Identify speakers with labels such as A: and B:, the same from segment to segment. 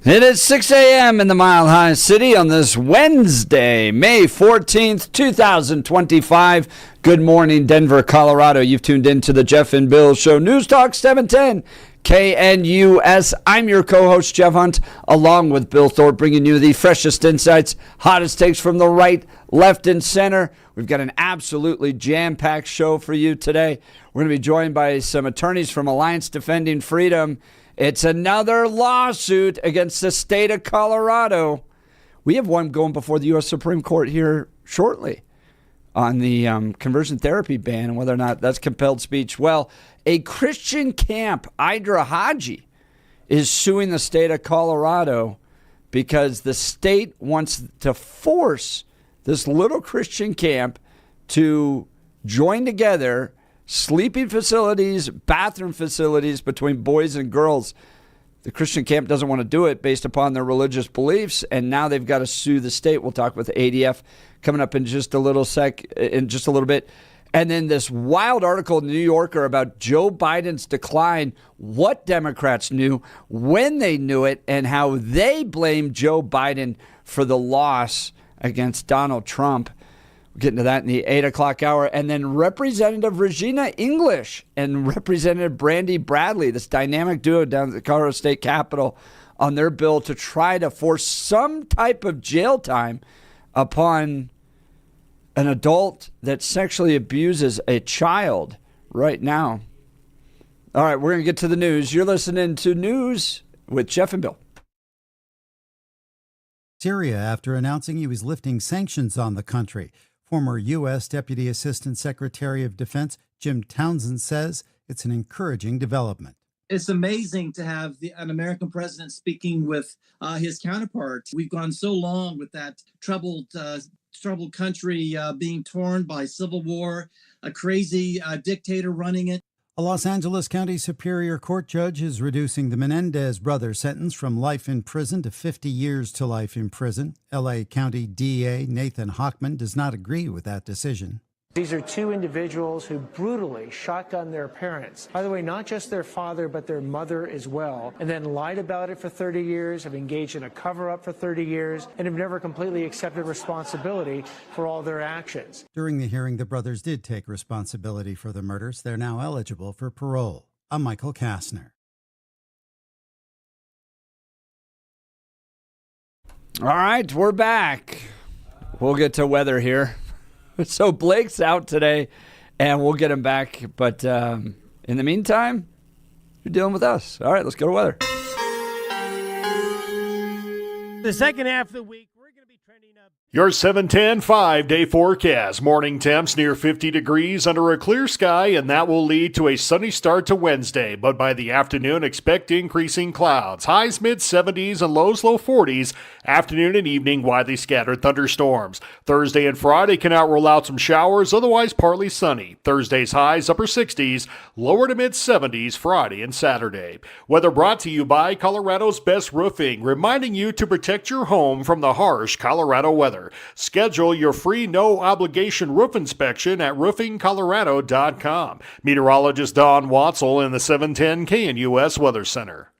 A: It is 6 a.m. in the Mile High City on this Wednesday, May 14th, 2025. Good morning, Denver, Colorado. You've tuned into the Jeff and Bill Show. News Talk 710 KNUS. I'm your co-host, Jeff Hunt, along with Bill Thorpe, bringing you the freshest insights, hottest takes from the right, left, and center. We've got an absolutely jam-packed show for you today. We're going to be joined by some attorneys from Alliance Defending Freedom. It's another lawsuit against the state of Colorado. We have one going before the U.S. Supreme Court here shortly on the conversion therapy ban and whether or not that's compelled speech. Well, a Christian camp, Idra Haji, is suing the state of Colorado because the state wants to force this little Christian camp to join together sleeping facilities, bathroom facilities between boys and girls. The Christian camp doesn't want to do it based upon their religious beliefs, and now they've got to sue the state. We'll talk with ADF coming up in just a little bit. And then this wild article in the New Yorker about Joe Biden's decline, what Democrats knew, when they knew it, and how they blame Joe Biden for the loss against Donald Trump. We'll get into that in the 8 o'clock hour. And then Representative Regina English and Representative Brandy Bradley, this dynamic duo down at the Colorado State Capitol, on their bill to try to force some type of jail time upon an adult that sexually abuses a child right now. All right, we're going to get to the news. You're listening to News with Jeff and Bill.
B: Syria after announcing he was lifting sanctions on the country. Former U.S. Deputy Assistant Secretary of Defense Jim Townsend says it's an encouraging development.
C: It's amazing to have an American president speaking with his counterpart. We've gone so long with that troubled country being torn by civil war, a crazy dictator running it.
B: A Los Angeles County Superior Court judge is reducing the Menendez brothers' sentence from life in prison to 50 years to life in prison. L.A. County DA Nathan Hochman does not agree with that decision.
D: These are two individuals who brutally shotgunned their parents. By the way, not just their father, but their mother as well, and then lied about it for 30 years, have engaged in a cover-up for 30 years, and have never completely accepted responsibility for all their actions.
B: During the hearing, the brothers did take responsibility for the murders. They're now eligible for parole. I'm Michael Kastner.
A: All right, we're back. We'll get to weather here. So Blake's out today, and we'll get him back. But in the meantime, you're dealing with us. All right, let's go to weather.
E: The second half of the week, we're going to be trending up.
F: Your 710 5-day forecast. Morning temps near 50 degrees under a clear sky, and that will lead to a sunny start to Wednesday. But by the afternoon, expect increasing clouds. Highs mid-70s and lows low 40s. Afternoon and evening, widely scattered thunderstorms. Thursday and Friday can roll out some showers, otherwise partly sunny. Thursday's highs upper 60s, lower to mid-70s Friday and Saturday. Weather brought to you by Colorado's Best Roofing, reminding you to protect your home from the harsh Colorado weather. Schedule your free no-obligation roof inspection at roofingcolorado.com. Meteorologist Don Watzel in the 710 KNUS Weather Center.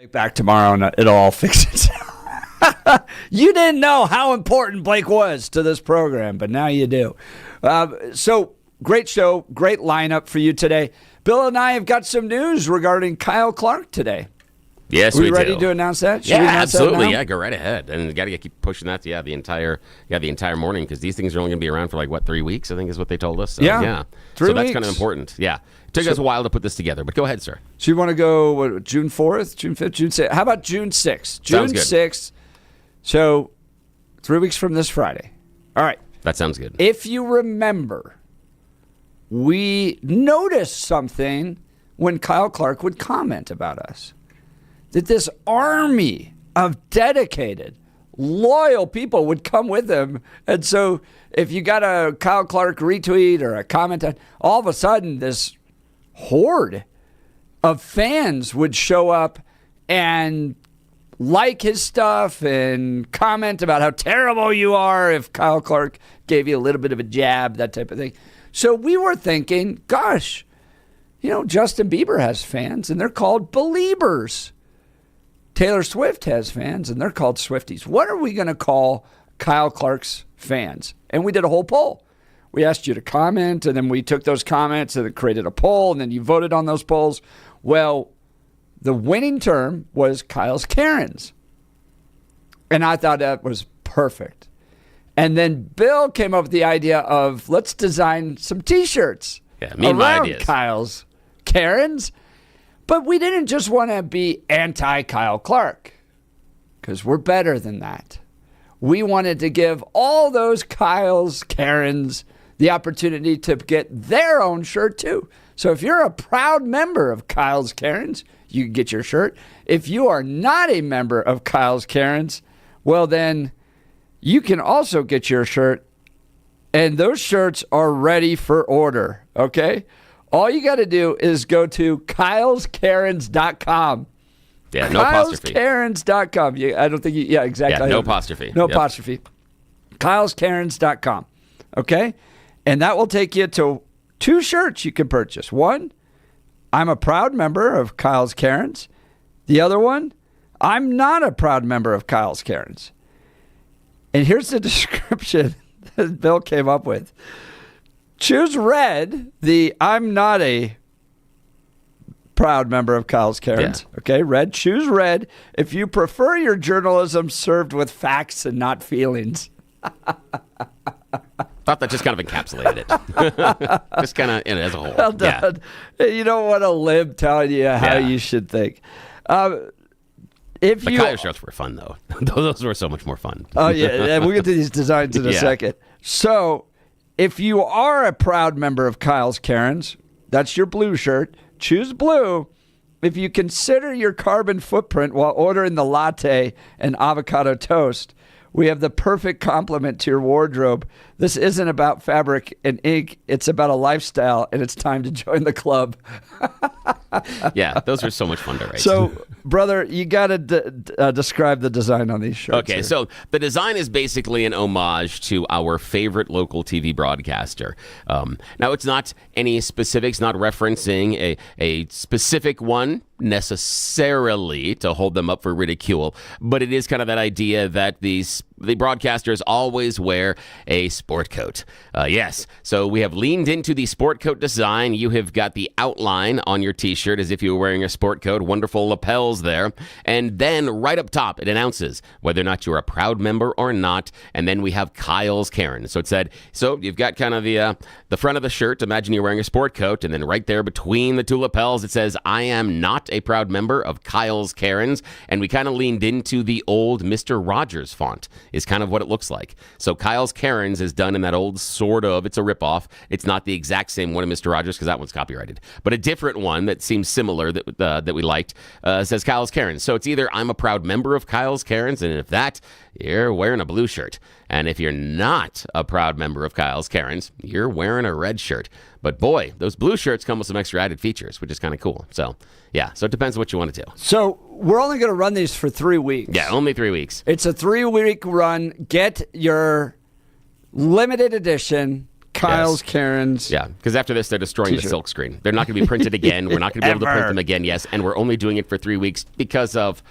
A: Back tomorrow and it'll all fix itself. You didn't know how important Blake was to this program, but now you do. So great show, great lineup for you today. Bill and I have got some news regarding Kyle Clark today.
G: Yes,
A: we
G: do.
A: ready to announce that? Should
G: Yeah,
A: we announce
G: absolutely.
A: that now?
G: Yeah, go right ahead, and got to keep pushing that. The entire morning, because these things are only going to be around for 3 weeks. I think is what they told us. So,
A: yeah.
G: 3
A: weeks.
G: That's kind of important. Yeah, it took us a while to put this together, but go ahead, sir.
A: So you want to go June 4th, June 5th, June 6th? How about June 6th? June
G: Sounds good.
A: 6th. So 3 weeks from this Friday. All right.
G: That sounds good.
A: If you remember, we noticed something when Kyle Clark would comment about us. That this army of dedicated, loyal people would come with him. And so if you got a Kyle Clark retweet or a comment, all of a sudden this horde of fans would show up and like his stuff and comment about how terrible you are if Kyle Clark gave you a little bit of a jab, that type of thing. So we were thinking, gosh, Justin Bieber has fans and they're called Beliebers. Taylor Swift has fans, and they're called Swifties. What are we going to call Kyle Clark's fans? And we did a whole poll. We asked you to comment, and then we took those comments and created a poll, and then you voted on those polls. Well, the winning term was Kyle's Karens. And I thought that was perfect. And then Bill came up with the idea of let's design some T-shirts around Kyle's Karens. But we didn't just want to be anti-Kyle Clark, because we're better than that. We wanted to give all those Kyle's Karens the opportunity to get their own shirt too. So if you're a proud member of Kyle's Karens, you can get your shirt. If you are not a member of Kyle's Karens, well then you can also get your shirt, and those shirts are ready for order, okay? All you got to do is go to kyleskarens.com.
G: Yeah, no apostrophe.
A: Kyleskarens.com. I don't think yeah, exactly.
G: Yeah, no apostrophe.
A: No apostrophe. Kyleskarens.com. Okay? And that will take you to 2 shirts you can purchase. One, I'm a proud member of Kyle's Karens. The other one, I'm not a proud member of Kyle's Karens. And here's the description that Bill came up with. Choose red, I'm not a proud member of Kyle's Karens. Yeah. Okay, red. Choose red if you prefer your journalism served with facts and not feelings.
G: Thought that just kind of encapsulated it. Just kind of as a whole.
A: Well done. Yeah. You don't want a lib telling you how you should think.
G: The Kyle shirts were fun, though. Those were so much more fun.
A: Oh, yeah. We'll get to these designs in a second. So if you are a proud member of Kyle's Karens, that's your blue shirt. Choose blue. If you consider your carbon footprint while ordering the latte and avocado toast, we have the perfect complement to your wardrobe. This isn't about fabric and ink. It's about a lifestyle, and it's time to join the club.
G: Yeah, those are so much fun to write.
A: So, brother, you got to describe the design on these shirts.
G: Okay,
A: here.
G: So the design is basically an homage to our favorite local TV broadcaster. Now, it's not any specifics, not referencing a specific one necessarily to hold them up for ridicule, but it is kind of that idea that the broadcasters always wear a sport coat. Yes, so we have leaned into the sport coat design. You have got the outline on your t-shirt as if you were wearing a sport coat, wonderful lapels there, and then right up top it announces whether or not you're a proud member or not, and then we have Kyle's Karen. So it said, so you've got kind of the front of the shirt, imagine you're wearing a sport coat, and then right there between the 2 lapels it says, I am not a proud member of Kyle's Karens, and we kind of leaned into the old Mr. Rogers font is kind of what it looks like. So Kyle's Karens is done in that old sort of, it's a ripoff. It's not the exact same one of Mr. Rogers because that one's copyrighted, but a different one that seems similar that we liked says Kyle's Karens. So it's either I'm a proud member of Kyle's Karens, and if that, you're wearing a blue shirt. And if you're not a proud member of Kyle's Karens, you're wearing a red shirt. But boy, those blue shirts come with some extra added features, which is kind of cool. So, yeah, so it depends what you want to do.
A: So we're only going to run these for 3 weeks.
G: Yeah, only 3 weeks.
A: It's a 3-week run. Get your limited edition Kyle's Karen's.
G: Yeah, because after this, they're destroying the silk screen. They're not going to be printed again. We're not going to be able to print them again, yes. And we're only doing it for 3 weeks because of,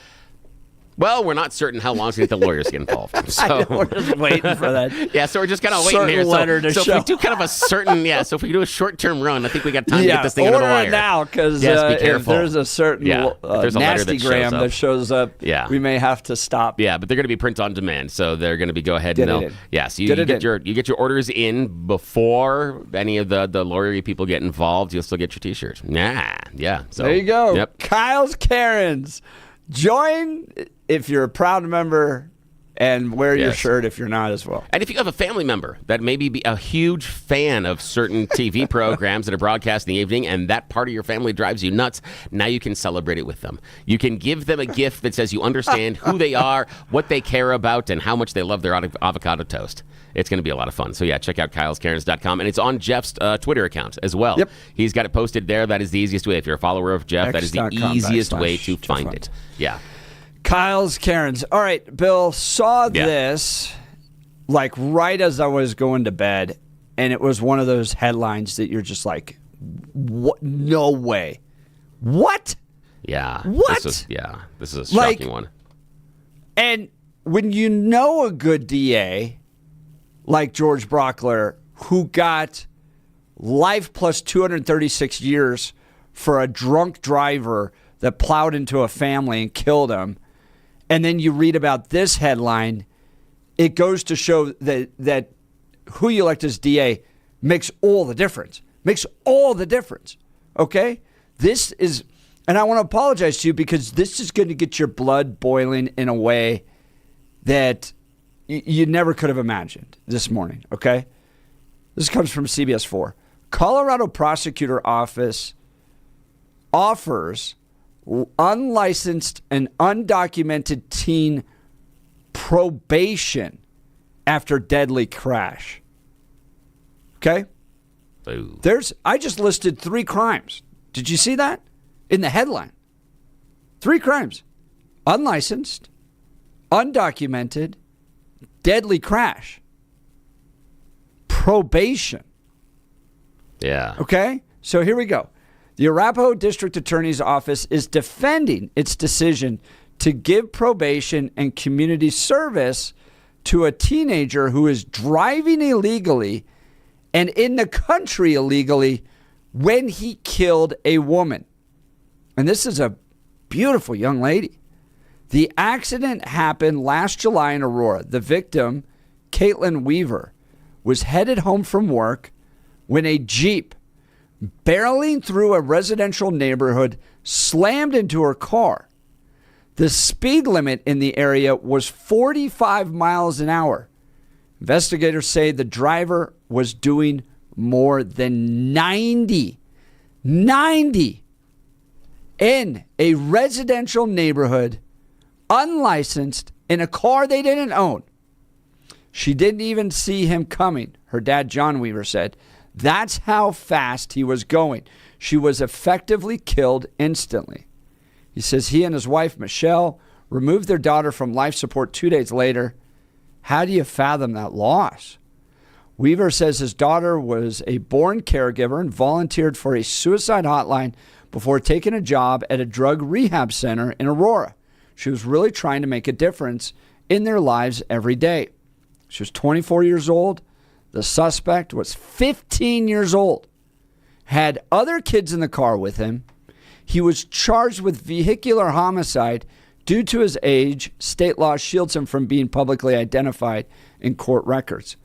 G: well, we're not certain how long it's going to get the lawyers to get involved. So
A: we're just waiting for that.
G: Yeah, so we're just kind of waiting here. So if we do kind of a certain, so if we do a short-term run, I think we got time to get this thing under the wire.
A: Order it now, because if there's a certain nasty gram that shows up, we may have to stop.
G: Yeah, but they're going to be print on demand, so they're going to be go ahead and so you get your orders in before any of the lawyery people get involved. You'll still get your T-shirt. So
A: there you go.
G: Yep.
A: Kyle's Karen's. Join if you're a proud member, and wear your shirt if you're not as well.
G: And if you have a family member that maybe be a huge fan of certain TV programs that are broadcast in the evening, and that part of your family drives you nuts, now you can celebrate it with them. You can give them a gift that says you understand who they are, what they care about, and how much they love their avocado toast. It's going to be a lot of fun. So, check out kyleskarens.com. And it's on Jeff's Twitter account as well.
A: Yep.
G: He's got it posted there. That is the easiest way. If you're a follower of Jeff, that is the easiest way to find it. Yeah.
A: Kyle's Karen's. All right, Bill, saw this like right as I was going to bed, and it was one of those headlines that you're just like, what? No way. What?
G: Yeah.
A: What?
G: This is a shocking one.
A: And when you know a good DA like George Brockler, who got life plus 236 years for a drunk driver that plowed into a family and killed him, and then you read about this headline, it goes to show that who you elect as DA makes all the difference. Makes all the difference. Okay? This is, and I want to apologize to you because this is going to get your blood boiling in a way that you never could have imagined this morning. Okay? This comes from CBS 4. Colorado Prosecutor Office offers unlicensed and undocumented teen probation after deadly crash. Okay?
G: Ooh.
A: I just listed 3 crimes. Did you see that? In the headline. 3 crimes. Unlicensed, undocumented, deadly crash. Probation.
G: Yeah.
A: Okay? So here we go. The Arapahoe District Attorney's Office is defending its decision to give probation and community service to a teenager who is driving illegally and in the country illegally when he killed a woman. And this is a beautiful young lady. The accident happened last July in Aurora. The victim, Caitlin Weaver, was headed home from work when a Jeep barreling through a residential neighborhood slammed into her car. The speed limit in the area was 45 miles an hour. Investigators say the driver was doing more than 90 in a residential neighborhood, unlicensed, in a car they didn't own. She didn't even see him coming, her dad, John Weaver, said. That's how fast he was going. She was effectively killed instantly. He says he and his wife, Michelle, removed their daughter from life support 2 days later. How do you fathom that loss? Weaver says his daughter was a born caregiver and volunteered for a suicide hotline before taking a job at a drug rehab center in Aurora. She was really trying to make a difference in their lives every day. She was 24 years old. The suspect was 15 years old, had other kids in the car with him. He was charged with vehicular homicide. Due to his age, state law shields him from being publicly identified in court records.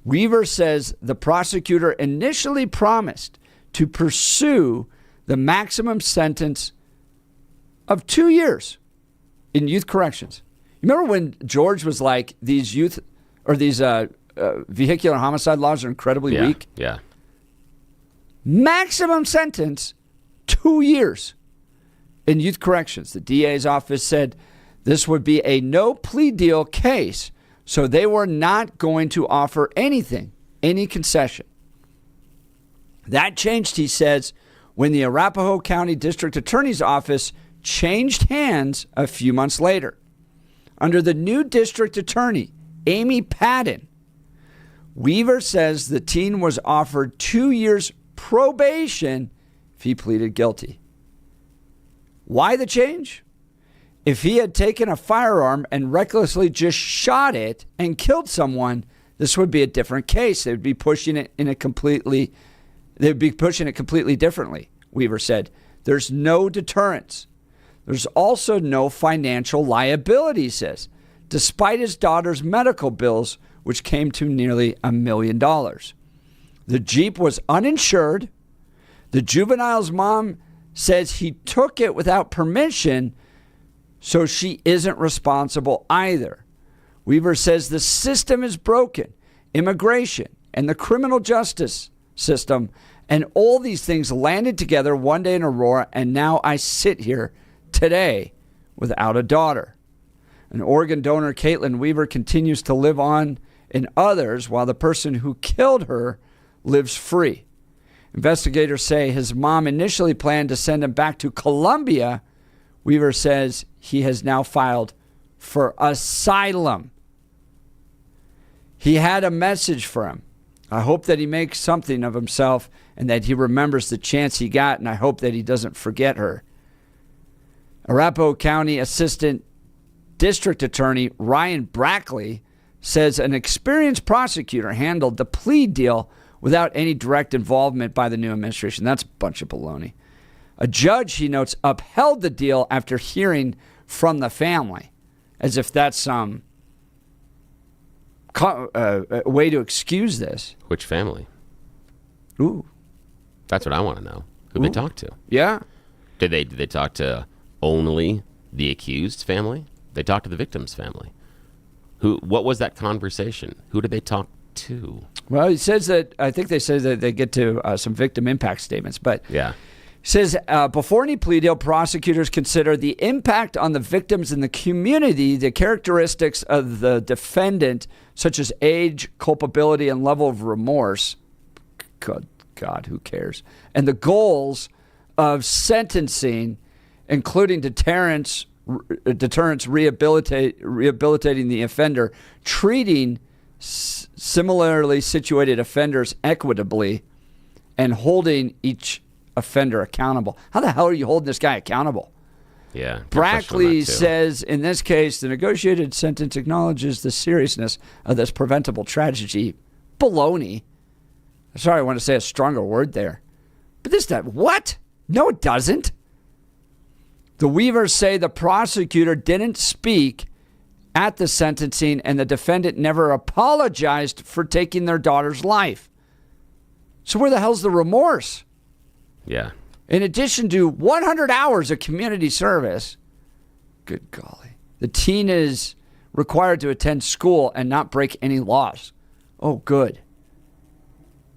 A: Weaver says the prosecutor initially promised to pursue the maximum sentence of 2 years in youth corrections. You remember when George was like, these youth or these vehicular homicide laws are incredibly weak?
G: Yeah.
A: Maximum sentence, 2 years in youth corrections. The DA's office said this would be a no plea deal case, so they were not going to offer anything, any concession. That changed, he says, when the Arapahoe County District Attorney's Office changed hands a few months later. Under the new district attorney, Amy Padden, Weaver says the teen was offered 2 years probation if he pleaded guilty. Why the change? If he had taken a firearm and recklessly just shot it and killed someone, this would be a different case. They'd be pushing it completely differently, Weaver said. There's no deterrence. There's also no financial liability, he says, despite his daughter's medical bills, which came to nearly $1 million. The Jeep was uninsured. The juvenile's mom says he took it without permission, so she isn't responsible either. Weaver says the system is broken. Immigration and the criminal justice system and all these things landed together one day in Aurora, and now I sit here today without a daughter. An organ donor, Caitlin Weaver, continues to live on in others while the person who killed her lives free. Investigators say his mom initially planned to send him back to Colombia. Weaver says he has now filed for asylum. He had a message for him. I hope that he makes something of himself and that he remembers the chance he got, and I hope that he doesn't forget her. Arapahoe County Assistant District Attorney Ryan Brackley says an experienced prosecutor handled the plea deal without any direct involvement by the new administration. That's a bunch of baloney. A judge, he notes, upheld the deal after hearing from the family, as if that's some way to excuse this.
G: Which family?
A: Ooh.
G: That's what I want to know. Who they talk to?
A: Yeah.
G: Did they talk to only the accused's family? They talked to the victim's family. What was that conversation? Who did they talk to?
A: Well, he says that, I think they said that they get to some victim impact statements, but
G: yeah.
A: He says before any plea deal, prosecutors consider the impact on the victims and the community, the characteristics of the defendant, such as age, culpability, and level of remorse. Good God, who cares? And the goals of sentencing, including deterrence, rehabilitating the offender, treating similarly situated offenders equitably, and holding each offender accountable. How the hell are you holding this guy accountable?
G: Yeah.
A: Brackley says, in this case, the negotiated sentence acknowledges the seriousness of this preventable tragedy. Baloney. Sorry, I want to say a stronger word there. But what? No, it doesn't. The Weavers say the prosecutor didn't speak at the sentencing and the defendant never apologized for taking their daughter's life. So where the hell's the remorse?
G: Yeah.
A: In addition to 100 hours of community service, good golly, the teen is required to attend school and not break any laws. Oh, good.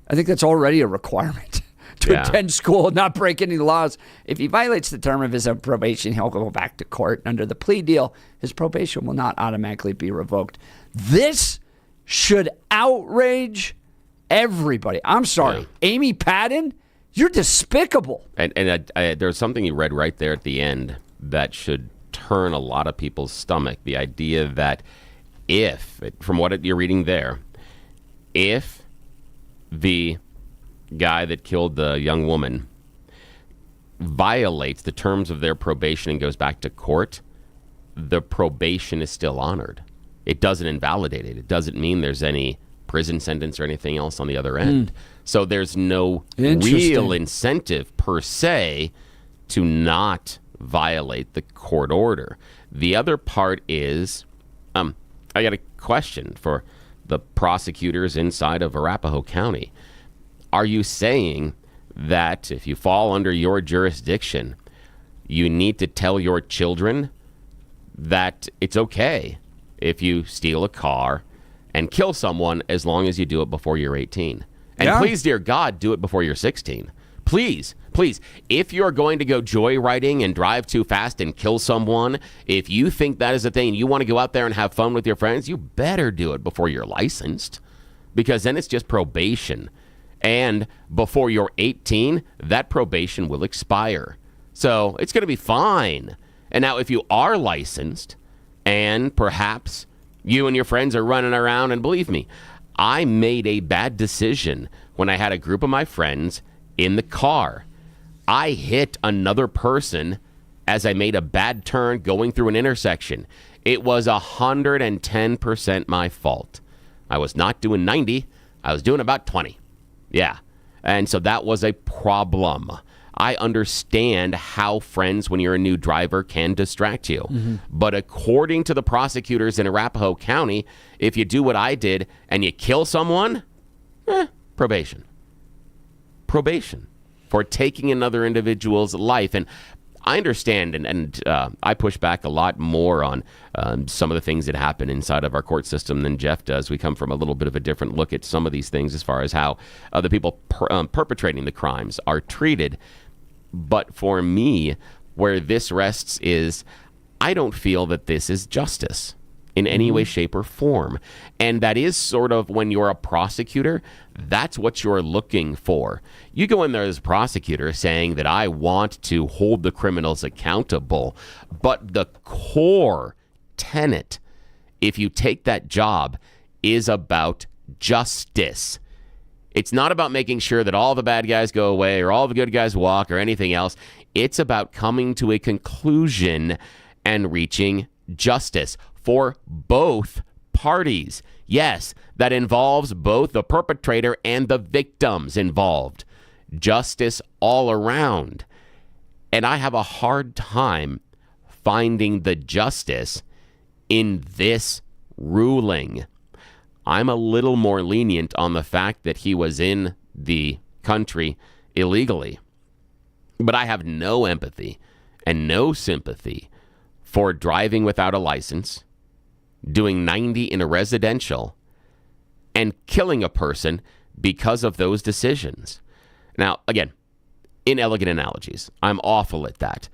A: I think that's already a requirement to attend school and not break any laws. If he violates the term of his probation, he'll go back to court. Under the plea deal, his probation will not automatically be revoked. This should outrage everybody. I'm sorry. Yeah. Amy Padden, you're despicable.
G: And there's something you read right there at the end that should turn a lot of people's stomach. The idea that from what you're reading there, if the guy that killed the young woman violates the terms of their probation and goes back to court, the probation is still honored. It doesn't invalidate it. It doesn't mean there's any prison sentence or anything else on the other end. So there's no real incentive per se to not violate the court order. The other part is, I got a question for the prosecutors inside of Arapahoe County. Are you saying that if you fall under your jurisdiction, you need to tell your children that it's okay if you steal a car and kill someone as long as you do it before you're 18? And please, dear God, do it before you're 16. Please, please. If you're going to go joyriding and drive too fast and kill someone, if you think that is a thing, you want to go out there and have fun with your friends, you better do it before you're licensed, because then it's just probation. And before you're 18, that probation will expire. So it's going to be fine. And now if you are licensed and perhaps you and your friends are running around, and believe me, I made a bad decision when I had a group of my friends in the car. I hit another person as I made a bad turn going through an intersection. It was 110% my fault. I was not doing 90. I was doing about 20. Yeah. And so that was a problem. I understand how friends, when you're a new driver, can distract you. Mm-hmm. But according to the prosecutors in Arapahoe County, if you do what I did and you kill someone, probation. Probation for taking another individual's life. And I understand, and I push back a lot more on some of the things that happen inside of our court system than Jeff does. We come from a little bit of a different look at some of these things as far as how the people perpetrating the crimes are treated. But for me, where this rests is I don't feel that this is justice in any way, shape, or form. And that is sort of when you're a prosecutor, that's what you're looking for. You go in there as a prosecutor saying that I want to hold the criminals accountable, but the core tenet, if you take that job, is about justice. It's not about making sure that all the bad guys go away or all the good guys walk or anything else. It's about coming to a conclusion and reaching justice for both parties. Yes, that involves both the perpetrator and the victims involved. Justice all around. And I have a hard time finding the justice in this ruling. I'm a little more lenient on the fact that he was in the country illegally. But I have no empathy and no sympathy for driving without a license, doing 90 in a residential, and killing a person because of those decisions. Now, again, inelegant analogies. I'm awful at that.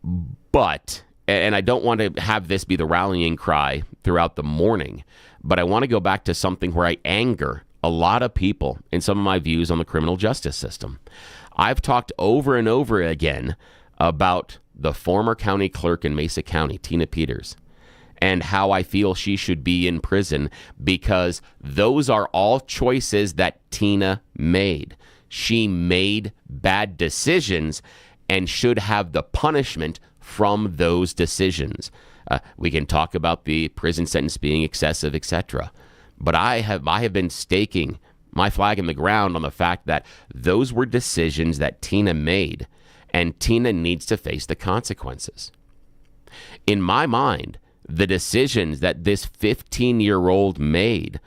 G: But, and I don't want to have this be the rallying cry throughout the morning, but I want to go back to something where I anger a lot of people in some of my views on the criminal justice system. I've talked over and over again about the former county clerk in Mesa County, Tina Peters, and how I feel she should be in prison because those are all choices that Tina made. She made bad decisions and should have the punishment from those decisions. We can talk about the prison sentence being excessive, etc. But I have been staking my flag in the ground on the fact that those were decisions that Tina made, and Tina needs to face the consequences. In my mind, the decisions that this 15-year-old made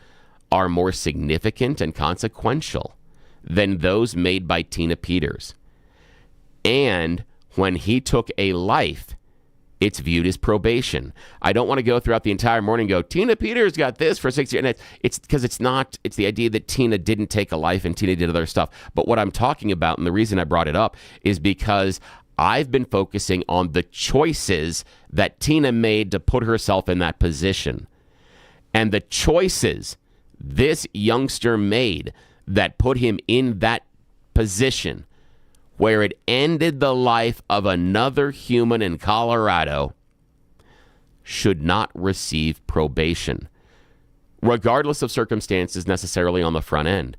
G: are more significant and consequential than those made by Tina Peters. And when he took a life, it's viewed as probation. I don't want to go throughout the entire morning and go, Tina Peters got this for 6 years. And it's because it's the idea that Tina didn't take a life and Tina did other stuff. But what I'm talking about, and the reason I brought it up, is because I've been focusing on the choices that Tina made to put herself in that position. And the choices this youngster made that put him in that position where it ended the life of another human in Colorado should not receive probation, regardless of circumstances necessarily on the front end.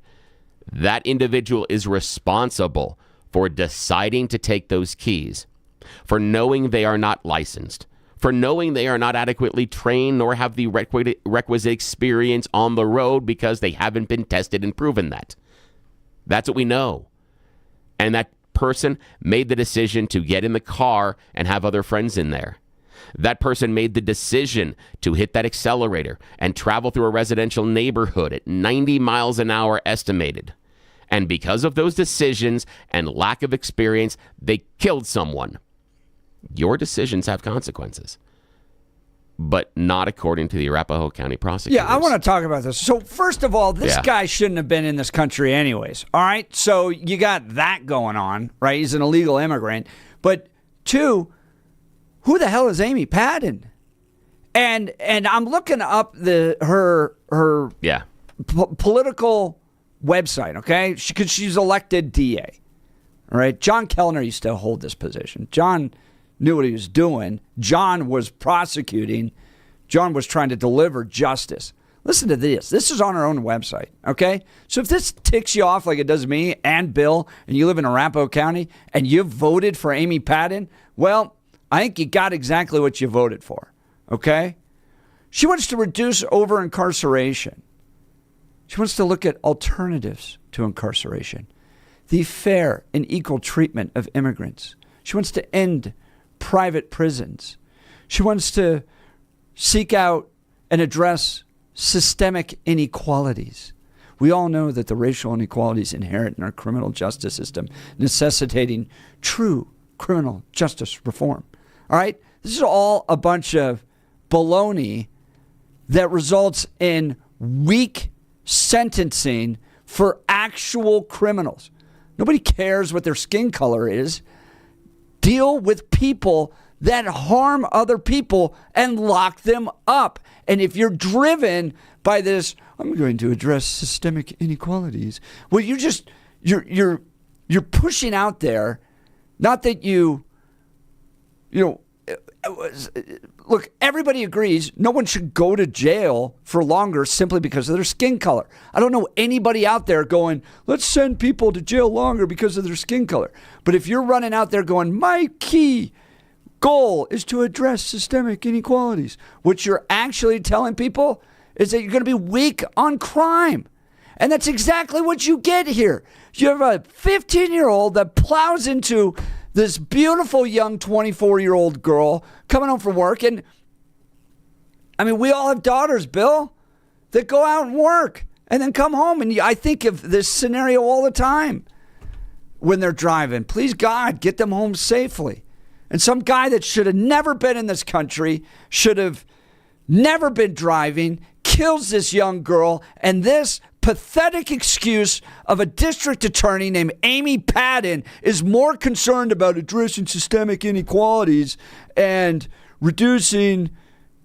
G: That individual is responsible for deciding to take those keys, for knowing they are not licensed, for knowing they are not adequately trained nor have the requisite experience on the road because they haven't been tested and proven that. That's what we know. And that person made the decision to get in the car and have other friends in there. That person made the decision to hit that accelerator and travel through a residential neighborhood at 90 miles an hour estimated. And because of those decisions and lack of experience, they killed someone. Your decisions have consequences, but not according to the Arapahoe County prosecutors.
A: Yeah, I want to talk about this. So first of all, this guy shouldn't have been in this country anyways. All right, so you got that going on, right? He's an illegal immigrant. But two, who the hell is Amy Patton? And I'm looking up her political website, okay? Because she's elected DA. All right, John Kellner used to hold this position. John knew what he was doing. John was prosecuting. John was trying to deliver justice. Listen to this. This is on our own website, okay? So if this ticks you off like it does me and Bill, and you live in Arapahoe County, and you voted for Amy Padden, well, I think you got exactly what you voted for, okay? She wants to reduce over-incarceration. She wants to look at alternatives to incarceration, the fair and equal treatment of immigrants. She wants to end private prisons. She wants to seek out and address systemic inequalities. We all know that the racial inequalities inherent in our criminal justice system, necessitating true criminal justice reform. All right? This is all a bunch of baloney that results in weak sentencing for actual criminals. Nobody cares what their skin color is. Deal with people that harm other people and lock them up. And if you're driven by this, I'm going to address systemic inequalities. Well, you're pushing out there, not that look, everybody agrees no one should go to jail for longer simply because of their skin color. I don't know anybody out there going, let's send people to jail longer because of their skin color. But if you're running out there going, my key goal is to address systemic inequalities, what you're actually telling people is that you're going to be weak on crime. And that's exactly what you get here. You have a 15-year-old that plows into this beautiful young 24-year-old girl coming home from work. And I mean, we all have daughters, Bill, that go out and work and then come home. And I think of this scenario all the time when they're driving. Please, God, get them home safely. And some guy that should have never been in this country, should have never been driving, kills this young girl, and this pathetic excuse of a district attorney named Amy Padden is more concerned about addressing systemic inequalities and reducing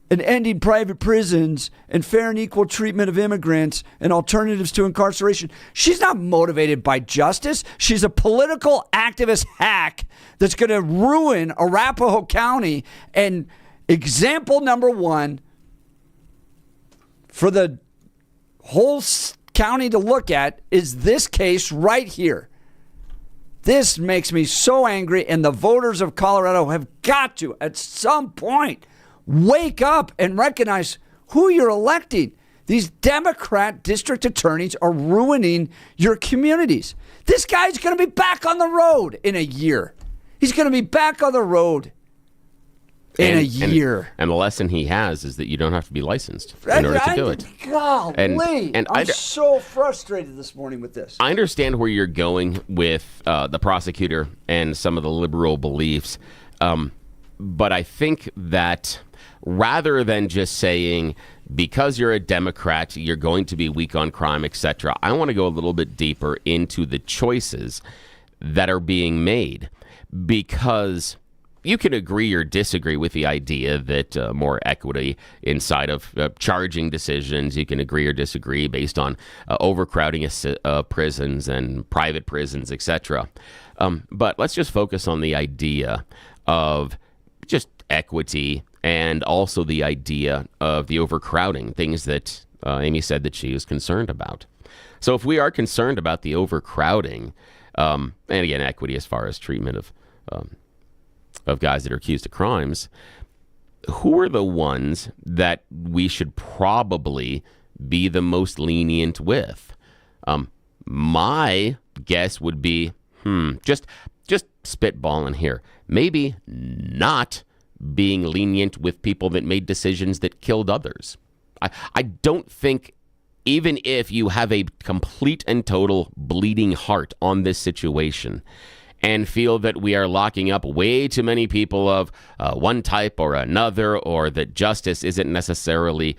A: and ending private prisons and fair and equal treatment of immigrants and alternatives to incarceration. She's not motivated by justice. She's a political activist hack that's going to ruin Arapahoe County. And example number one for the whole county to look at is this case right here. This makes me so angry, and the voters of Colorado have got to, at some point, wake up and recognize who you're electing. These Democrat district attorneys are ruining your communities. This guy's going to be back on the road in a year. He's going to be back on the road in a year.
G: And the lesson he has is that you don't have to be licensed in order to do it.
A: Golly,
G: and
A: I'm so frustrated this morning with this.
G: I understand where you're going with the prosecutor and some of the liberal beliefs, but I think that rather than just saying, because you're a Democrat, you're going to be weak on crime, etc., I want to go a little bit deeper into the choices that are being made, because you can agree or disagree with the idea that more equity inside of charging decisions. You can agree or disagree based on overcrowding prisons and private prisons, etc. But let's just focus on the idea of just equity and also the idea of the overcrowding, things that Amy said that she was concerned about. So if we are concerned about the overcrowding, and again, equity as far as treatment of guys that are accused of crimes, who are the ones that we should probably be the most lenient with? My guess would be, just spitballing here, maybe not being lenient with people that made decisions that killed others. I don't think, even if you have a complete and total bleeding heart on this situation and feel that we are locking up way too many people of one type or another, or that justice isn't necessarily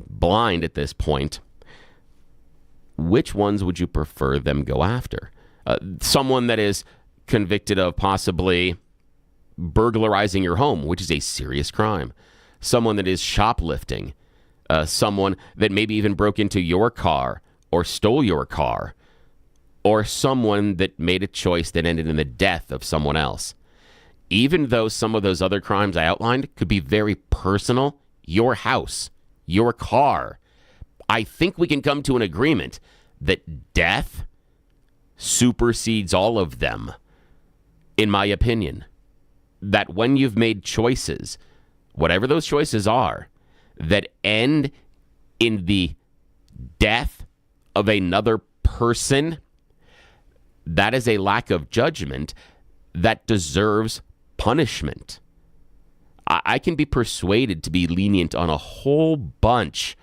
G: blind at this point, which ones would you prefer them go after? Someone that is convicted of possibly burglarizing your home, which is a serious crime. Someone that is shoplifting. Someone that maybe even broke into your car or stole your car. Or someone that made a choice that ended in the death of someone else. Even though some of those other crimes I outlined could be very personal, your house, your car, I think we can come to an agreement that death supersedes all of them, in my opinion. That when you've made choices, whatever those choices are, that end in the death of another person, that is a lack of judgment that deserves punishment. I can be persuaded to be lenient on a whole bunch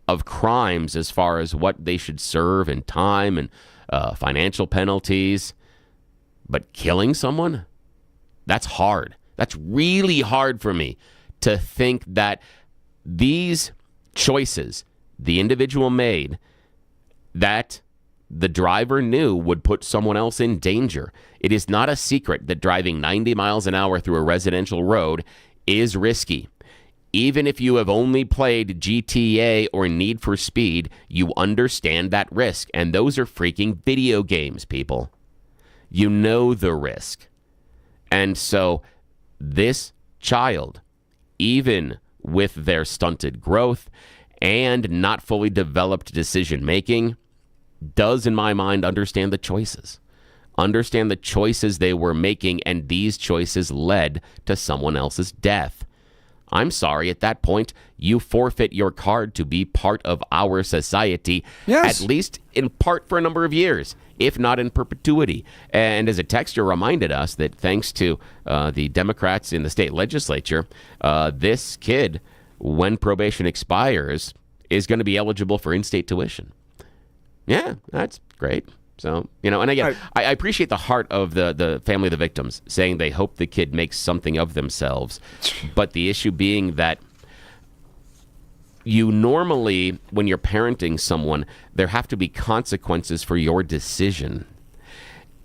G: of crimes as far as what they should serve in time and financial penalties. But killing someone, that's hard. That's really hard for me to think that these choices the individual made, that the driver knew would put someone else in danger. It is not a secret that driving 90 miles an hour through a residential road is risky. Even if you have only played GTA or Need for Speed, you understand that risk. And those are freaking video games, people. You know the risk. And so this child, even with their stunted growth and not fully developed decision making, does, in my mind, understand the choices. Understand the choices they were making, and these choices led to someone else's death. I'm sorry, at that point, you forfeit your card to be part of our society,
A: yes,
G: at least in part for a number of years, if not in perpetuity. And as a texter reminded us that thanks to the Democrats in the state legislature, this kid, when probation expires, is going to be eligible for in-state tuition. Yeah, that's great. So, and again, I appreciate the heart of the family of the victims saying they hope the kid makes something of themselves. But the issue being that you normally, when you're parenting someone, there have to be consequences for your decision.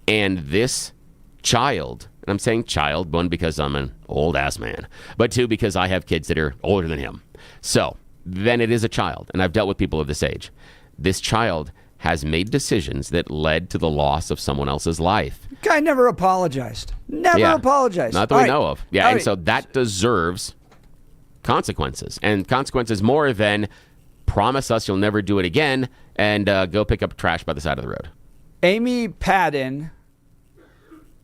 G: And this child, and I'm saying child, one, because I'm an old-ass man, but two, because I have kids that are older than him. So then it is a child, and I've dealt with people of this age. This child has made decisions that led to the loss of someone else's life.
A: Guy never apologized. Never apologized.
G: Not that we know of. Yeah, and so that deserves consequences. And consequences more than promise us you'll never do it again and go pick up trash by the side of the road.
A: Amy Padden,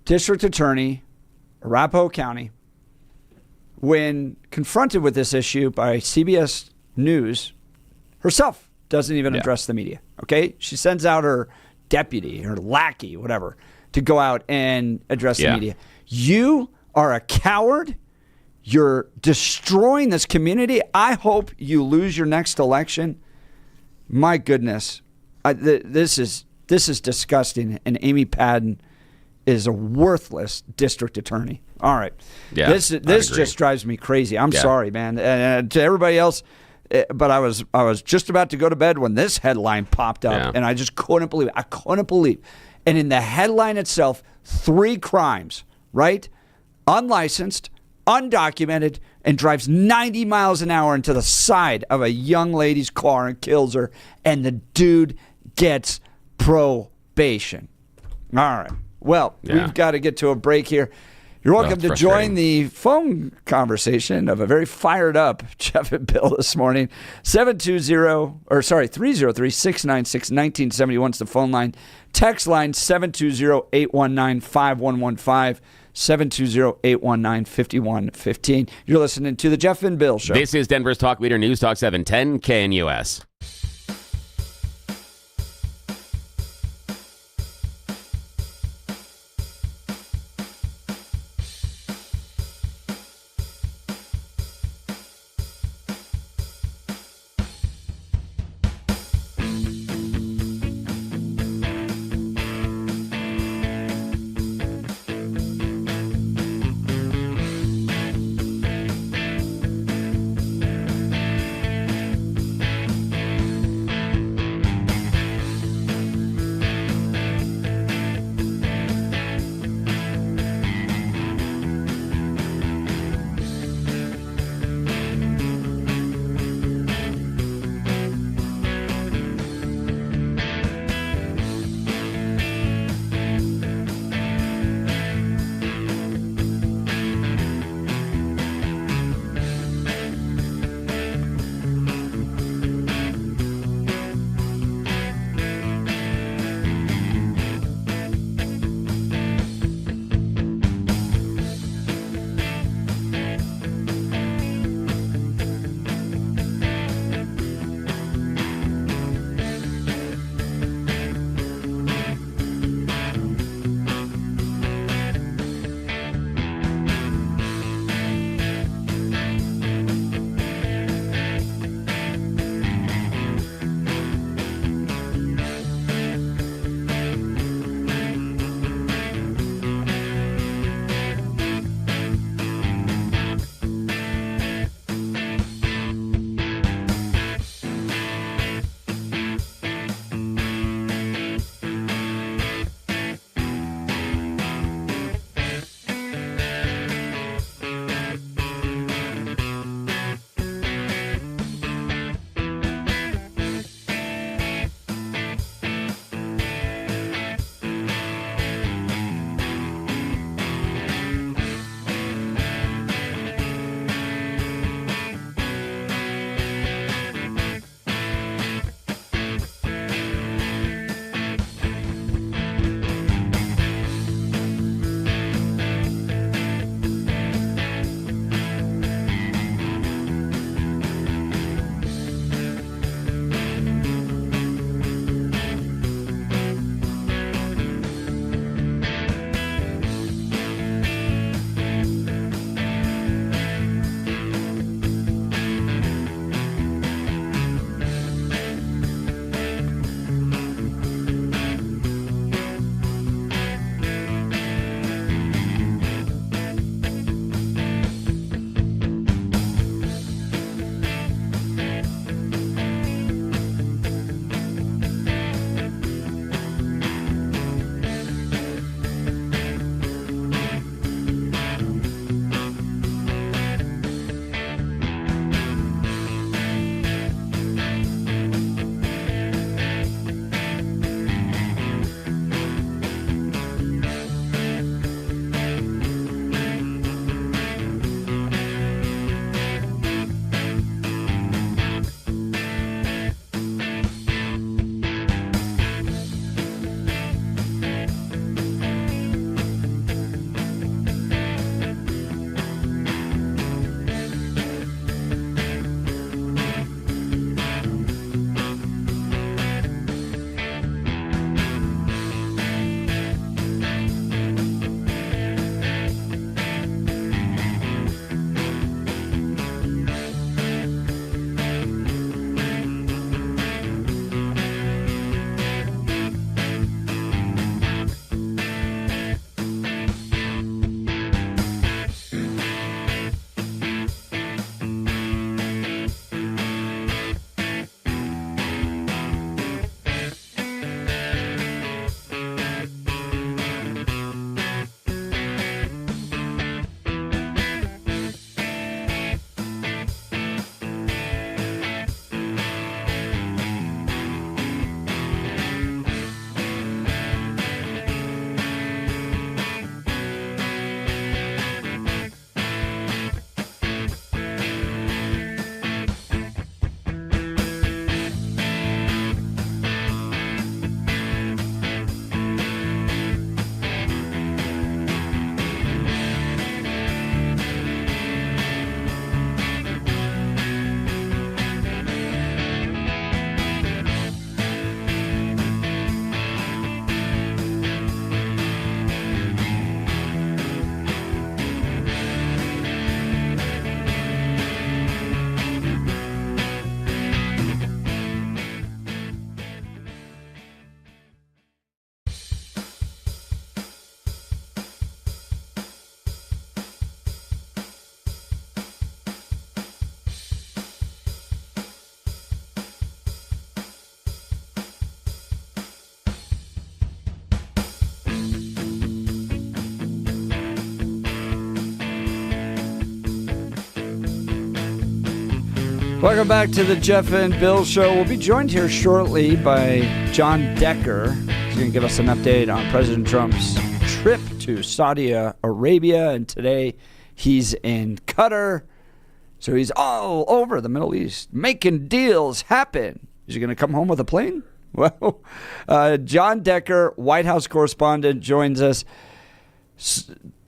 A: District Attorney, Arapahoe County, when confronted with this issue by CBS News, herself doesn't even address the media. Okay? She sends out her deputy, her lackey, whatever, to go out and address the media. You are a coward. You're destroying this community. I hope you lose your next election. My goodness. This is disgusting. And Amy Padden is a worthless district attorney. All right.
G: Yeah,
A: this just drives me crazy. I'm sorry, man. And to everybody else, but I was just about to go to bed when this headline popped up, and I just couldn't believe it. I couldn't believe. And in the headline itself, 3 crimes, right? Unlicensed, undocumented, and drives 90 miles an hour into the side of a young lady's car and kills her, and the dude gets probation. All right. Well, we've got to get to a break here. You're welcome to join the phone conversation of a very fired up Jeff and Bill this morning. 303-696-1971 is the phone line. Text line 720-819-5115. 720-819-5115. You're listening to the Jeff and Bill Show.
G: This is Denver's Talk Leader News Talk 710 KNUS.
A: Welcome back to the Jeff and Bill Show. We'll be joined here shortly by John Decker. He's going to give us an update on President Trump's trip to Saudi Arabia, and today he's in Qatar. So he's all over the Middle East, making deals happen. Is he going to come home with a plane? Well, John Decker, White House correspondent, joins us.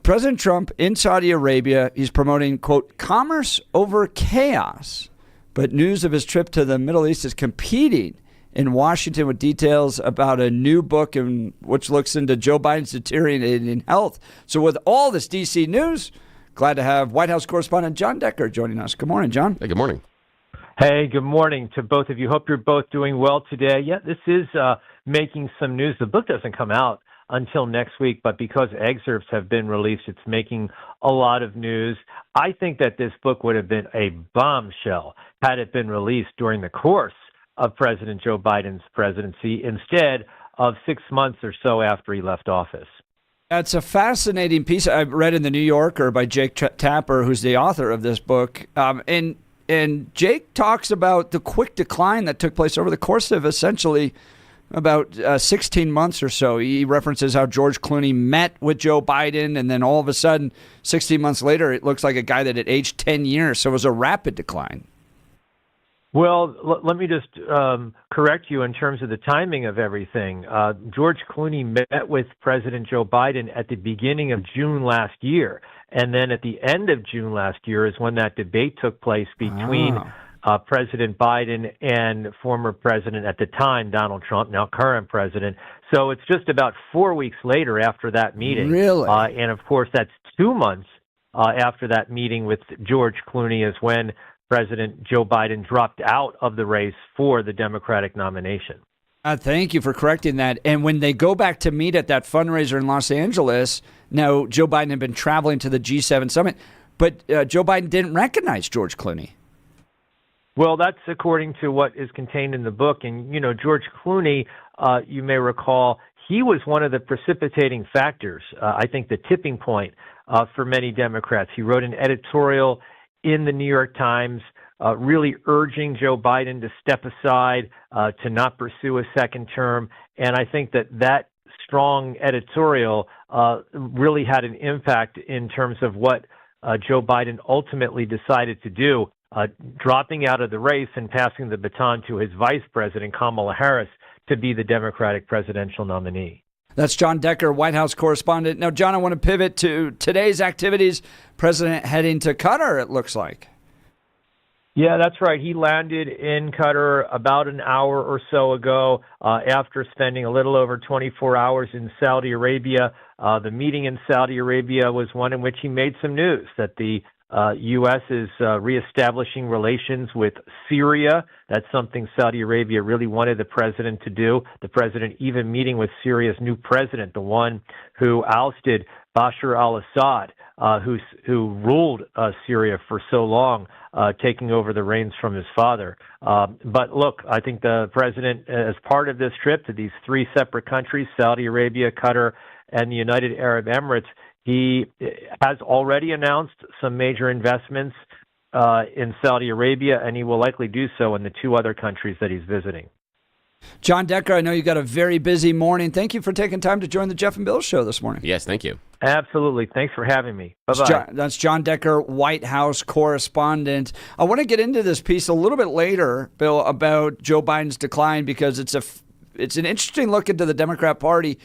A: President Trump in Saudi Arabia, he's promoting, quote, commerce over chaos. But news of his trip to the Middle East is competing in Washington with details about a new book which looks into Joe Biden's deteriorating health. So with all this D.C. news, glad to have White House correspondent John Decker joining us. Good morning, John.
G: Hey, good morning.
H: Hey, good morning to both of you. Hope you're both doing well today. Yeah, this is making some news. The book doesn't come out until next week, but because excerpts have been released, it's making a lot of news. I think that this book would have been a bombshell had it been released during the course of President Joe Biden's presidency instead of 6 months or so after he left office.
A: It's a fascinating piece I read in the New Yorker by Jake Tapper, who's the author of this book. And Jake talks about the quick decline that took place over the course of essentially about 16 months or so. He references how George Clooney met with Joe Biden, and then all of a sudden, 16 months later, it looks like a guy that had aged 10 years. So it was a rapid decline.
H: Well, let me just correct you in terms of the timing of everything. George Clooney met with President Joe Biden at the beginning of June last year. And then at the end of June last year is when that debate took place between President Biden and former president at the time, Donald Trump, now current president. So it's just about 4 weeks later after that meeting.
A: Really?
H: And, of course, that's 2 months after that meeting with George Clooney is when President Joe Biden dropped out of the race for the Democratic nomination.
A: Thank you for correcting that. And when they go back to meet at that fundraiser in Los Angeles, now Joe Biden had been traveling to the G7 summit, but Joe Biden didn't recognize George Clooney.
H: Well, that's according to what is contained in the book. And, George Clooney, you may recall, he was one of the precipitating factors, I think the tipping point for many Democrats. He wrote an editorial in the New York Times really urging Joe Biden to step aside, to not pursue a second term. And I think that strong editorial really had an impact in terms of what Joe Biden ultimately decided to do, dropping out of the race and passing the baton to his vice president, Kamala Harris, to be the Democratic presidential nominee.
A: That's John Decker, White House correspondent. Now, John, I want to pivot to today's activities. President heading to Qatar, it looks like.
H: Yeah, that's right. He landed in Qatar about an hour or so ago after spending a little over 24 hours in Saudi Arabia. The meeting in Saudi Arabia was one in which he made some news that the U.S. is reestablishing relations with Syria. That's something Saudi Arabia really wanted the president to do. The president even meeting with Syria's new president, the one who ousted Bashar al-Assad, who ruled Syria for so long, taking over the reins from his father. But look, I think the president, as part of this trip to these three separate countries, Saudi Arabia, Qatar, and the United Arab Emirates, he has already announced some major investments in Saudi Arabia, and he will likely do so in the two other countries that he's visiting.
A: John Decker, I know you got a very busy morning. Thank you for taking time to join the Jeff and Bill Show this morning.
G: Yes, thank you.
H: Absolutely. Thanks for having me. Bye-bye.
A: That's John Decker, White House correspondent. I want to get into this piece a little bit later, Bill, about Joe Biden's decline, because it's an interesting look into the Democrat Party,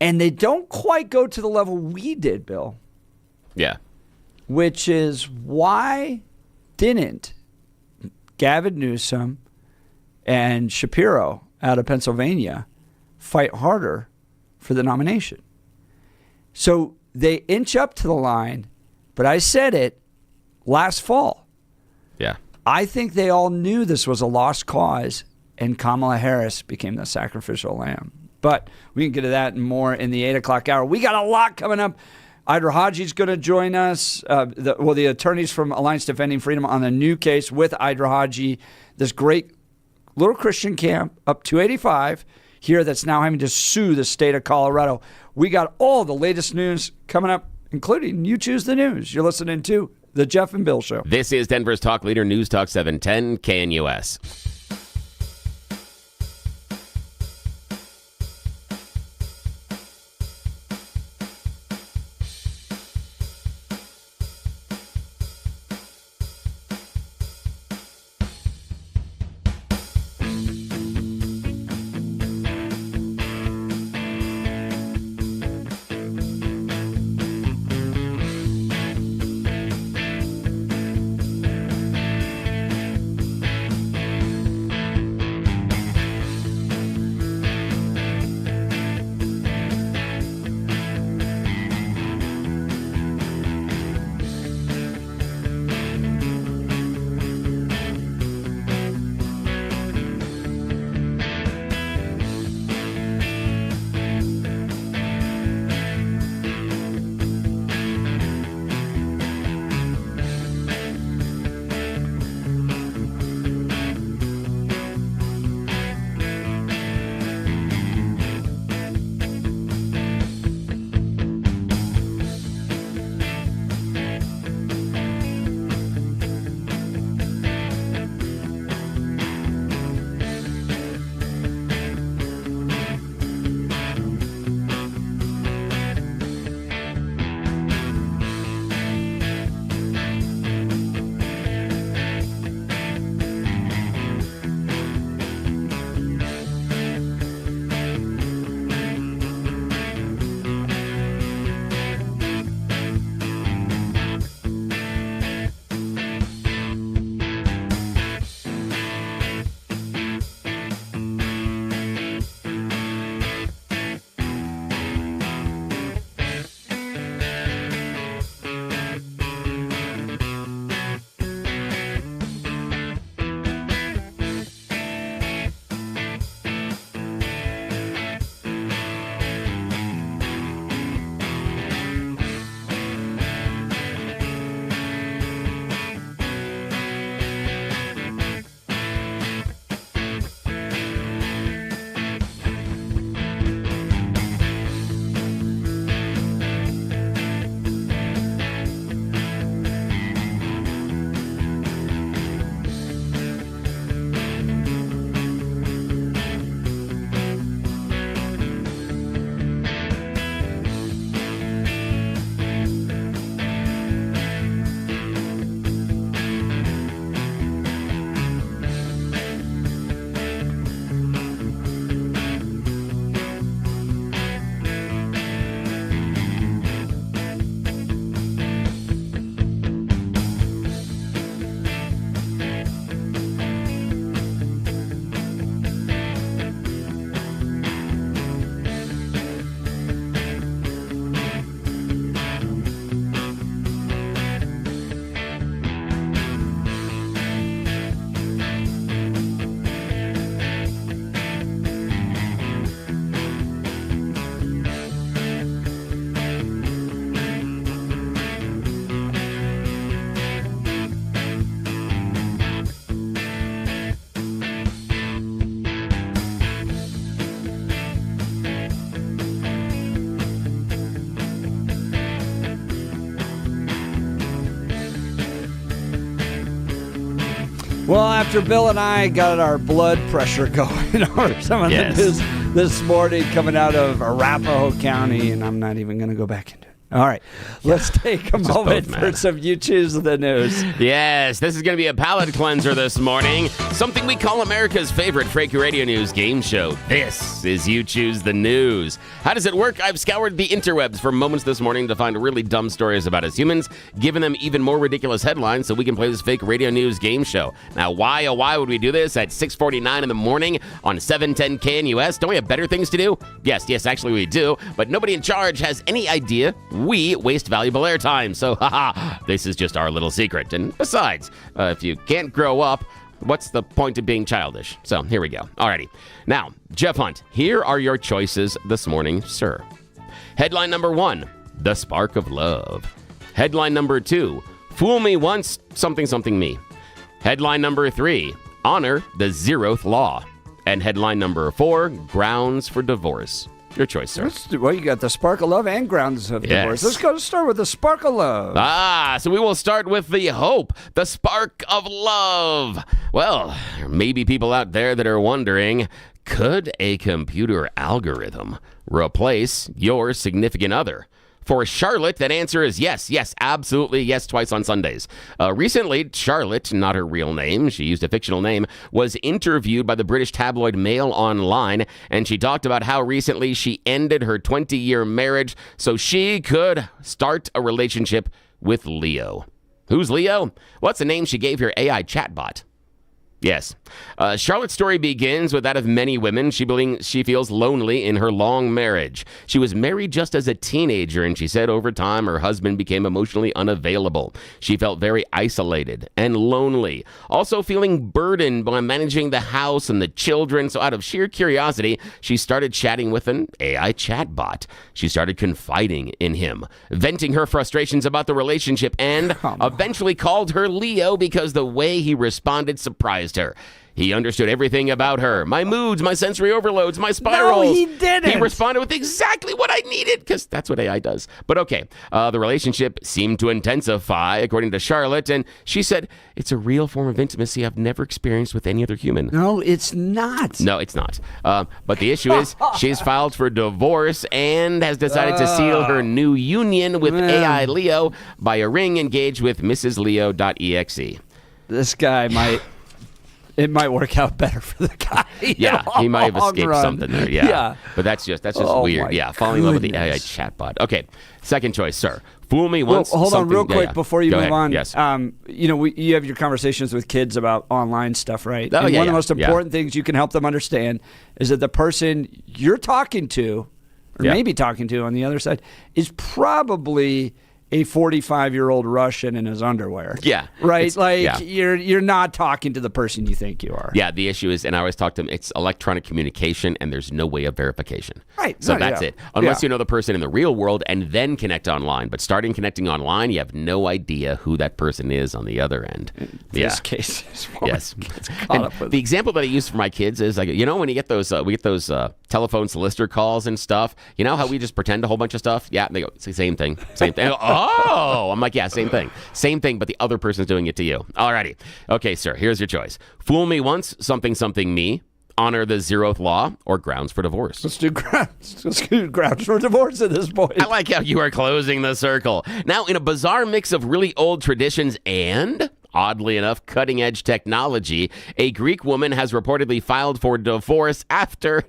A: and they don't quite go to the level we did, Bill.
G: Yeah.
A: Which is, why didn't Gavin Newsom and Shapiro out of Pennsylvania fight harder for the nomination? So they inch up to the line, but I said it last fall.
G: Yeah.
A: I think they all knew this was a lost cause, and Kamala Harris became the sacrificial lamb. But we can get to that and more in the 8 o'clock hour. We got a lot coming up. Idra Haji's going to join us. The attorneys from Alliance Defending Freedom on a new case with Idra Haji. This great little Christian camp up 285 here that's now having to sue the state of Colorado. We got all the latest news coming up, including You Choose the News. You're listening to The Jeff and Bill Show.
G: This is Denver's talk leader, News Talk 710 KNUS.
A: Well, after Bill and I got our blood pressure going over some of the news this morning coming out of Arapahoe County, and I'm not even going to go back into it. All right, let's take a moment for some You Choose the News.
G: Yes, this is going to be a palate cleanser this morning. Something we call America's favorite Freaky Radio News game show. This is You Choose the News. How does it work? I've scoured the interwebs for moments this morning to find really dumb stories about us humans, giving them even more ridiculous headlines so we can play this fake radio news game show. Now, why, oh why would we do this at 6:49 in the morning on 710 KNUS? Don't we have better things to do? Yes, actually we do, but nobody in charge has any idea we waste valuable airtime. So, this is just our little secret. And besides, if you can't grow up, what's the point of being childish? So, here we go. Alrighty. Now, Jeff Hunt, here are your choices this morning, sir. Headline number 1, The Spark of Love. Headline number 2, Fool Me Once, Something Something Me. Headline number 3, Honor the Zeroth Law. And headline number 4, Grounds for Divorce. Your choice, sir.
A: Well, you got the spark of love and grounds of divorce. Let's start with the spark of love.
G: So we will start with the hope, the spark of love. Well, there may be people out there that are wondering, could a computer algorithm replace your significant other? For Charlotte, that answer is yes, absolutely yes, twice on Sundays. Recently, Charlotte, not her real name, she used a fictional name, was interviewed by the British tabloid Mail Online, and she talked about how recently she ended her 20-year marriage so she could start a relationship with Leo. Who's Leo? What's the name she gave her AI chatbot? Yes. Charlotte's story begins with that of many women. She feels lonely in her long marriage. She was married just as a teenager, and she said over time her husband became emotionally unavailable. She felt very isolated and lonely, also feeling burdened by managing the house and the children. So out of sheer curiosity, she started chatting with an AI chatbot. She started confiding in him, venting her frustrations about the relationship, and eventually called her Leo because the way he responded surprised her. He understood everything about her. My moods, my sensory overloads, my spirals.
A: No, he didn't.
G: He responded with exactly what I needed, because that's what AI does. But okay, the relationship seemed to intensify, according to Charlotte, and she said, it's a real form of intimacy I've never experienced with any other human.
A: No, it's not.
G: No, it's not. But the issue is she's filed for divorce and has decided to seal her new union with AI Leo by a ring engaged with Mrs. Leo.exe.
A: This guy it might work out better for the guy.
G: Yeah, he might have escaped something there. Yeah. But that's just weird. Yeah, falling in love with the AI chatbot. Okay, second choice, sir. Fool me once.
A: Well, hold on real quick before you move on.
G: Yes.
A: You have your conversations with kids about online stuff, right?
G: Oh,
A: and
G: yeah,
A: one of the most important things you can help them understand is that the person you're talking to, or maybe talking to on the other side, is probably a 45-year-old Russian in his underwear.
G: Yeah.
A: Right? You're not talking to the person you think you are.
G: Yeah, the issue is, and I always talk to them, it's electronic communication and there's no way of verification.
A: Right.
G: So that's it. Unless you know the person in the real world and then connect online. But starting connecting online, you have no idea who that person is on the other end.
A: In this case is what
G: yes.
A: gets caught up with.
G: The example that I use for my kids is like, when you get those, we get those telephone solicitor calls and stuff. You know how we just pretend a whole bunch of stuff? Yeah, and they go, it's the same thing. Same thing. Oh, I'm like, yeah, same thing. Same thing, but the other person's doing it to you. Alrighty. Okay, sir, here's your choice. Fool me once, something me. Honor the zeroth law, or grounds for divorce.
A: Let's do grounds for divorce at this point.
G: I like how you are closing the circle. Now, in a bizarre mix of really old traditions and, oddly enough, cutting-edge technology, a Greek woman has reportedly filed for divorce after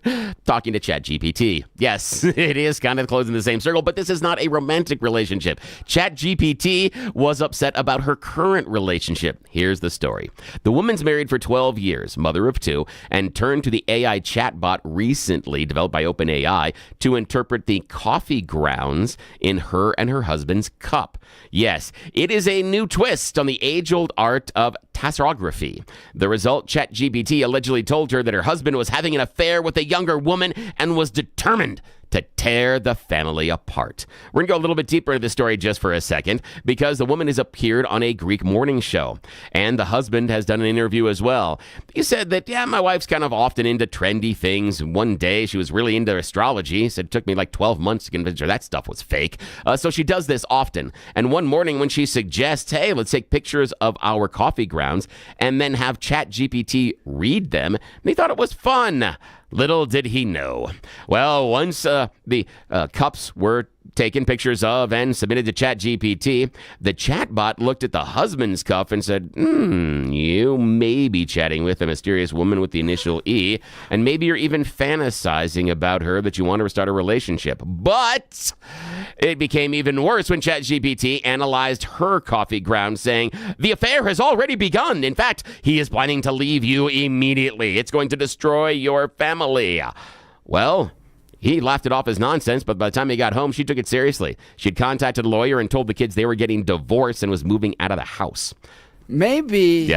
G: talking to ChatGPT. Yes, it is kind of closing the same circle, but this is not a romantic relationship. ChatGPT was upset about her current relationship. Here's the story. The woman's married for 12 years, mother of 2, and turned to the AI chatbot recently developed by OpenAI to interpret the coffee grounds in her and her husband's cup. Yes, it is a new twist on the age-old art of tassography. The result, ChatGPT allegedly told her that her husband was having an affair with a younger woman and was determined to tear the family apart. We're going to go a little bit deeper into the story just for a second, because the woman has appeared on a Greek morning show, and the husband has done an interview as well. He said that, my wife's kind of often into trendy things. One day she was really into astrology. He said it took me like 12 months to convince her that stuff was fake. So she does this often. And one morning when she suggests, hey, let's take pictures of our coffee grounds and then have ChatGPT read them, they thought it was fun. Little did he know. Well, once the cups were taken pictures of and submitted to ChatGPT, the chatbot looked at the husband's cup and said, you may be chatting with a mysterious woman with the initial E, and maybe you're even fantasizing about her that you want to start a relationship. But it became even worse when ChatGPT analyzed her coffee ground, saying, the affair has already begun. In fact, he is planning to leave you immediately. It's going to destroy your family. Well, he laughed it off as nonsense, but by the time he got home, she took it seriously. She'd contacted a lawyer and told the kids they were getting divorced and was moving out of the house.
A: Maybe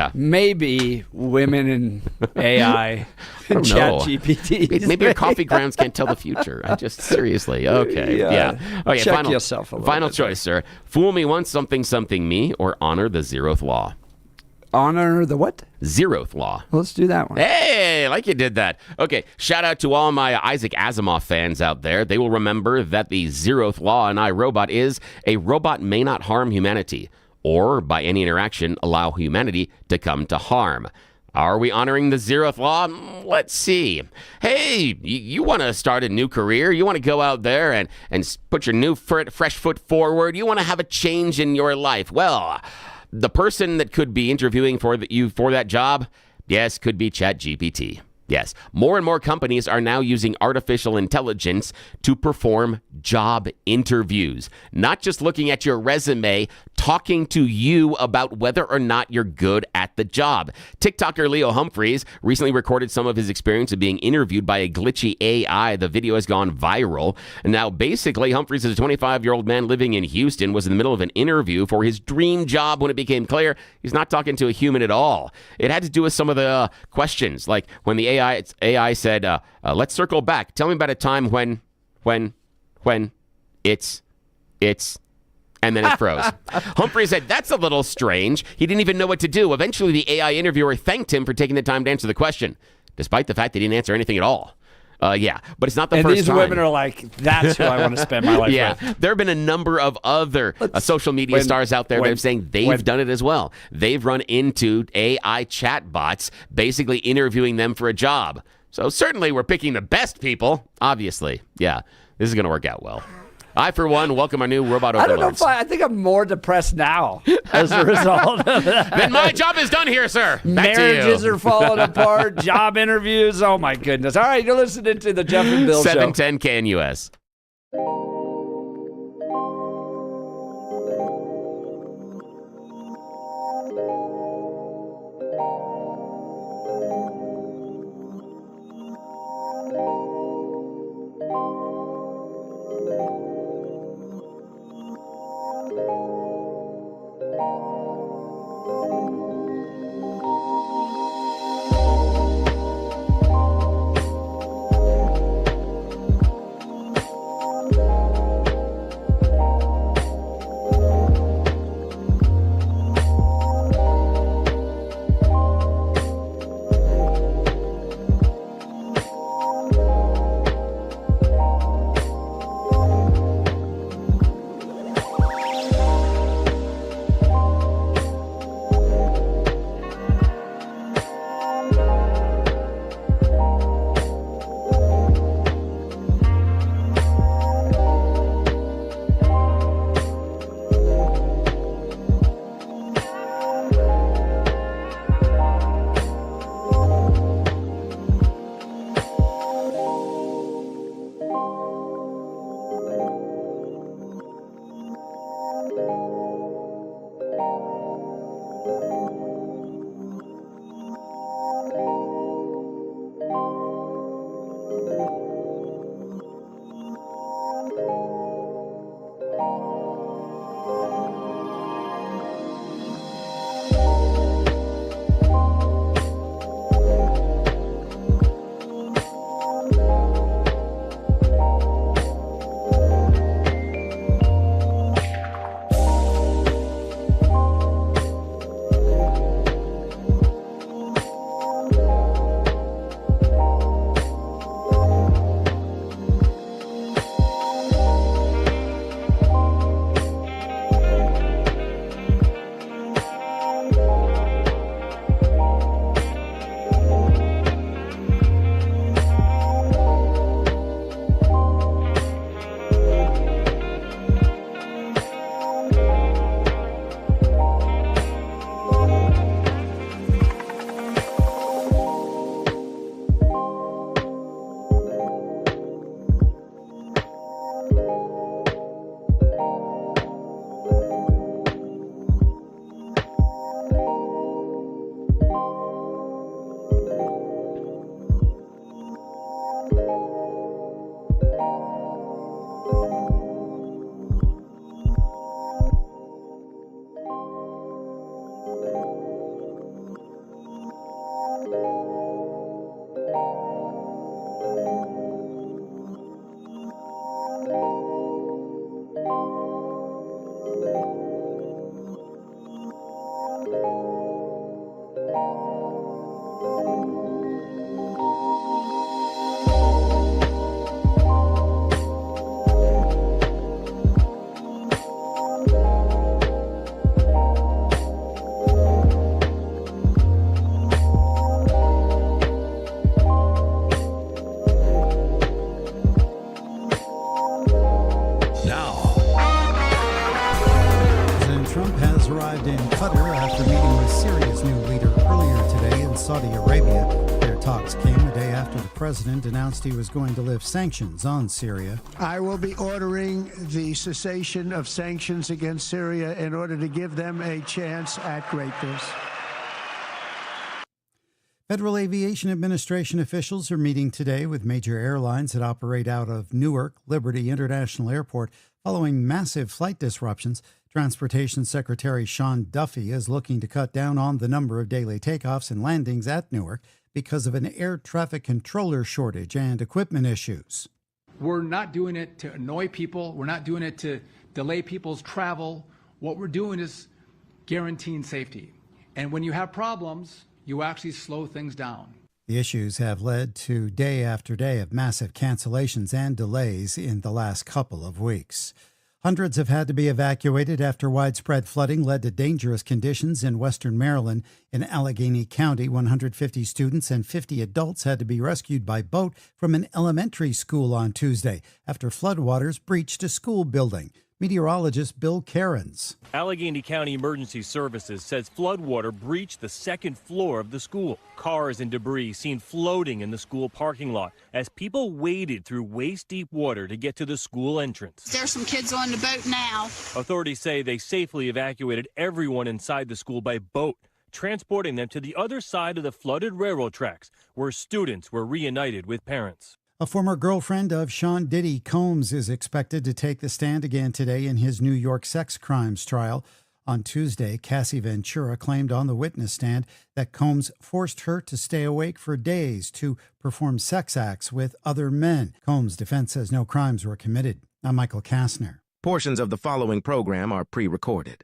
A: women in AI and ChatGPT.
G: Maybe your coffee grounds can't tell the future. Seriously. Okay. Yeah. Okay.
A: Check yourself a little
G: final
A: bit.
G: Choice, sir. Fool me once, something me, or honor the zeroth law.
A: honor the what?
G: Zeroth Law.
A: Let's do that one.
G: Hey, like you did that. Okay, shout out to all my Isaac Asimov fans out there. They will remember that the Zeroth Law in iRobot is a robot may not harm humanity, or by any interaction allow humanity to come to harm. Are we honoring the Zeroth Law? Let's see. Hey, you want to start a new career? You want to go out there and put your new fresh foot forward? You want to have a change in your life? Well, the person that could be interviewing for you for that job, yes, could be ChatGPT. Yes, more and more companies are now using artificial intelligence to perform job interviews. Not just looking at your resume, talking to you about whether or not you're good at the job. TikToker Leo Humphreys recently recorded some of his experience of being interviewed by a glitchy AI. The video has gone viral. And now, basically, Humphreys is a 25-year-old man living in Houston, was in the middle of an interview for his dream job when it became clear he's not talking to a human at all. It had to do with some of the questions, like when the AI said, let's circle back. Tell me about a time when it's, and then it froze. Humphrey said, that's a little strange. He didn't even know what to do. Eventually, the AI interviewer thanked him for taking the time to answer the question, despite the fact that he didn't answer anything at all. Yeah, but it's not the first time. And
A: these women are like, that's who I want to spend my life with.
G: There have been a number of other social media stars out there that are saying they've done it as well. They've run into AI chatbots basically interviewing them for a job. So certainly we're picking the best people, obviously. Yeah, this is going to work out well. I, for one, welcome our new robot overlords.
A: I don't know if I think I'm more depressed now as a result of that.
G: Then my job is done here, sir. Back
A: Marriages are falling apart, job interviews. Oh, my goodness. All right, you're listening to the Jeff and Bill Show.
G: 710 KNUS.
B: Saudi Arabia. Their talks came a day after the president announced he was going to lift sanctions on Syria.
I: I will be ordering the cessation of sanctions against Syria in order to give them a chance at greatness.
B: Federal Aviation Administration officials are meeting today with major airlines that operate out of Newark Liberty International Airport following massive flight disruptions. Transportation Secretary Sean Duffy is looking to cut down on the number of daily takeoffs and landings at Newark because of an air traffic controller shortage and equipment issues.
J: We're not doing it to annoy people. We're not doing it to delay people's travel. What we're doing is guaranteeing safety. And when you have problems, you actually slow things down.
B: The issues have led to day after day of massive cancellations and delays in the last couple of weeks. Hundreds have had to be evacuated after widespread flooding led to dangerous conditions in western Maryland. In Allegheny County, 150 students and 50 adults had to be rescued by boat from an elementary school on Tuesday after floodwaters breached a school building. Meteorologist Bill Cairns.
K: Allegheny County Emergency Services says floodwater breached the second floor of the school. Cars and debris seen floating in the school parking lot as people waded through waist-deep water to get to the school entrance.
L: There's some kids on the boat now.
K: Authorities say they safely evacuated everyone inside the school by boat, transporting them to the other side of the flooded railroad tracks, where students were reunited with parents.
B: A former girlfriend of Sean Diddy, Combs, is expected to take the stand again today in his New York sex crimes trial. On Tuesday, Cassie Ventura claimed on the witness stand that Combs forced her to stay awake for days to perform sex acts with other men. Combs' defense says no crimes were committed. I'm Michael Kastner.
M: Portions of the following program are pre-recorded.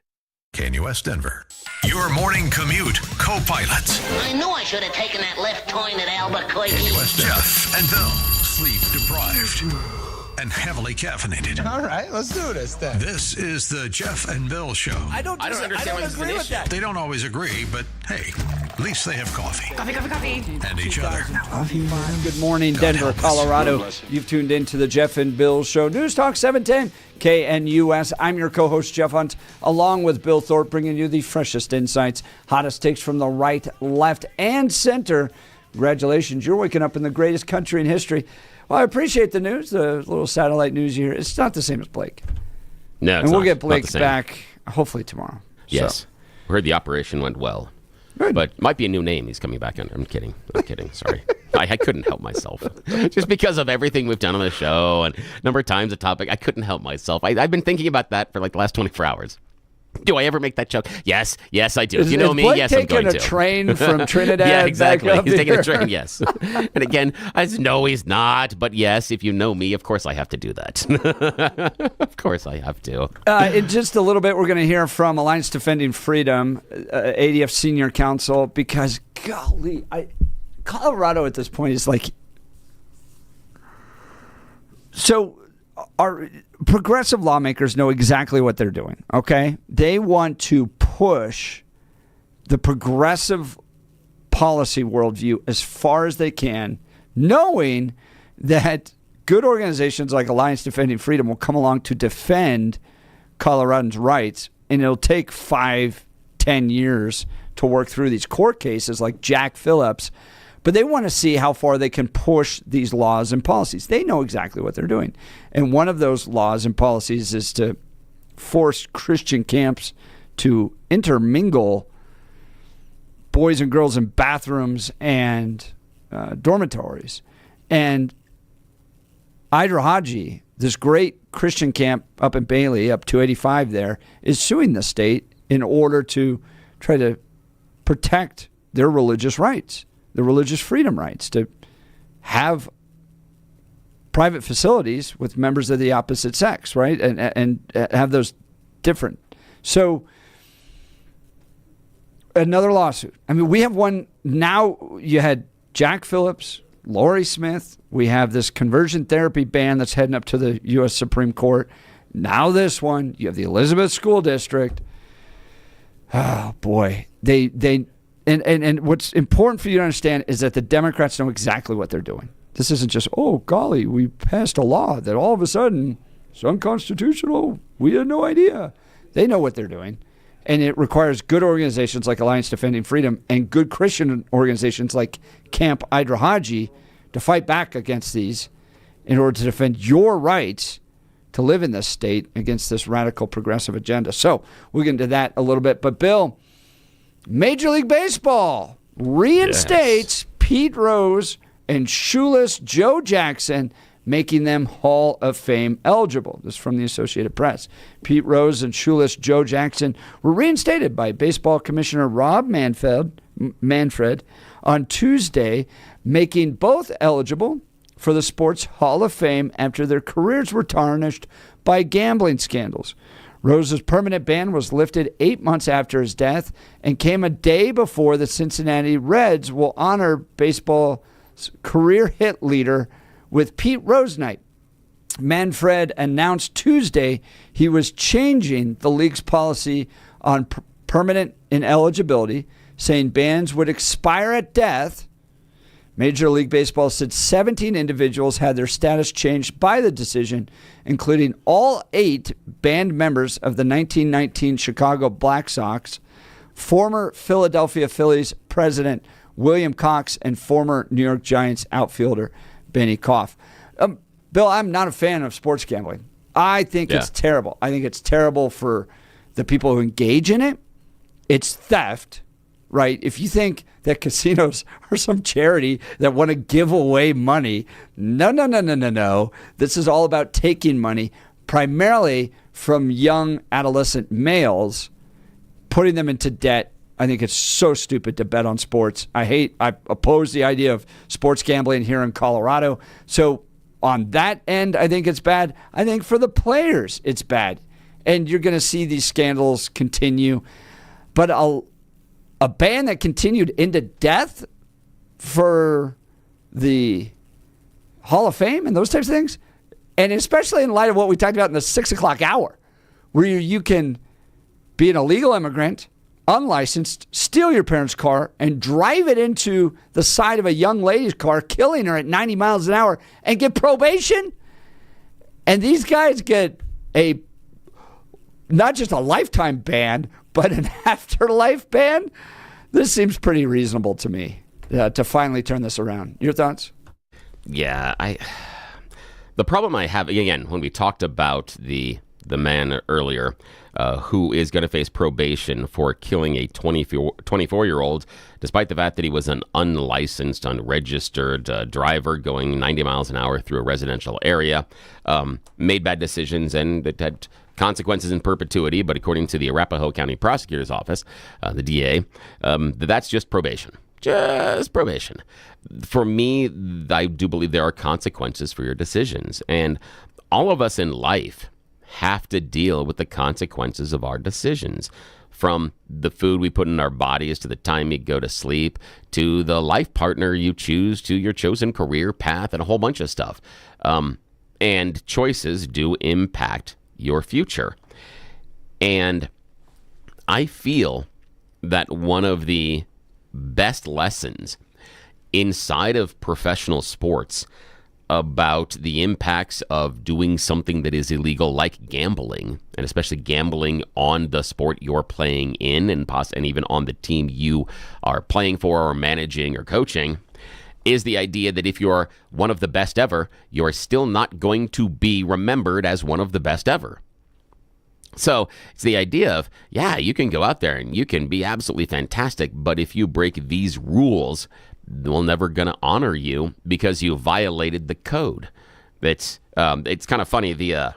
N: KNUS Denver. Your morning commute co-pilots.
O: I knew I should have taken that left turn at Albuquerque.
N: KNUS Jeff and Bill, sleep deprived and heavily caffeinated.
P: All right, let's do this then.
N: This is the Jeff and Bill Show.
P: I don't agree with that.
N: They don't always agree, but hey, at least they have coffee.
O: Coffee.
N: And each other.
A: Good morning, Denver, Colorado. You've tuned in to the Jeff and Bill Show. News Talk 710 KNUS. I'm your co-host, Jeff Hunt, along with Bill Thorpe, bringing you the freshest insights, hottest takes from the right, left, and center. Congratulations, you're waking up in the greatest country in history. Well, I appreciate the news, the little satellite news here. It's not the same as Blake.
G: No,
A: and we'll get Blake back hopefully tomorrow.
G: Yes.
A: So.
G: We heard the operation went well.
A: Good.
G: But might be a new name he's coming back under. I'm kidding. Sorry. I couldn't help myself. Just because of everything we've done on the show and number of times a topic, I couldn't help myself. I've been thinking about that for like the last 24 hours. Do I ever make that joke? Yes, I do. You know me?
A: Blake
G: yes, I'm going to.
A: taking a train from Trinidad?
G: Yeah, exactly.
A: Back up
G: He's taking
A: here?
G: a train, yes. And again, no, he's not. But yes, if you know me, of course I have to do that. Of course I have to.
A: In just a little bit, we're going to hear from Alliance Defending Freedom, ADF Senior Counsel, because, golly, Colorado at this point is like... So... Our progressive lawmakers know exactly what they're doing, okay? They want to push the progressive policy worldview as far as they can, knowing that good organizations like Alliance Defending Freedom will come along to defend Coloradans' rights, and it'll take 5-10 years to work through these court cases like Jack Phillips. But they want to see how far they can push these laws and policies. They know exactly what they're doing. And one of those laws and policies is to force Christian camps to intermingle boys and girls in bathrooms and dormitories. And Idra Haji, this great Christian camp up in Bailey, up 285 there, is suing the state in order to try to protect their religious rights. The religious freedom rights to have private facilities with members of the opposite sex, right? And have those different. So another lawsuit. I mean, we have one now. You had Jack Phillips, Lori Smith. We have this conversion therapy ban that's heading up to the U.S. Supreme Court. Now this one. You have the Elizabeth School District. Oh, boy. And what's important for you to understand is that the Democrats know exactly what they're doing. This isn't just, oh, golly, we passed a law that all of a sudden is unconstitutional. We had no idea. They know what they're doing. And it requires good organizations like Alliance Defending Freedom and good Christian organizations like Camp Idrahaji to fight back against these in order to defend your rights to live in this state against this radical progressive agenda. So we'll get into that a little bit. But Bill, Major League Baseball reinstates Pete Rose and shoeless Joe Jackson, making them Hall of Fame eligible. This is from the Associated Press. Pete Rose and shoeless Joe Jackson were reinstated by Baseball Commissioner Rob Manfred on Tuesday, making both eligible for the Sports Hall of Fame after their careers were tarnished by gambling scandals. Rose's permanent ban was lifted 8 months after his death and came a day before the Cincinnati Reds will honor baseball's career hit leader with Pete Rose Night. Manfred announced Tuesday he was changing the league's policy on permanent ineligibility, saying bans would expire at death. Major League Baseball said 17 individuals had their status changed by the decision, including all 8 banned members of the 1919 Chicago Black Sox, former Philadelphia Phillies president William Cox, and former New York Giants outfielder Benny Koff. Bill, I'm not a fan of sports gambling. I think it's terrible. I think it's terrible for the people who engage in it. It's theft, right? If you think that casinos are some charity that want to give away money, no. This is all about taking money, primarily from young adolescent males, putting them into debt. I think it's so stupid to bet on sports. I oppose the idea of sports gambling here in Colorado. So on that end, I think it's bad. I think for the players, it's bad. And you're going to see these scandals continue. But a ban that continued into death for the Hall of Fame and those types of things, and especially in light of what we talked about in the 6 o'clock hour, where you can be an illegal immigrant, unlicensed, steal your parents' car, and drive it into the side of a young lady's car, killing her at 90 miles an hour, and get probation. And these guys get not just a lifetime ban, but an afterlife ban. This seems pretty reasonable to me to finally turn this around. Your thoughts?
G: Yeah, the problem I have, again, when we talked about the man earlier who is going to face probation for killing a 24-year-old, despite the fact that he was an unlicensed, unregistered driver going 90 miles an hour through a residential area, made bad decisions, and it had consequences in perpetuity. But according to the Arapahoe County Prosecutor's Office, the DA, that's just probation. Just probation. For me, I do believe there are consequences for your decisions. And all of us in life have to deal with the consequences of our decisions, from the food we put in our bodies to the time you go to sleep to the life partner you choose to your chosen career path and a whole bunch of stuff. And choices do impact your future. And I feel that one of the best lessons inside of professional sports about the impacts of doing something that is illegal, like gambling, and especially gambling on the sport you're playing in, and even on the team you are playing for or managing or coaching, is the idea that if you're one of the best ever, you're still not going to be remembered as one of the best ever. So it's the idea of, yeah, you can go out there and you can be absolutely fantastic, but if you break these rules, we're never going to honor you because you violated the code. It's kind of funny. There's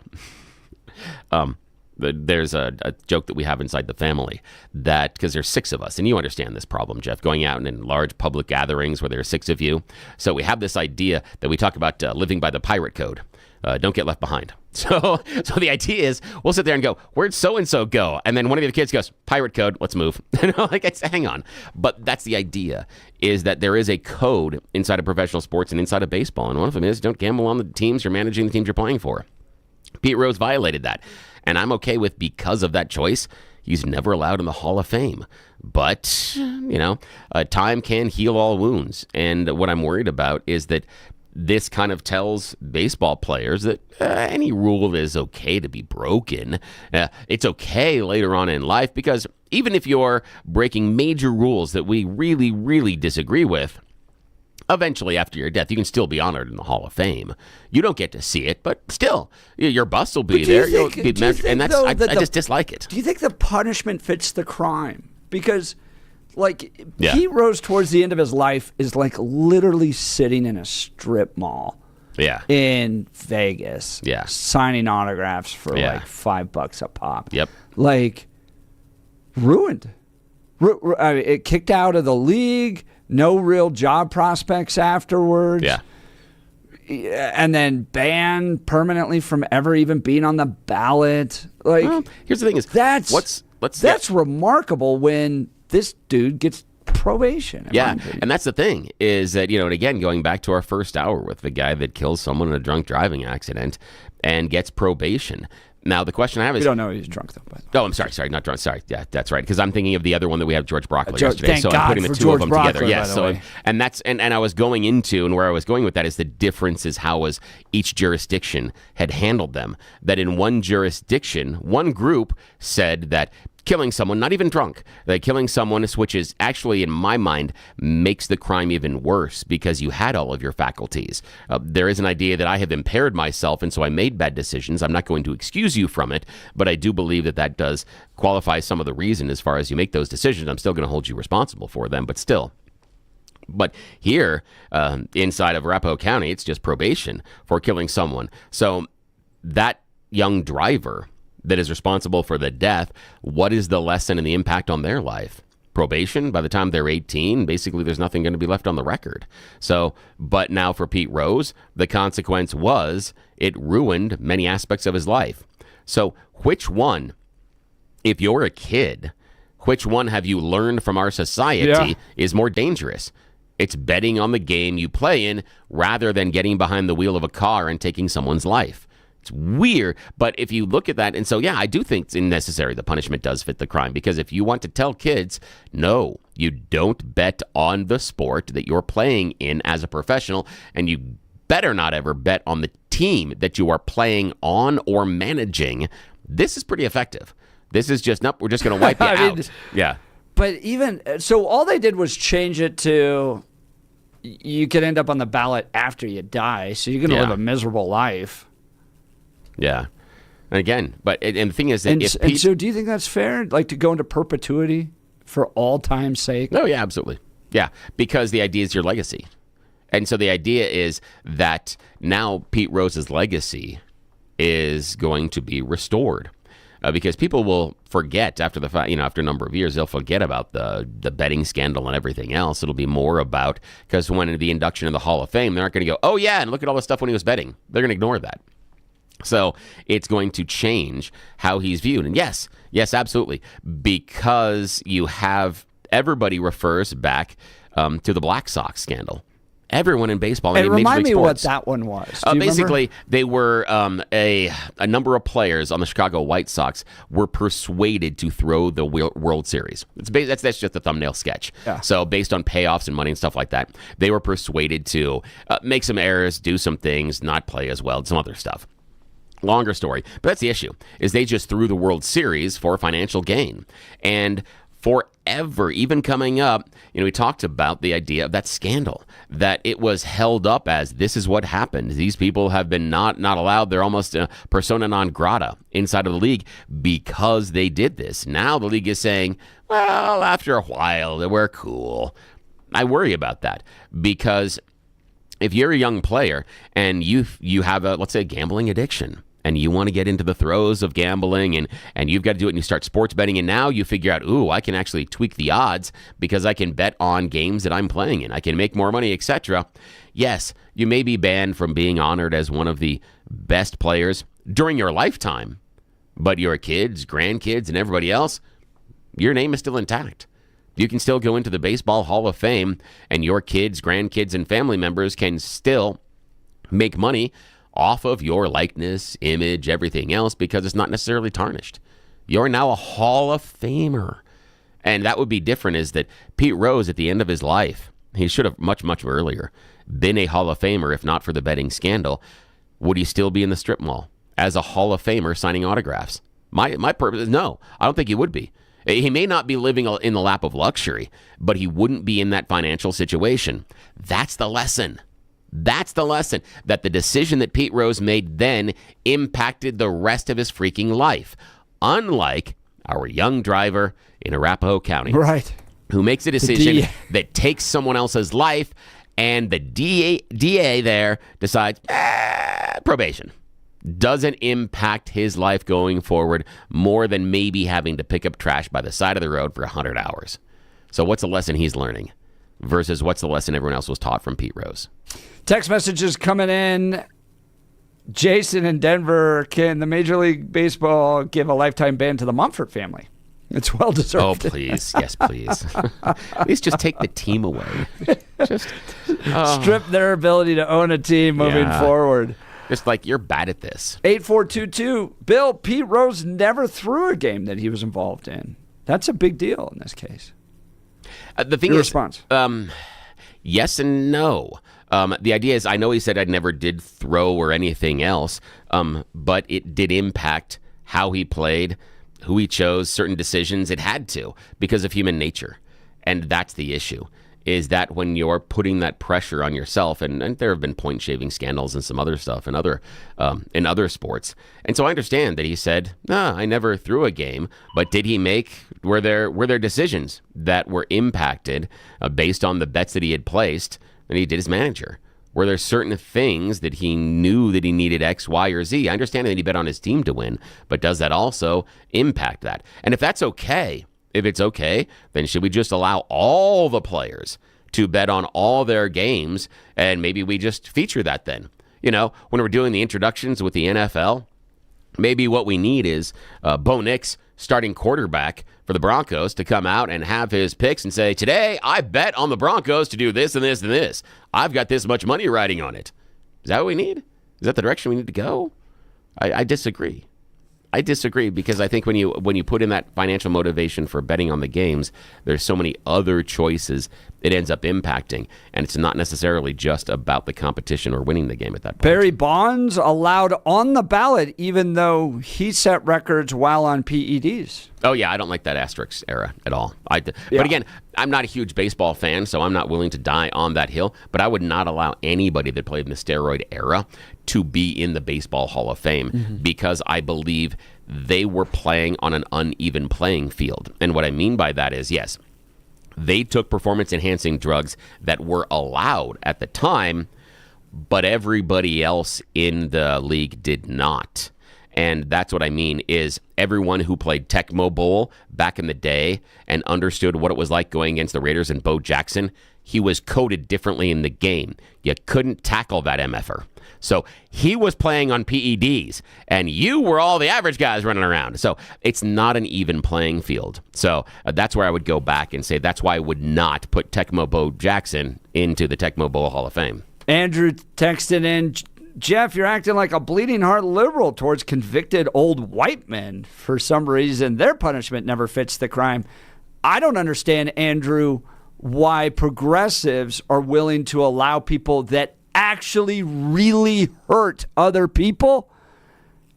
G: a joke that we have inside the family that, because there's 6 of us, and you understand this problem, Jeff, going out in large public gatherings where there are 6 of you. So we have this idea that we talk about living by the pirate code. Don't get left behind. So the idea is we'll sit there and go, where'd so-and-so go? And then one of the kids goes, pirate code, let's move. Hang on. But that's the idea, is that there is a code inside of professional sports and inside of baseball. And one of them is don't gamble on the teams you're managing, the teams you're playing for. Pete Rose violated that. And I'm okay with, because of that choice, he's never allowed in the Hall of Fame. But, time can heal all wounds. And what I'm worried about is that this kind of tells baseball players that any rule is okay to be broken. It's okay later on in life, because even if you're breaking major rules that we really, really disagree with, eventually after your death, you can still be honored in the Hall of Fame. You don't get to see it, but still, your bust will be there. You'll be measured, and that's I just dislike it.
A: Do you think the punishment fits the crime? Because, like, Pete Rose towards the end of his life is like literally sitting in a strip mall.
G: Yeah.
A: In Vegas.
G: Yeah.
A: Signing autographs for like $5 a pop.
G: Yep.
A: Like, ruined. It kicked out of the league. No real job prospects afterwards.
G: Yeah.
A: And then banned permanently from ever even being on the ballot. Like,
G: well, here's the thing: is
A: that's remarkable when this dude gets probation.
G: Yeah, and that's the thing is that, and again, going back to our first hour with the guy that kills someone in a drunk driving accident and gets probation. Now, the question I have is...
A: We don't know he's drunk, though. But.
G: Oh, I'm sorry, not drunk. Sorry, yeah, that's right. Because I'm thinking of the other one that we had, George Brockler, yesterday.
A: Thank
G: So
A: God
G: I'm putting the
A: for
G: two
A: George
G: of them
A: Brockler,
G: together. Yeah,
A: by the
G: so
A: way.
G: and that's and I was going into, and where I was going with that is the difference is how was each jurisdiction had handled them. That in one jurisdiction, one group said that killing someone, not even drunk, that killing someone, which is actually, in my mind, makes the crime even worse because you had all of your faculties. There is an idea that I have impaired myself, and so I made bad decisions. I'm not going to excuse you from it, but I do believe that that does qualify some of the reason as far as you make those decisions. I'm still going to hold you responsible for them, but still. But here, inside of Arapahoe County, it's just probation for killing someone. So that young driver that is responsible for the death, what is the lesson and the impact on their life? Probation. By the time they're 18, basically there's nothing going to be left on the record. So, but now for Pete Rose, the consequence was it ruined many aspects of his life. So which one, if you're a kid, which one have you learned from our society is more dangerous? It's betting on the game you play in rather than getting behind the wheel of a car and taking someone's life. It's weird, but if you look at that, and so, I do think it's necessary. The punishment does fit the crime, because if you want to tell kids, no, you don't bet on the sport that you're playing in as a professional, and you better not ever bet on the team that you are playing on or managing, this is pretty effective. This is just, nope, we're just going to wipe you out. Yeah.
A: But even, so all they did was change it to, you could end up on the ballot after you die, so you're going to live a miserable life.
G: Yeah. And again, and the thing is that
A: and so do you think that's fair? Like to go into perpetuity for all time's sake?
G: Oh, yeah, absolutely. Yeah, because the idea is your legacy. And so the idea is that now Pete Rose's legacy is going to be restored. Because people will forget after the fact, after a number of years, they'll forget about the betting scandal and everything else. It'll be more about, because when the induction in the Hall of Fame, they're not going to go, oh, yeah, and look at all the stuff when he was betting. They're going to ignore that. So it's going to change how he's viewed. And yes, absolutely. Because you have, everybody refers back to the Black Sox scandal. Everyone in baseball.
A: And remind me what that one was.
G: Basically, they were a number of players on the Chicago White Sox were persuaded to throw the World Series. That's just a thumbnail sketch.
A: Yeah.
G: So based on payoffs and money and stuff like that, they were persuaded to make some errors, do some things, not play as well, some other stuff. Longer story, but that's the issue, is they just threw the World Series for financial gain. And forever, even coming up, we talked about the idea of that scandal, that it was held up as this is what happened. These people have been not allowed. They're almost a persona non grata inside of the league because they did this. Now the league is saying, well, after a while, we're cool. I worry about that because if you're a young player and you have let's say, a gambling addiction, and you want to get into the throes of gambling and you've got to do it, and you start sports betting, and now you figure out, I can actually tweak the odds because I can bet on games that I'm playing in. I can make more money, etc. Yes, you may be banned from being honored as one of the best players during your lifetime, but your kids, grandkids, and everybody else, your name is still intact. You can still go into the Baseball Hall of Fame, and your kids, grandkids, and family members can still make money off of your likeness, image, everything else, because it's not necessarily tarnished. You're now a Hall of Famer. And that would be different, is that Pete Rose, at the end of his life, He should have much, much earlier been a Hall of Famer if not for the betting scandal. Would he still be in the strip mall as a Hall of Famer signing autographs? My purpose is no. I don't think he would be. He may not be living in the lap of luxury, but he wouldn't be in that financial situation. That's the lesson. That's the lesson, that the decision that Pete Rose made then impacted the rest of his freaking life. Unlike our young driver in Arapahoe County.
A: Right.
G: Who makes a decision that takes someone else's life, and the DA there decides, probation. Doesn't impact his life going forward more than maybe having to pick up trash by the side of the road for 100 hours. So what's the lesson he's learning versus what's the lesson everyone else was taught from Pete Rose?
A: Text messages coming in. Jason in Denver, can the Major League Baseball give a lifetime ban to the Mumford family? It's well deserved.
G: Oh, please. Yes, please. At least just take the team away. Just
A: strip their ability to own a team moving forward.
G: Just like, you're bad at this.
A: 8422. Bill, Pete Rose never threw a game that he was involved in. That's a big deal in this case.
G: The thing
A: Your
G: is,
A: response?
G: Yes and no. The idea is, I know he said I never did throw or anything else, but it did impact how he played, who he chose, certain decisions. It had to, because of human nature. And that's the issue, is that when you're putting that pressure on yourself, and there have been point shaving scandals and some other stuff in other sports. And so I understand that he said, I never threw a game, but did he were there decisions that were impacted based on the bets that he had placed and he did as manager? Were there certain things that he knew that he needed X, Y, or Z? I understand that he bet on his team to win, but does that also impact that? And if that's okay, if it's okay, then should we just allow all the players to bet on all their games, and maybe we just feature that then? You know, when we're doing the introductions with the NFL, maybe what we need is Bo Nix, starting quarterback for the Broncos, to come out and have his picks and say, today I bet on the Broncos to do this and this and this. I've got this much money riding on it. Is that what we need? Is that the direction we need to go? I disagree. I disagree, because I think when you put in that financial motivation for betting on the games, there's so many other choices it ends up impacting, and it's not necessarily just about the competition or winning the game at that point.
A: Barry Bonds allowed on the ballot, even though he set records while on PEDs.
G: Oh, yeah, I don't like that asterisk era at all. But again, I'm not a huge baseball fan, so I'm not willing to die on that hill, but I would not allow anybody that played in the steroid era to be in the Baseball Hall of Fame, because I believe they were playing on an uneven playing field. And what I mean by that is, yes, they took performance-enhancing drugs that were allowed at the time, but everybody else in the league did not. And that's what I mean, is everyone who played Tecmo Bowl back in the day and understood what it was like going against the Raiders and Bo Jackson, he was coded differently in the game. You couldn't tackle that MFer. So he was playing on PEDs, and you were all the average guys running around. So it's not an even playing field. So that's where I would go back and say that's why I would not put Tecmo Bo Jackson into the Tecmo Bowl Hall of Fame.
A: Andrew texted in, Jeff, you're acting like a bleeding heart liberal towards convicted old white men. For some reason, their punishment never fits the crime. I don't understand, Andrew, why progressives are willing to allow people that actually really hurt other people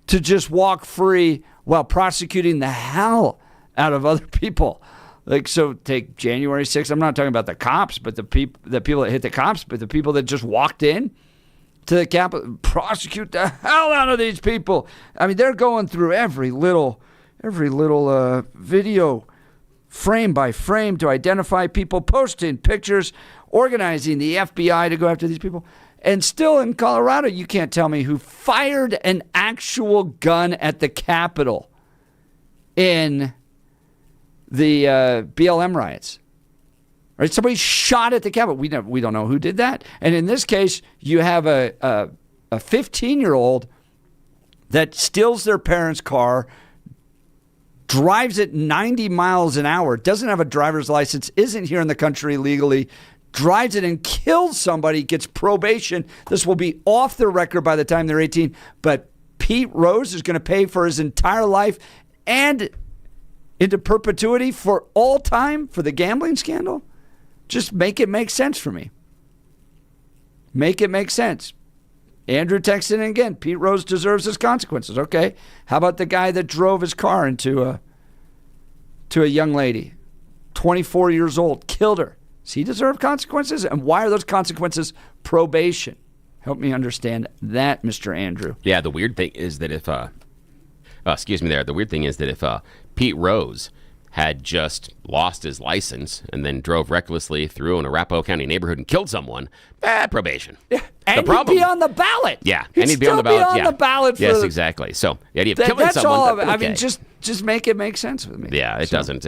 A: to just walk free while prosecuting the hell out of other people. Like, so take January 6th. I'm not talking about the cops, but the people that hit the cops, but the people that just walked in to the Capitol, prosecute the hell out of these people. I mean, they're going through every little video, frame by frame, to identify people, posting pictures, organizing the FBI to go after these people. And still in Colorado, you can't tell me who fired an actual gun at the Capitol in the BLM riots. Right? Somebody shot at the Capitol. We don't know who did that. And in this case, you have a 15-year-old that steals their parents' car, drives it 90 miles an hour, doesn't have a driver's license, isn't here in the country legally, drives it and kills somebody, gets probation. This will be off the record by the time they're 18. But Pete Rose is going to pay for his entire life and into perpetuity for all time for the gambling scandal? Just make it make sense for me. Make it make sense. Andrew texted in again. Pete Rose deserves his consequences. Okay. How about the guy that drove his car into a young lady, 24 years old, killed her? Does he deserve consequences? And why are those consequences probation? Help me understand that, Mr. Andrew.
G: Yeah, the weird thing is that if, The weird thing is that if Pete Rose had just lost his license and then drove recklessly through an Arapahoe County neighborhood and killed someone, probation.
A: Yeah, and he'd be on the ballot.
G: Yeah,
A: he'd
G: and he'd be on the ballot.
A: On the ballot for
G: yes, exactly. So the idea of killing
A: that's
G: someone.
A: All of it.
G: Okay.
A: I mean, just make it make sense with me.
G: Yeah, it doesn't.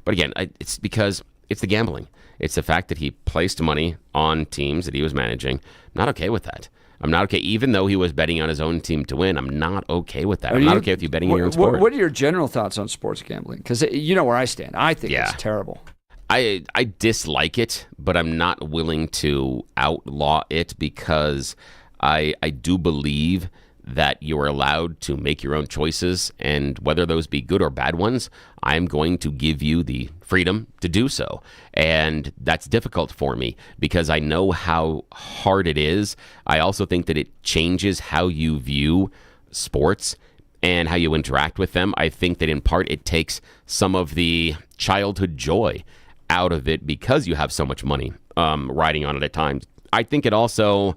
G: But again, it's because it's the gambling. It's the fact that he placed money on teams that he was managing. I'm not okay with that. I'm not okay, even though he was betting on his own team to win. I'm not okay with that. I'm not okay with you betting on your own sport.
A: What are your general thoughts on sports gambling? Because you know where I stand. I think it's terrible.
G: I dislike it, but I'm not willing to outlaw it because I do believe that you are allowed to make your own choices, and whether those be good or bad ones, I'm going to give you the freedom to do so. And that's difficult for me because I know how hard it is. I also think that it changes how you view sports and how you interact with them. I think that in part it takes some of the childhood joy out of it because you have so much money riding on it at times. I think it also...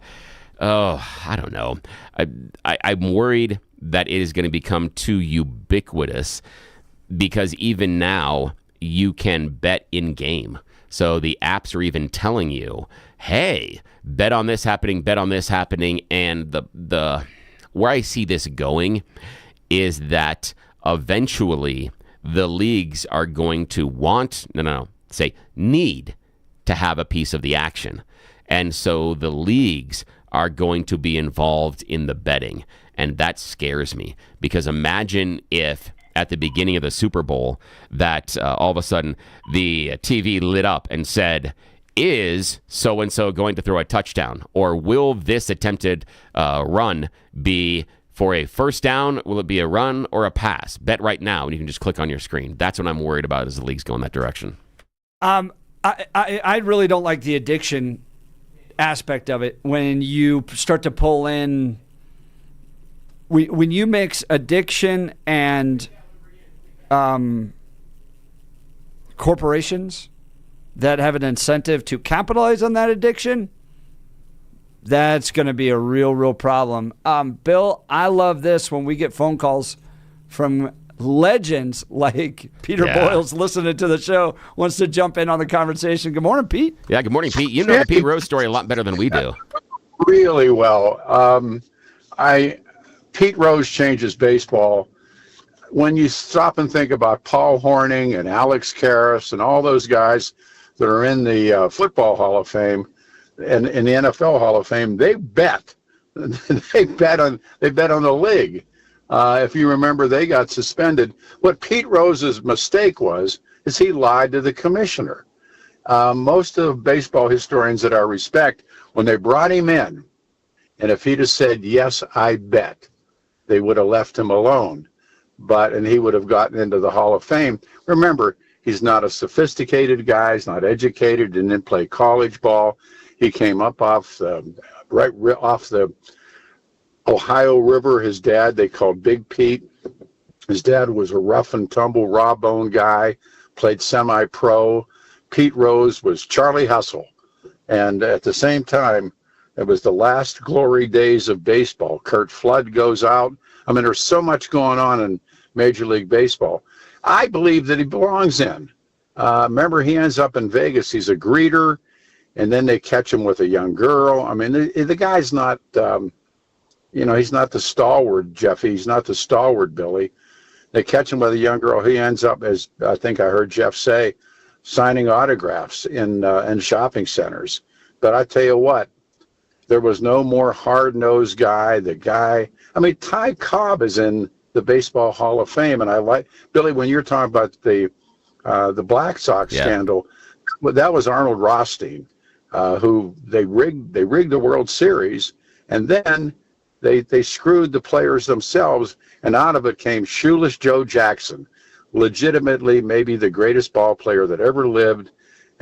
G: I don't know. I'm worried that it is going to become too ubiquitous because even now you can bet in game. So the apps are even telling you, hey, bet on this happening, and the where I see this going is that eventually the leagues are going to need to have a piece of the action. And so the leagues are going to be involved in the betting. And that scares me because imagine if at the beginning of the Super Bowl that all of a sudden the TV lit up and said, is so-and-so going to throw a touchdown? Or will this attempted run be for a first down? Will it be a run or a pass? Bet right now, and you can just click on your screen. That's what I'm worried about as the leagues go in that direction.
A: I really don't like the addiction aspect of it when you start to pull in when you mix addiction and corporations that have an incentive to capitalize on that addiction. That's going to be a real problem. Bill, I love this when we get phone calls from legends like Peter Boyle's listening to the show, wants to jump in on the conversation. Good morning, Pete.
G: Yeah, good morning, Pete. You know the Pete Rose story a lot better than we do.
Q: Really well. Pete Rose changes baseball. When you stop and think about Paul Hornung and Alex Karras and all those guys that are in the Football Hall of Fame and in the NFL Hall of Fame, they bet. They bet on the league. If you remember, they got suspended. What Pete Rose's mistake is he lied to the commissioner. Most of baseball historians that I respect, when they brought him in, and if he'd have said, yes, I bet, they would have left him alone. And he would have gotten into the Hall of Fame. Remember, he's not a sophisticated guy. He's not educated, didn't play college ball. He came up off the Ohio River. His dad, they called Big Pete. His dad was a rough and tumble, raw bone guy, played semi-pro. Pete Rose was Charlie Hustle. And at the same time, it was the last glory days of baseball. Curt Flood goes out. I mean, there's so much going on in Major League Baseball. I believe that he belongs in. Remember, he ends up in Vegas. He's a greeter, and then they catch him with a young girl. I mean, the guy's not... he's not the stalwart Jeffy. He's not the stalwart Billy. They catch him with a young girl. He ends up, as I think I heard Jeff say, signing autographs in shopping centers. But I tell you what, there was no more hard-nosed guy. Ty Cobb is in the Baseball Hall of Fame, and I like Billy when you're talking about the Black Sox scandal. Well, that was Arnold Rothstein, who they rigged the World Series, and then they screwed the players themselves, and out of it came Shoeless Joe Jackson, legitimately maybe the greatest ball player that ever lived,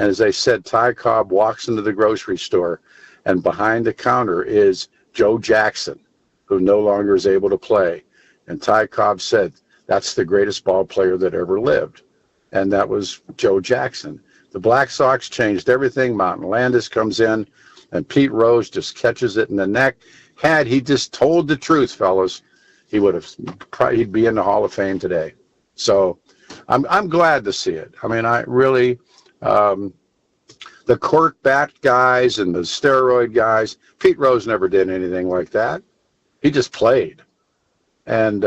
Q: And as they said, Ty Cobb walks into the grocery store, and behind the counter is Joe Jackson, who no longer is able to play. And Ty Cobb said, that's the greatest ball player that ever lived. And that was Joe Jackson. The Black Sox changed everything. Mountain Landis comes in, and Pete Rose just catches it in the neck. Had he just told the truth, fellas, he'd be in the Hall of Fame today. So I'm glad to see it. I mean, I really, the cork bat guys and the steroid guys, Pete Rose never did anything like that. He just played. And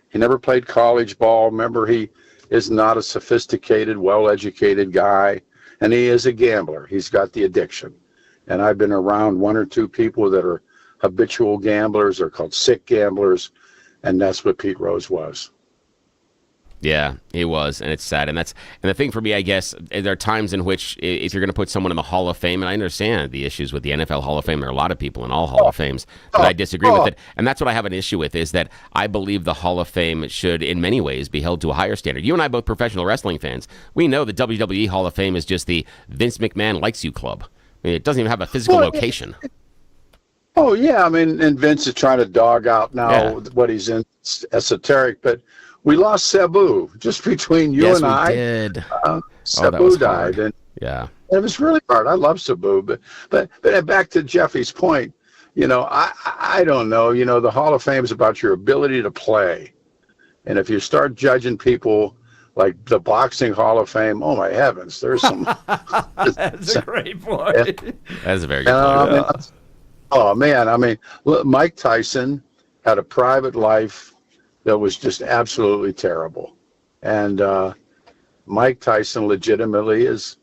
Q: he never played college ball. Remember, he is not a sophisticated, well-educated guy, and he is a gambler. He's got the addiction. And I've been around one or two people that are habitual gamblers. They're called sick gamblers, and that's what Pete Rose was.
G: Yeah, he was, and it's sad. And the thing for me, I guess, there are times in which if you're going to put someone in the Hall of Fame, and I understand the issues with the NFL Hall of Fame, there are a lot of people in all Hall of Fames, but I disagree with it. And that's what I have an issue with, is that I believe the Hall of Fame should, in many ways, be held to a higher standard. You and I, both professional wrestling fans, we know the WWE Hall of Fame is just the Vince McMahon likes you club. I mean, it doesn't even have a physical location.
Q: Oh, yeah. I mean, and Vince is trying to dog out now what he's in, esoteric, but we lost Sabu just between you and I.
G: Yes, we did.
Q: Sabu died, and it was really hard. I love Sabu, but back to Jeffy's point, I don't know. The Hall of Fame is about your ability to play, and if you start judging people like the Boxing Hall of Fame, oh my heavens, there's some.
A: That's a great point.
G: That's a very good point.
Q: Oh man, I mean, Mike Tyson had a private life that was just absolutely terrible. And Mike Tyson legitimately is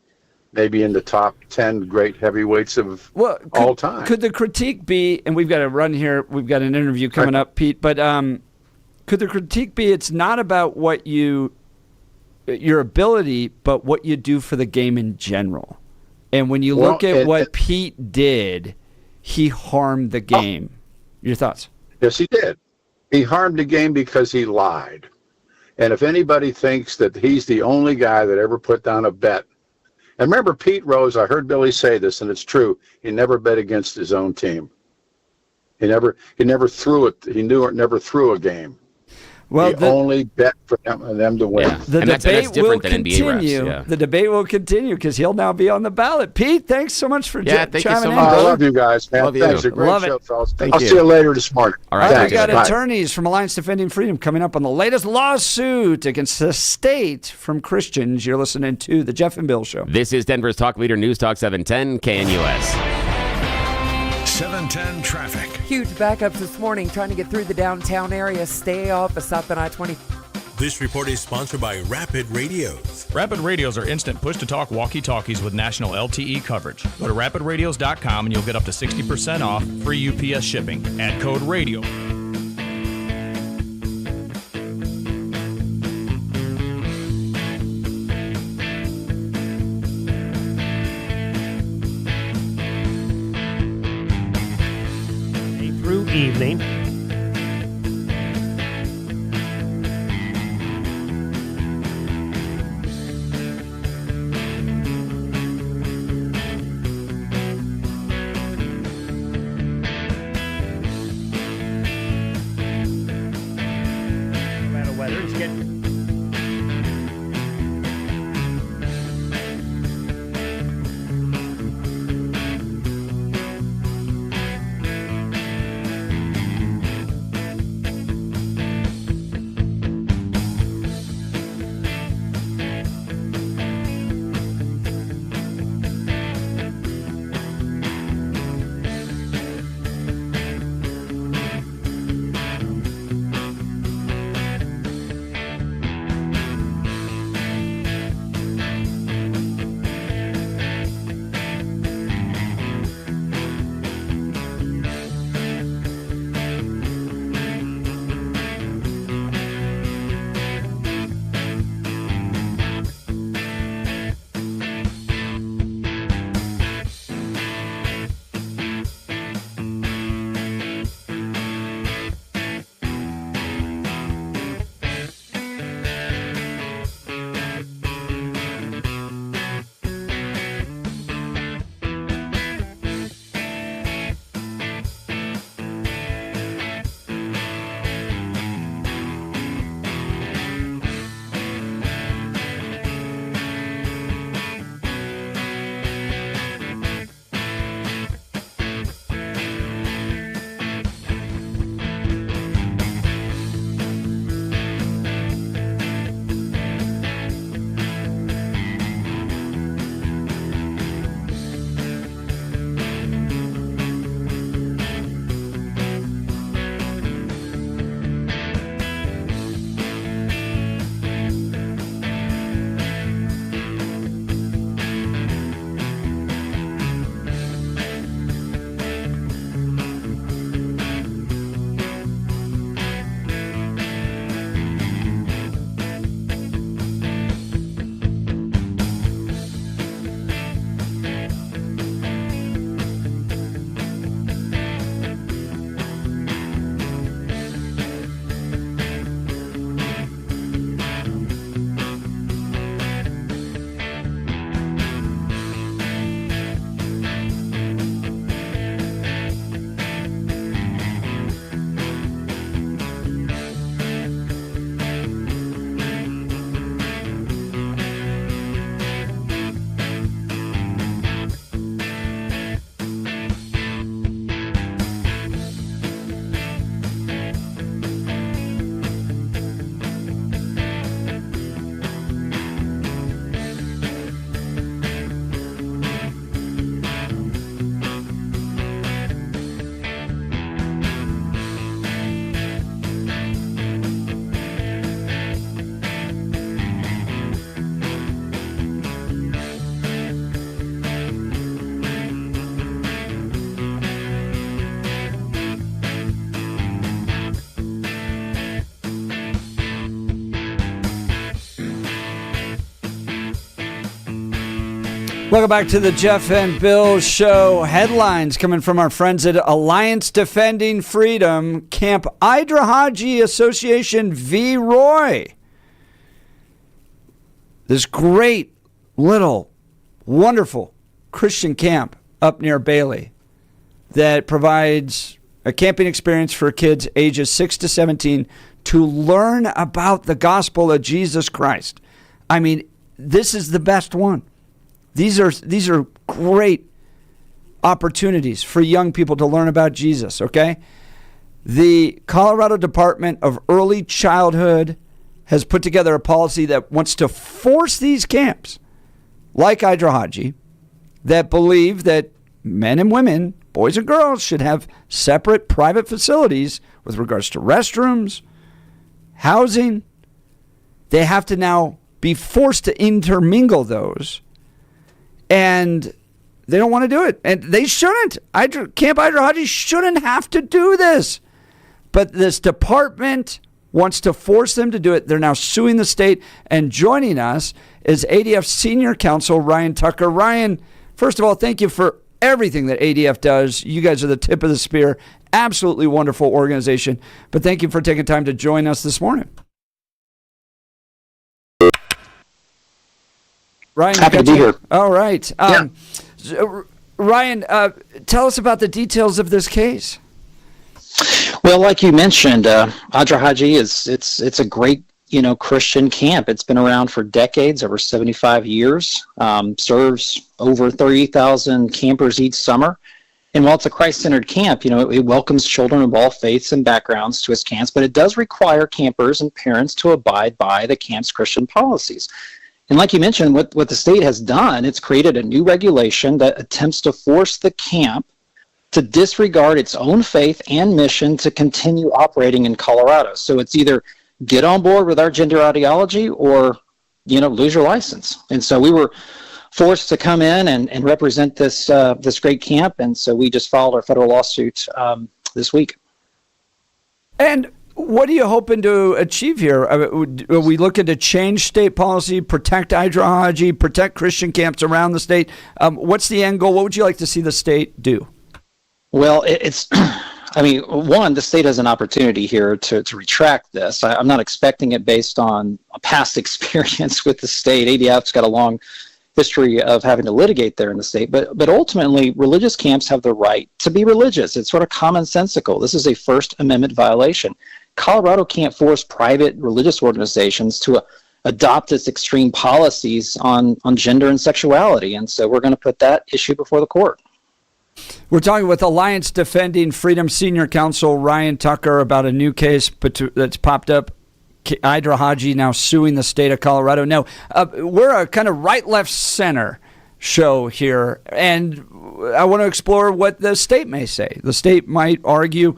Q: maybe in the top 10 great heavyweights of all time.
A: Could the critique be, and we've got to run here, we've got an interview coming up, Pete, but could the critique be it's not about your ability, but what you do for the game in general? And when you look at what Pete did, he harmed the game. Your thoughts?
Q: Yes, he did. He harmed the game because he lied. And if anybody thinks that he's the only guy that ever put down a bet, and remember Pete Rose, I heard Billy say this, and it's true, he never bet against his own team. He never threw it. He never threw a game. Well, he only bet for them to win.
G: Yeah. The debate will continue.
A: The debate will continue because he'll now be on the ballot. Pete, thanks so much for chiming in.
Q: I love you guys, man. Thanks. A great show, fellas. I'll see you later this morning.
G: All right.
A: We got attorneys from Alliance Defending Freedom coming up on the latest lawsuit against the state from Christians. You're listening to The Jeff and Bill Show.
G: This is Denver's Talk Leader, News Talk 710 KNUS.
N: 710 traffic.
R: Huge backups this morning trying to get through the downtown area. Stay off of South and I-20.
S: This report is sponsored by Rapid Radios.
T: Rapid Radios are instant push-to-talk walkie-talkies with national LTE coverage. Go to rapidradios.com and you'll get up to 60% off free UPS shipping. Add code RADIO.
E: Evening. No matter whether it's getting.
A: Welcome back to the Jeff and Bill Show. Headlines coming from our friends at Alliance Defending Freedom, Camp Idrahaji Association v. Roy. This great little wonderful Christian camp up near Bailey that provides a camping experience for kids ages 6 to 17 to learn about the gospel of Jesus Christ. I mean, this is the best one. These are great opportunities for young people to learn about Jesus, okay? The Colorado Department of Early Childhood has put together a policy that wants to force these camps, like Idrahaji, that believe that men and women, boys and girls, should have separate private facilities with regards to restrooms, housing. They have to now be forced to intermingle those. And they don't want to do it. And they shouldn't. Camp Idrahaji shouldn't have to do this. But this department wants to force them to do it. They're now suing the state. And joining us is ADF Senior Counsel Ryan Tucker. Ryan, first of all, thank you for everything that ADF does. You guys are the tip of the spear. Absolutely wonderful organization. But thank you for taking time to join us this morning. Ryan,
U: happy to be here.
A: All right. Ryan, tell us about the details of this case.
U: Well, like you mentioned, Idrahaji it's a great Christian camp. It's been around for decades, over 75 years. Serves over 30,000 campers each summer. And while it's a Christ-centered camp, it welcomes children of all faiths and backgrounds to its camps, but it does require campers and parents to abide by the camp's Christian policies. And like you mentioned, what the state has done, it's created a new regulation that attempts to force the camp to disregard its own faith and mission to continue operating in Colorado. So it's either get on board with our gender ideology or, lose your license. And so we were forced to come in and represent this great camp. And so we just filed our federal lawsuit this week.
A: And what are you hoping to achieve here? Are we looking to change state policy, protect Idrahaji, protect Christian camps around the state? What's the end goal? What would you like to see the state do?
U: Well, one, the state has an opportunity here to retract this. I'm not expecting it based on a past experience with the state. ADF's got a long history of having to litigate there in the state, but ultimately, religious camps have the right to be religious. It's sort of commonsensical. This is a First Amendment violation. Colorado can't force private religious organizations to adopt its extreme policies on gender and sexuality, and so we're going to put that issue before the court.
A: We're talking with Alliance Defending Freedom Senior Counsel Ryan Tucker about a new case that's popped up. Idrahaji now suing the state of Colorado. Now, we're a kind of right, left, center show here, and I want to explore what the state may say. The state might argue,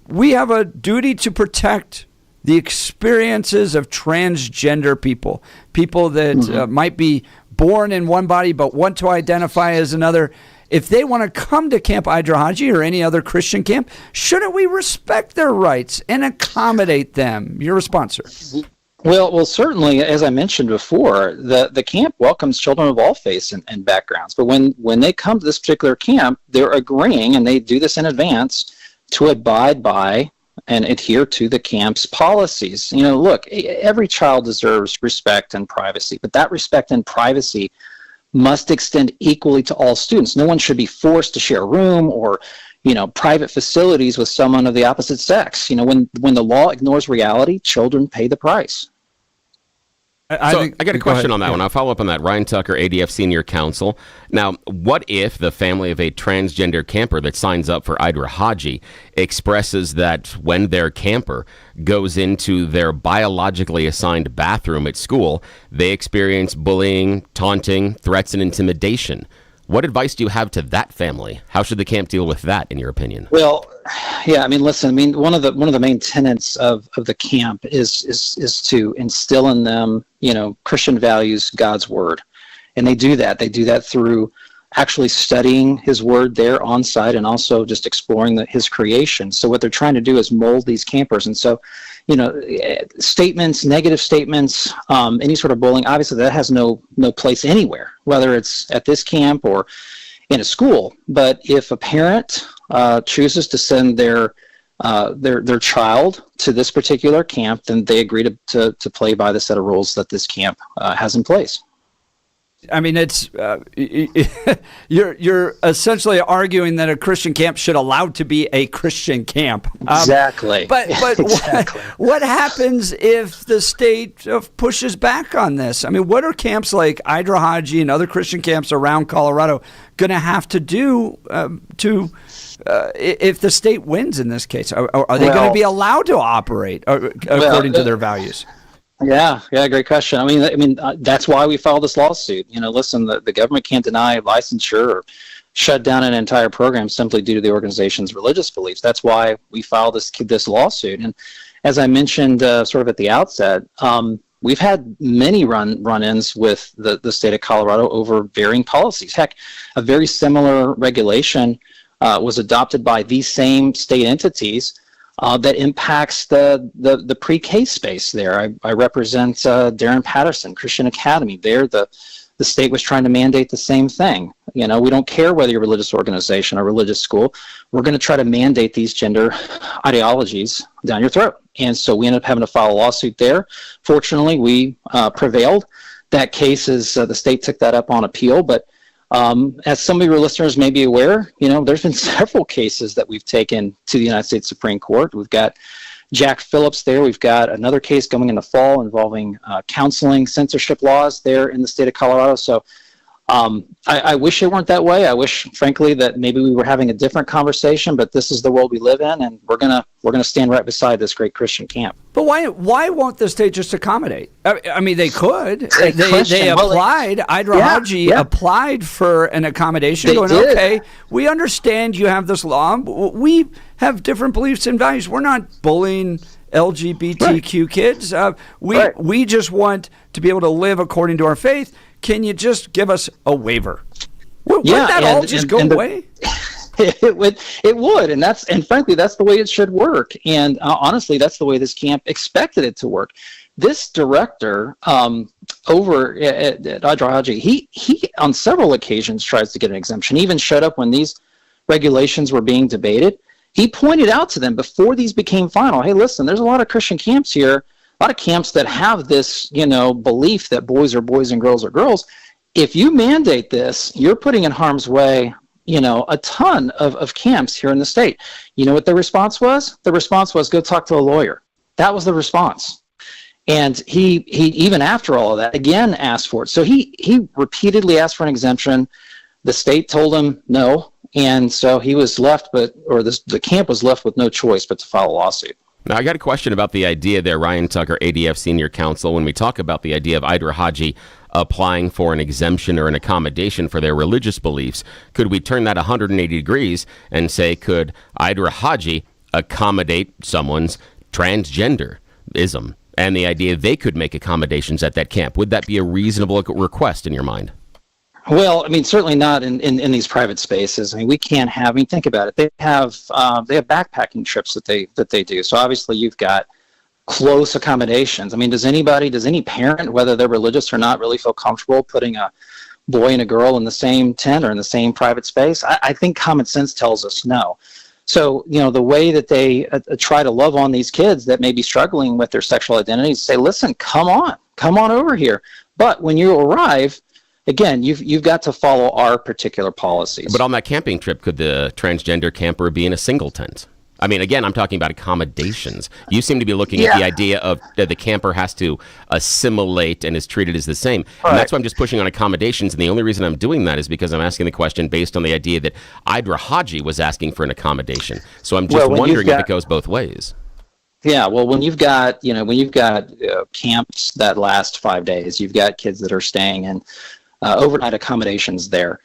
A: we have a duty to protect the experiences of transgender people that might be born in one body but want to identify as another. If they want to come to Camp Idrahaji or any other Christian camp, shouldn't we respect their rights and accommodate them? Your response, sir.
U: Well, certainly, as I mentioned before, the camp welcomes children of all faiths and backgrounds. But when they come to this particular camp, they're agreeing, and they do this in advance, to abide by and adhere to the camp's policies. Every child deserves respect and privacy, but that respect and privacy must extend equally to all students. No one should be forced to share a room or, private facilities with someone of the opposite sex. When the law ignores reality, children pay the price.
G: I got a question on that one. I'll follow up on that. Ryan Tucker, ADF Senior Counsel. Now, what if the family of a transgender camper that signs up for Idrahaji expresses that when their camper goes into their biologically assigned bathroom at school, they experience bullying, taunting, threats, and intimidation? What advice do you have to that family? How should the camp deal with that, in your opinion?
U: Well, yeah, one of the main tenets of the camp is to instill in them, Christian values, God's word. And they do that. They do that through actually studying his word there on site and also just exploring his creation. So what they're trying to do is mold these campers. And so, statements, negative statements, any sort of bullying, obviously that has no place anywhere, whether it's at this camp or in a school. But if a parent chooses to send their child to this particular camp, then they agree to play by the set of rules that this camp has in place.
A: I mean, it's you're essentially arguing that a Christian camp should allow to be a Christian camp.
U: Exactly.
A: But
U: exactly.
A: What happens if the state pushes back on this? I mean, what are camps like Idra Haji and other Christian camps around Colorado going to have to do if the state wins in this case? Are they going to be allowed to operate according to their values?
U: Yeah, great question. I mean, that's why we filed this lawsuit. Listen, the government can't deny licensure or shut down an entire program simply due to the organization's religious beliefs. That's why we filed this lawsuit. And as I mentioned sort of at the outset, we've had many run-ins with the state of Colorado over varying policies. Heck, a very similar regulation was adopted by these same state entities that impacts the pre-K space there. I represent Darren Patterson Christian Academy. There, the state was trying to mandate the same thing. We don't care whether you're a religious organization or religious school. We're going to try to mandate these gender ideologies down your throat. And so we ended up having to file a lawsuit there. Fortunately, we prevailed. That case is the state took that up on appeal, but as some of your listeners may be aware, there's been several cases that we've taken to the United States Supreme Court. We've got Jack Phillips there. We've got another case coming in the fall involving counseling censorship laws there in the state of Colorado. So I wish it weren't that way. I wish, frankly, that maybe we were having a different conversation, but this is the world we live in, and we're gonna stand right beside this great Christian camp.
A: But why won't the state just accommodate? I mean, they could. They applied. Idra Haji applied for an accommodation. Okay, we understand you have this law. We have different beliefs and values. We're not bullying LGBTQ kids. We just want to be able to live according to our faith. Can you just give us a waiver? Wouldn't that all just go away?
U: It would, and frankly, that's the way it should work. And honestly, that's the way this camp expected it to work. This director over at Idra Haji, he on several occasions tries to get an exemption. He even showed up when these regulations were being debated. He pointed out to them before these became final, hey, listen, there's a lot of Christian camps here, a lot of camps that have this, belief that boys are boys and girls are girls. If you mandate this, you're putting in harm's way, a ton of camps here in the state. You know what the response was? The response was, go talk to a lawyer. That was the response. And he even after all of that, again asked for it. So he repeatedly asked for an exemption. The state told him no. And so he was left, the camp was left with no choice but to file a lawsuit.
G: Now, I got a question about the idea there, Ryan Tucker, ADF Senior Counsel, when we talk about the idea of Idra Haji applying for an exemption or an accommodation for their religious beliefs. Could we turn that 180 degrees and say, could Idra Haji accommodate someone's transgenderism and the idea they could make accommodations at that camp? Would that be a reasonable request in your mind?
U: Well, I mean, certainly not in these private spaces. I mean, we can't have. I mean, think about it. They have backpacking trips that they do. So obviously, you've got close accommodations. I mean, does any parent, whether they're religious or not, really feel comfortable putting a boy and a girl in the same tent or in the same private space? I think common sense tells us no. So, the way that they try to love on these kids that may be struggling with their sexual identities, say, listen, come on over here. But when you arrive, again, you've got to follow our particular policies.
G: But on that camping trip, could the transgender camper be in a single tent? I mean, again, I'm talking about accommodations. You seem to be looking at the idea of the camper has to assimilate and is treated as the same. Right. And that's why I'm just pushing on accommodations. And the only reason I'm doing that is because I'm asking the question based on the idea that Idra Haji was asking for an accommodation. So I'm just wondering if it goes both ways.
U: Yeah, well, when you've got camps that last 5 days, you've got kids that are staying in overnight accommodations there.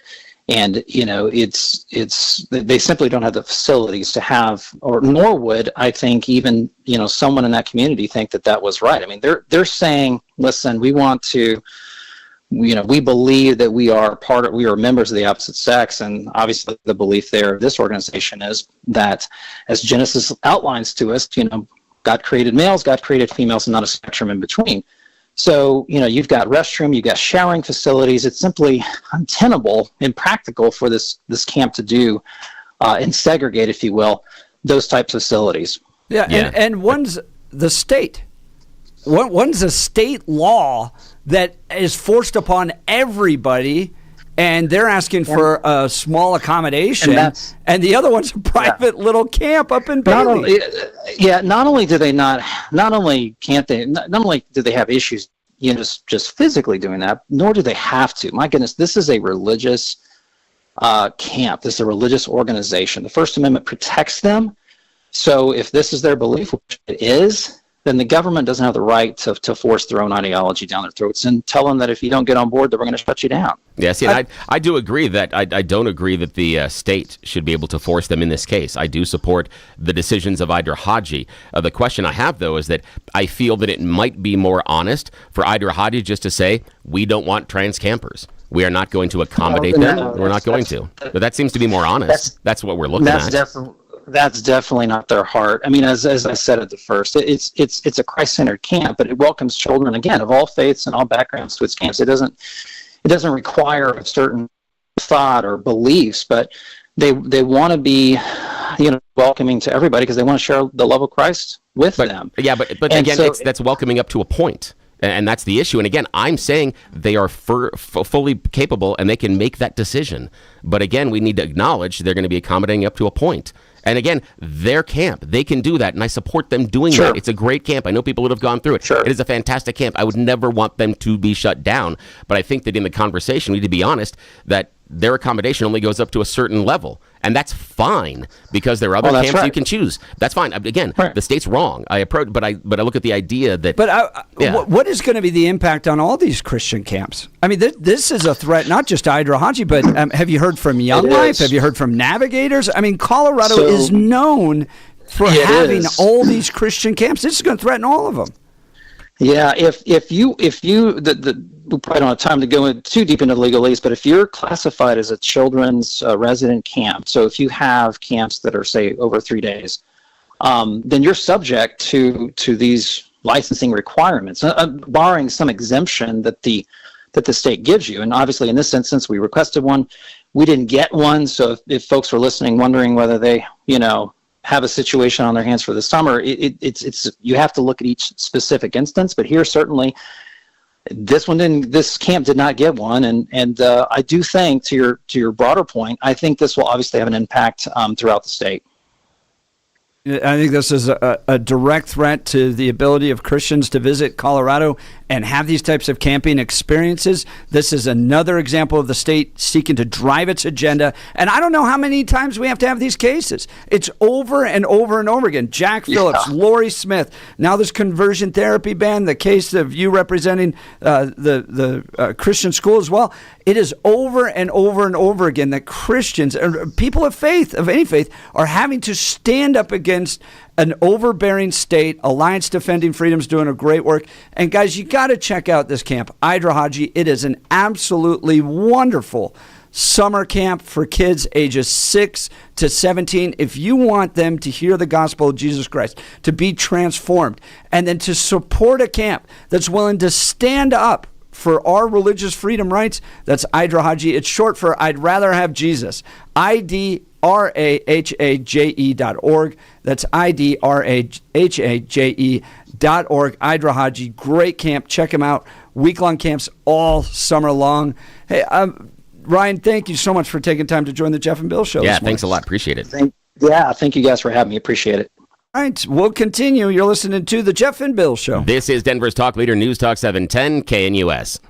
U: And, it's they simply don't have the facilities to have, nor would I think even, someone in that community think that was right. I mean, they're saying, listen, we want to we believe that we are members of the opposite sex, and obviously the belief there of this organization is that, as Genesis outlines to us, God created males, God created females, and not a spectrum in between. So, you've got restroom, you've got showering facilities. It's simply untenable, impractical for this camp to do and segregate, if you will, those types of facilities.
A: Yeah. And one's the state. One's a state law that is forced upon everybody, and they're asking for a small accommodation, and the other one's a private little camp up in Bailey.
U: Not only do they not only do they have issues, just physically doing that, nor do they have to. My goodness, this is a religious camp. This is a religious organization. The First Amendment protects them. So if this is their belief, which it is, then the government doesn't have the right to force their own ideology down their throats and tell them that if you don't get on board, that we're going to shut you down.
G: Yes, and I do agree that I don't agree that the state should be able to force them in this case. I do support the decisions of Idra Haji. The question I have, though, is that I feel that it might be more honest for Idra Haji just to say, we don't want trans campers. We are not going to accommodate them. We're not going to. But that seems to be more honest. That's what we're looking at.
U: That's definitely not their heart. I mean, as I said at the first, it's a Christ-centered camp, but it welcomes children, again, of all faiths and all backgrounds to its camps. It doesn't require a certain thought or beliefs, but they want to be, welcoming to everybody because they want to share the love of Christ with them.
G: Yeah, but again, that's welcoming up to a point. And that's the issue. And again, I'm saying they are fully capable and they can make that decision. But again, we need to acknowledge they're going to be accommodating up to a point. And again, their camp, they can do that. And I support them doing that. It's a great camp. I know people that have gone through it. It is a fantastic camp. I would never want them to be shut down. But I think that in the conversation, we need to be honest that their accommodation only goes up to a certain level. And that's fine because there are other camps you can choose. That's fine. Again, the state's wrong. But I look at the idea that.
A: But what is going to be the impact on all these Christian camps? I mean, this is a threat not just to Idra Haji, but have you heard from Young Life? Have you heard from Navigators? I mean, Colorado is known for having all these Christian camps. This is going to threaten all of them.
U: Yeah, if you we probably don't have time to go too deep into legalese, but if you're classified as a children's resident camp, so if you have camps that are, say, over 3 days, then you're subject to these licensing requirements, barring some exemption that the state gives you. And obviously, in this instance, we requested one. We didn't get one, so if folks were listening, wondering whether they, have a situation on their hands for the summer, it's you have to look at each specific instance. But here, certainly, this camp did not get one, and I do think, to your broader point, I think this will obviously have an impact throughout the state.
A: I think this is a direct threat to the ability of Christians to visit Colorado and have these types of camping experiences. This is another example of the state seeking to drive its agenda. And I don't know how many times we have to have these cases. It's over and over and over again. Jack Phillips, Lori Smith, now this conversion therapy ban, the case of you representing the Christian school as well. It is over and over and over again that Christians, people of faith, of any faith, are having to stand up against an overbearing state. Alliance Defending Freedom is doing a great work. And guys, you got to check out this camp, Idra Haji. It is an absolutely wonderful summer camp for kids ages 6 to 17. If you want them to hear the gospel of Jesus Christ, to be transformed, and then to support a camp that's willing to stand up for our religious freedom rights, that's Idra Haji. It's short for I'd Rather Have Jesus. IDRAHAJE.org. That's IDRAHAJE.org. Idra Haji, great camp. Check them out. Week-long camps all summer long. Hey, Ryan, thank you so much for taking time to join the Jeff and Bill Show.
G: Yeah, thanks a lot. Appreciate it.
U: Thank you guys for having me. Appreciate it.
A: All right, we'll continue. You're listening to the Jeff and Bill Show.
G: This is Denver's Talk Leader, News Talk 710 KNUS.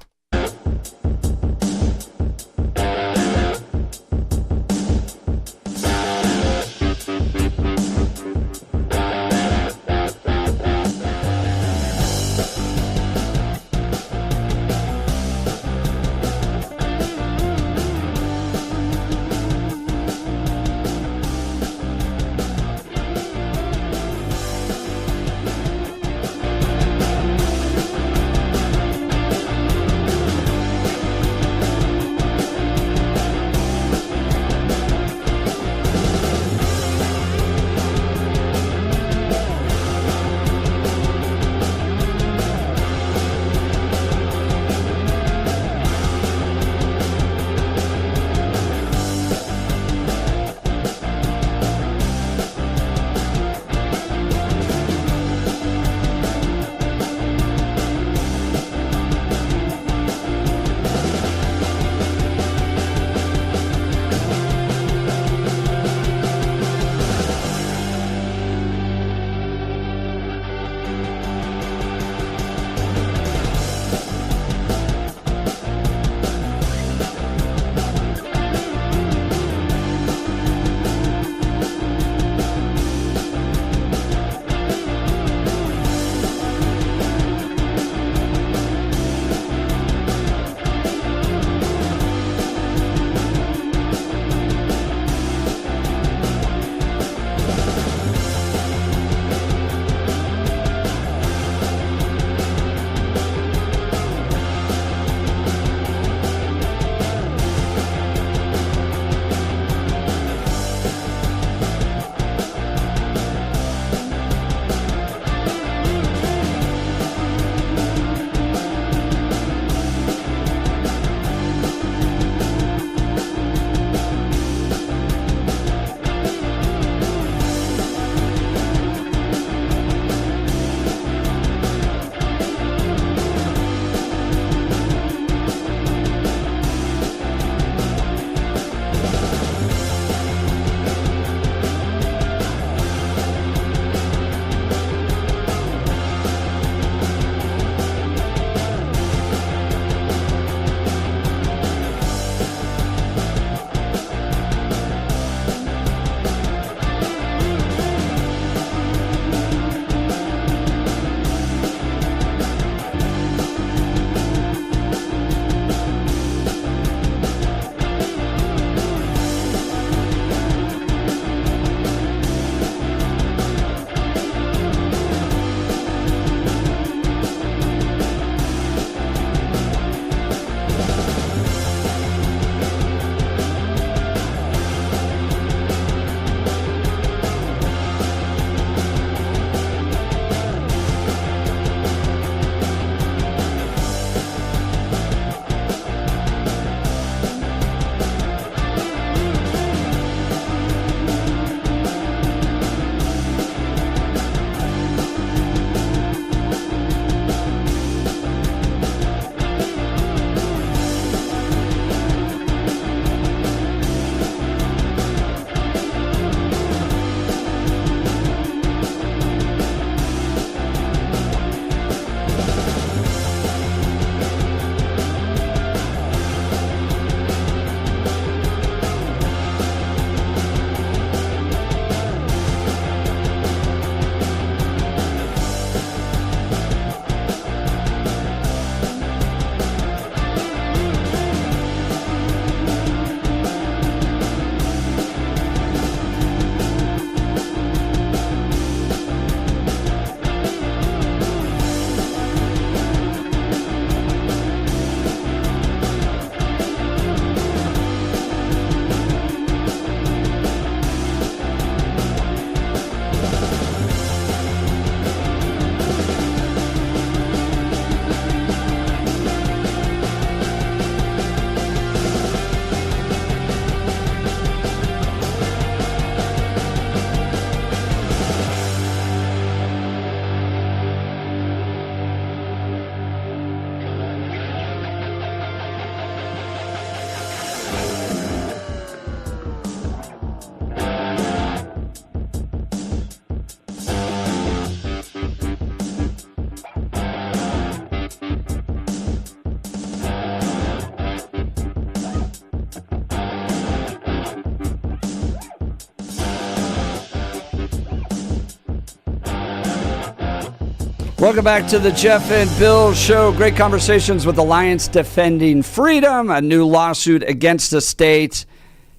A: Welcome back to the Jeff and Bill Show. Great conversations with Alliance Defending Freedom, a new lawsuit against the state.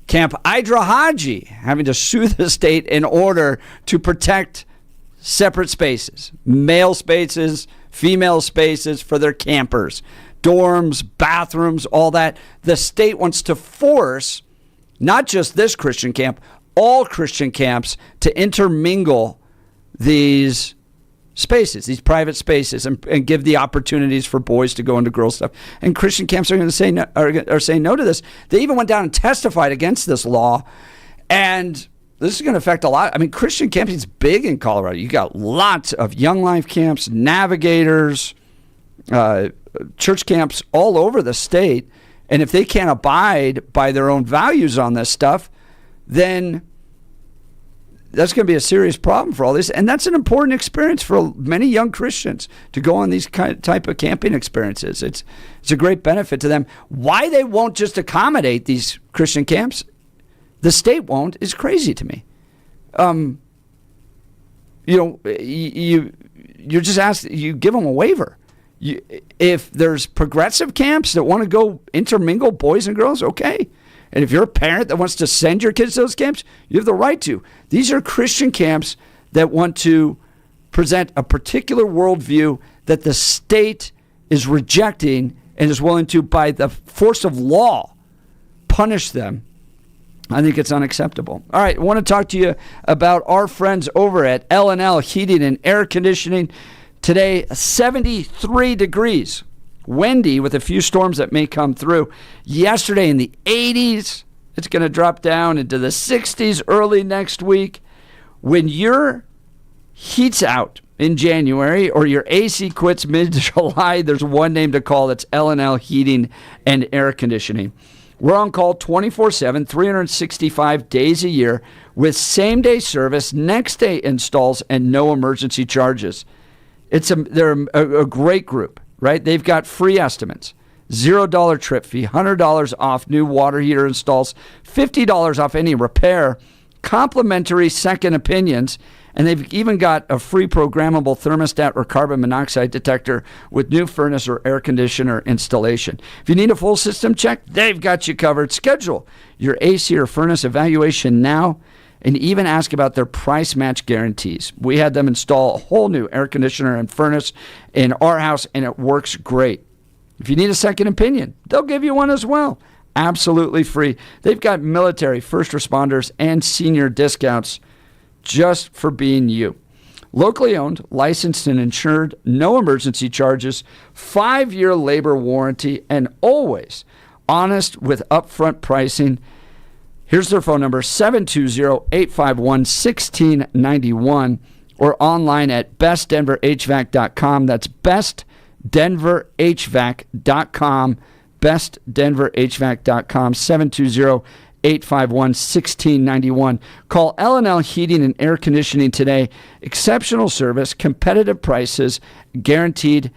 A: Camp Idrahaji having to sue the state in order to protect separate spaces, male spaces, female spaces for their campers, dorms, bathrooms, all that. The state wants to force not just this Christian camp, all Christian camps to intermingle these spaces, these private spaces, and give the opportunities for boys to go into girls' stuff. And Christian camps are going to say no, are saying no to this. They even went down and testified against this law, and this is going to affect a lot. I mean, Christian camping is big in Colorado. You got lots of Young Life camps, Navigators, church camps all over the state, and if they can't abide by their own values on this stuff, then that's going to be a serious problem for all this. And that's an important experience for many young Christians to go on these type of camping experiences. It's a great benefit to them. Why they won't just accommodate these Christian camps, the state won't, is crazy to me. You're just asked, you give them a waiver. If there's progressive camps that want to go intermingle boys and girls, okay. And if you're a parent that wants to send your kids to those camps, you have the right to. These are Christian camps that want to present a particular worldview that the state is rejecting and is willing to, by the force of law, punish them. I think it's unacceptable. All right, I want to talk to you about our friends over at L&L Heating and Air Conditioning. Today, 73 degrees. Windy with a few storms that may come through. Yesterday in the 80s, it's going to drop down into the 60s early next week. When your heat's out in January or your AC quits mid-July, there's one name to call. That's L&L Heating and Air Conditioning. We're on call 24/7, 365 days a year with same-day service, next-day installs, and no emergency charges. They're a great group. Right? They've got free estimates, $0 trip fee, $100 off new water heater installs, $50 off any repair, complimentary second opinions, and they've even got a free programmable thermostat or carbon monoxide detector with new furnace or air conditioner installation. If you need a full system check, they've got you covered. Schedule your AC or furnace evaluation now, and even ask about their price match guarantees. We had them install a whole new air conditioner and furnace in our house, and it works great. If you need a second opinion, they'll give you one as well. Absolutely free. They've got military, first responders, and senior discounts just for being you. Locally owned, licensed, and insured, no emergency charges, 5-year labor warranty, and always honest with upfront pricing. Here's their phone number, 720-851-1691, or online at bestdenverhvac.com. That's bestdenverhvac.com, bestdenverhvac.com, 720-851-1691. Call L&L Heating and Air Conditioning today. Exceptional service, competitive prices, guaranteed.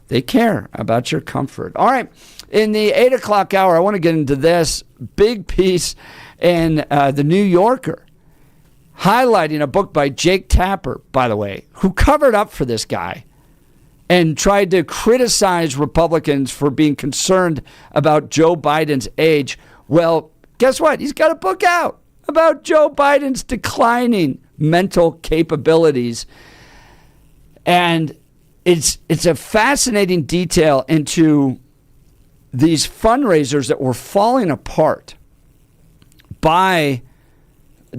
A: They care about your comfort. All right, in the 8 o'clock hour, I want to get into this big piece in the New Yorker, highlighting a book by Jake Tapper, by the way, who covered up for this guy and tried to criticize Republicans for being concerned about Joe Biden's age. Well, guess what? He's got a book out about Joe Biden's declining mental capabilities. And it's a fascinating detail into these fundraisers that were falling apart by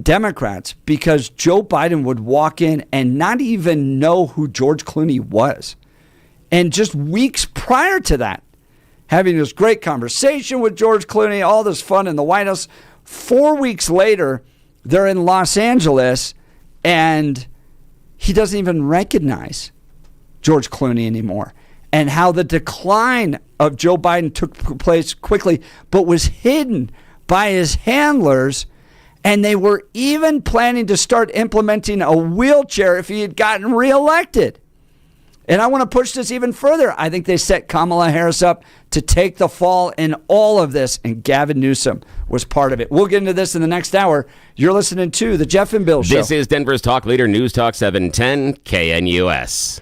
A: Democrats because Joe Biden would walk in and not even know who George Clooney was. And just weeks prior to that, having this great conversation with George Clooney, all this fun in the White House. 4 weeks later, they're in Los Angeles, and he doesn't even recognize George Clooney anymore. And how the decline of Joe Biden took place quickly, but was hidden by his handlers, and they were even planning to start implementing a wheelchair if he had gotten reelected. And I want to push this even further. I think they set Kamala Harris up to take the fall in all of this, and Gavin Newsom was part of it. We'll get into this in the next hour. You're listening to The Jeff and Bill Show.
G: This is Denver's Talk Leader, News Talk 710 KNUS.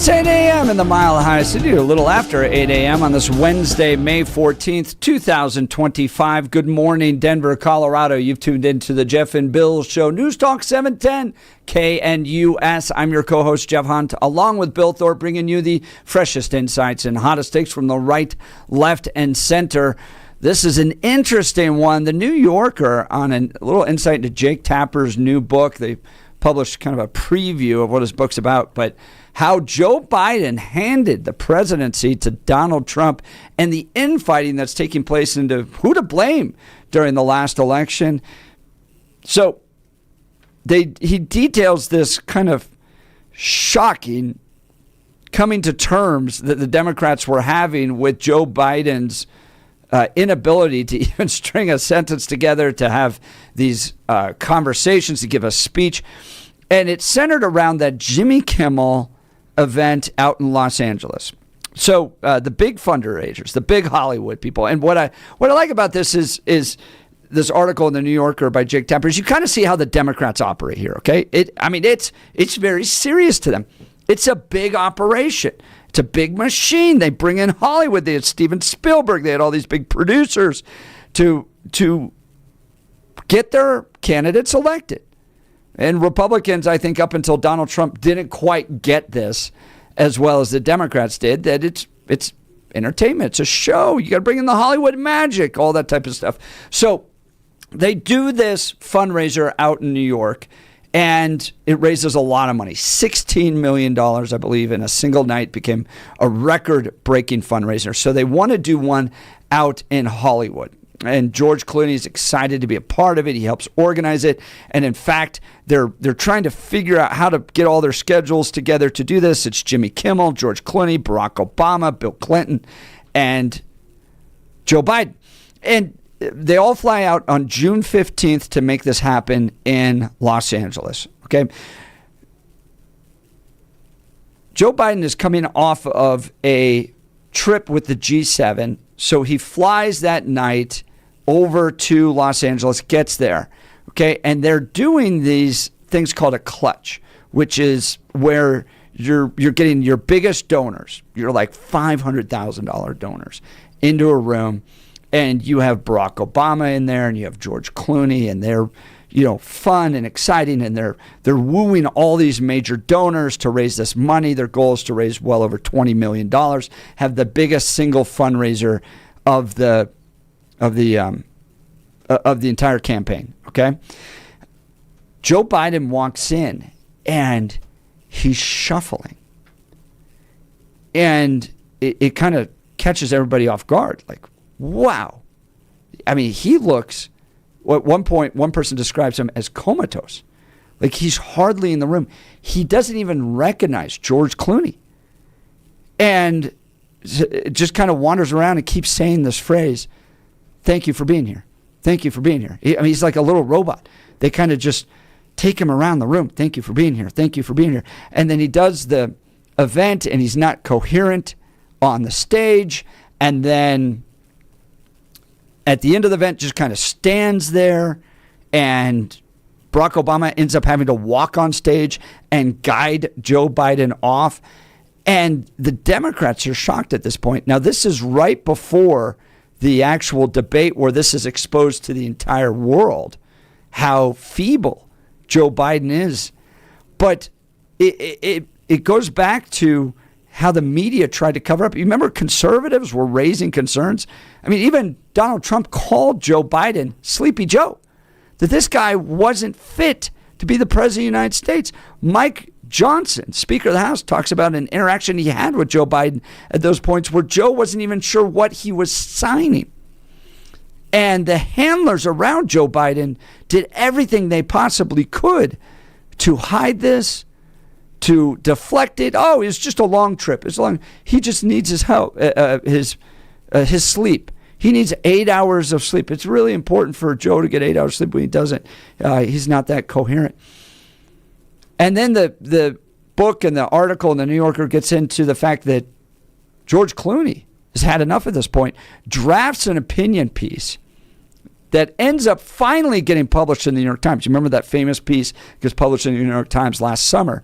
A: 10 a.m. in the Mile High City, a little after 8 a.m. on this Wednesday, May 14th, 2025. Good morning, Denver, Colorado. You've tuned into the Jeff and Bill Show. News Talk 710 KNUS. I'm your co-host, Jeff Hunt, along with Bill Thorpe, bringing you the freshest insights and hottest takes from the right, left, and center. This is an interesting one. The New Yorker, on a little insight into Jake Tapper's new book. They published kind of a preview of what his book's about, but how Joe Biden handed the presidency to Donald Trump and the infighting that's taking place into who to blame during the last election. So he details this kind of shocking coming to terms that the Democrats were having with Joe Biden's inability to even string a sentence together, to have these conversations, to give a speech. And it's centered around that Jimmy Kimmel event out in Los Angeles. So the big fundraisers, the big Hollywood people. And what I like about this is this article in the New Yorker by Jake Tapper is you kind of see how the Democrats operate here, okay? It's very serious to them. It's a big operation. It's a big machine. They bring in Hollywood. They had Steven Spielberg. They had all these big producers to get their candidates elected. And Republicans, I think, up until Donald Trump, didn't quite get this as well as the Democrats did, that it's entertainment. It's a show. You got to bring in the Hollywood magic, all that type of stuff. So they do this fundraiser out in New York, and it raises a lot of money. $16 million, I believe, in a single night. Became a record-breaking fundraiser. So they want to do one out in Hollywood. And George Clooney is excited to be a part of it. He helps organize it. And in fact, they're trying to figure out how to get all their schedules together to do this. It's Jimmy Kimmel, George Clooney, Barack Obama, Bill Clinton, and Joe Biden. And they all fly out on June 15th to make this happen in Los Angeles. Okay. Joe Biden is coming off of a trip with the G7. So he flies that night over to Los Angeles, gets there. Okay. And they're doing these things called a clutch, which is where you're getting your biggest donors, your like $500,000 donors, into a room. And you have Barack Obama in there, and you have George Clooney, and they're, fun and exciting, and they're wooing all these major donors to raise this money. Their goal is to raise well over $20 million, have the biggest single fundraiser of the entire campaign. Okay, Joe Biden walks in, and he's shuffling, and it kind of catches everybody off guard, like, wow. I mean, he looks, at one point, one person describes him as comatose. Like, he's hardly in the room. He doesn't even recognize George Clooney. And it just kind of wanders around and keeps saying this phrase, "Thank you for being here. Thank you for being here." He's like a little robot. They kind of just take him around the room. "Thank you for being here. Thank you for being here." And then he does the event, and he's not coherent on the stage. And then at the end of the event, just kind of stands there, and Barack Obama ends up having to walk on stage and guide Joe Biden off. And the Democrats are shocked at this point. Now, this is right before the actual debate where this is exposed to the entire world, how feeble Joe Biden is. But it goes back to how the media tried to cover up. You remember conservatives were raising concerns? I mean, even Donald Trump called Joe Biden Sleepy Joe, that this guy wasn't fit to be the president of the United States. Mike Johnson, Speaker of the House, talks about an interaction he had with Joe Biden at those points where Joe wasn't even sure what he was signing. And the handlers around Joe Biden did everything they possibly could to hide this, to deflect it. Oh, it's just a long trip. He just needs his help, his sleep. He needs 8 hours of sleep. It's really important for Joe to get 8 hours of sleep. When he doesn't, he's not that coherent. And then the book and the article in the New Yorker gets into the fact that George Clooney has had enough at this point, drafts an opinion piece that ends up finally getting published in the New York Times. You remember that famous piece gets published in the New York Times last summer.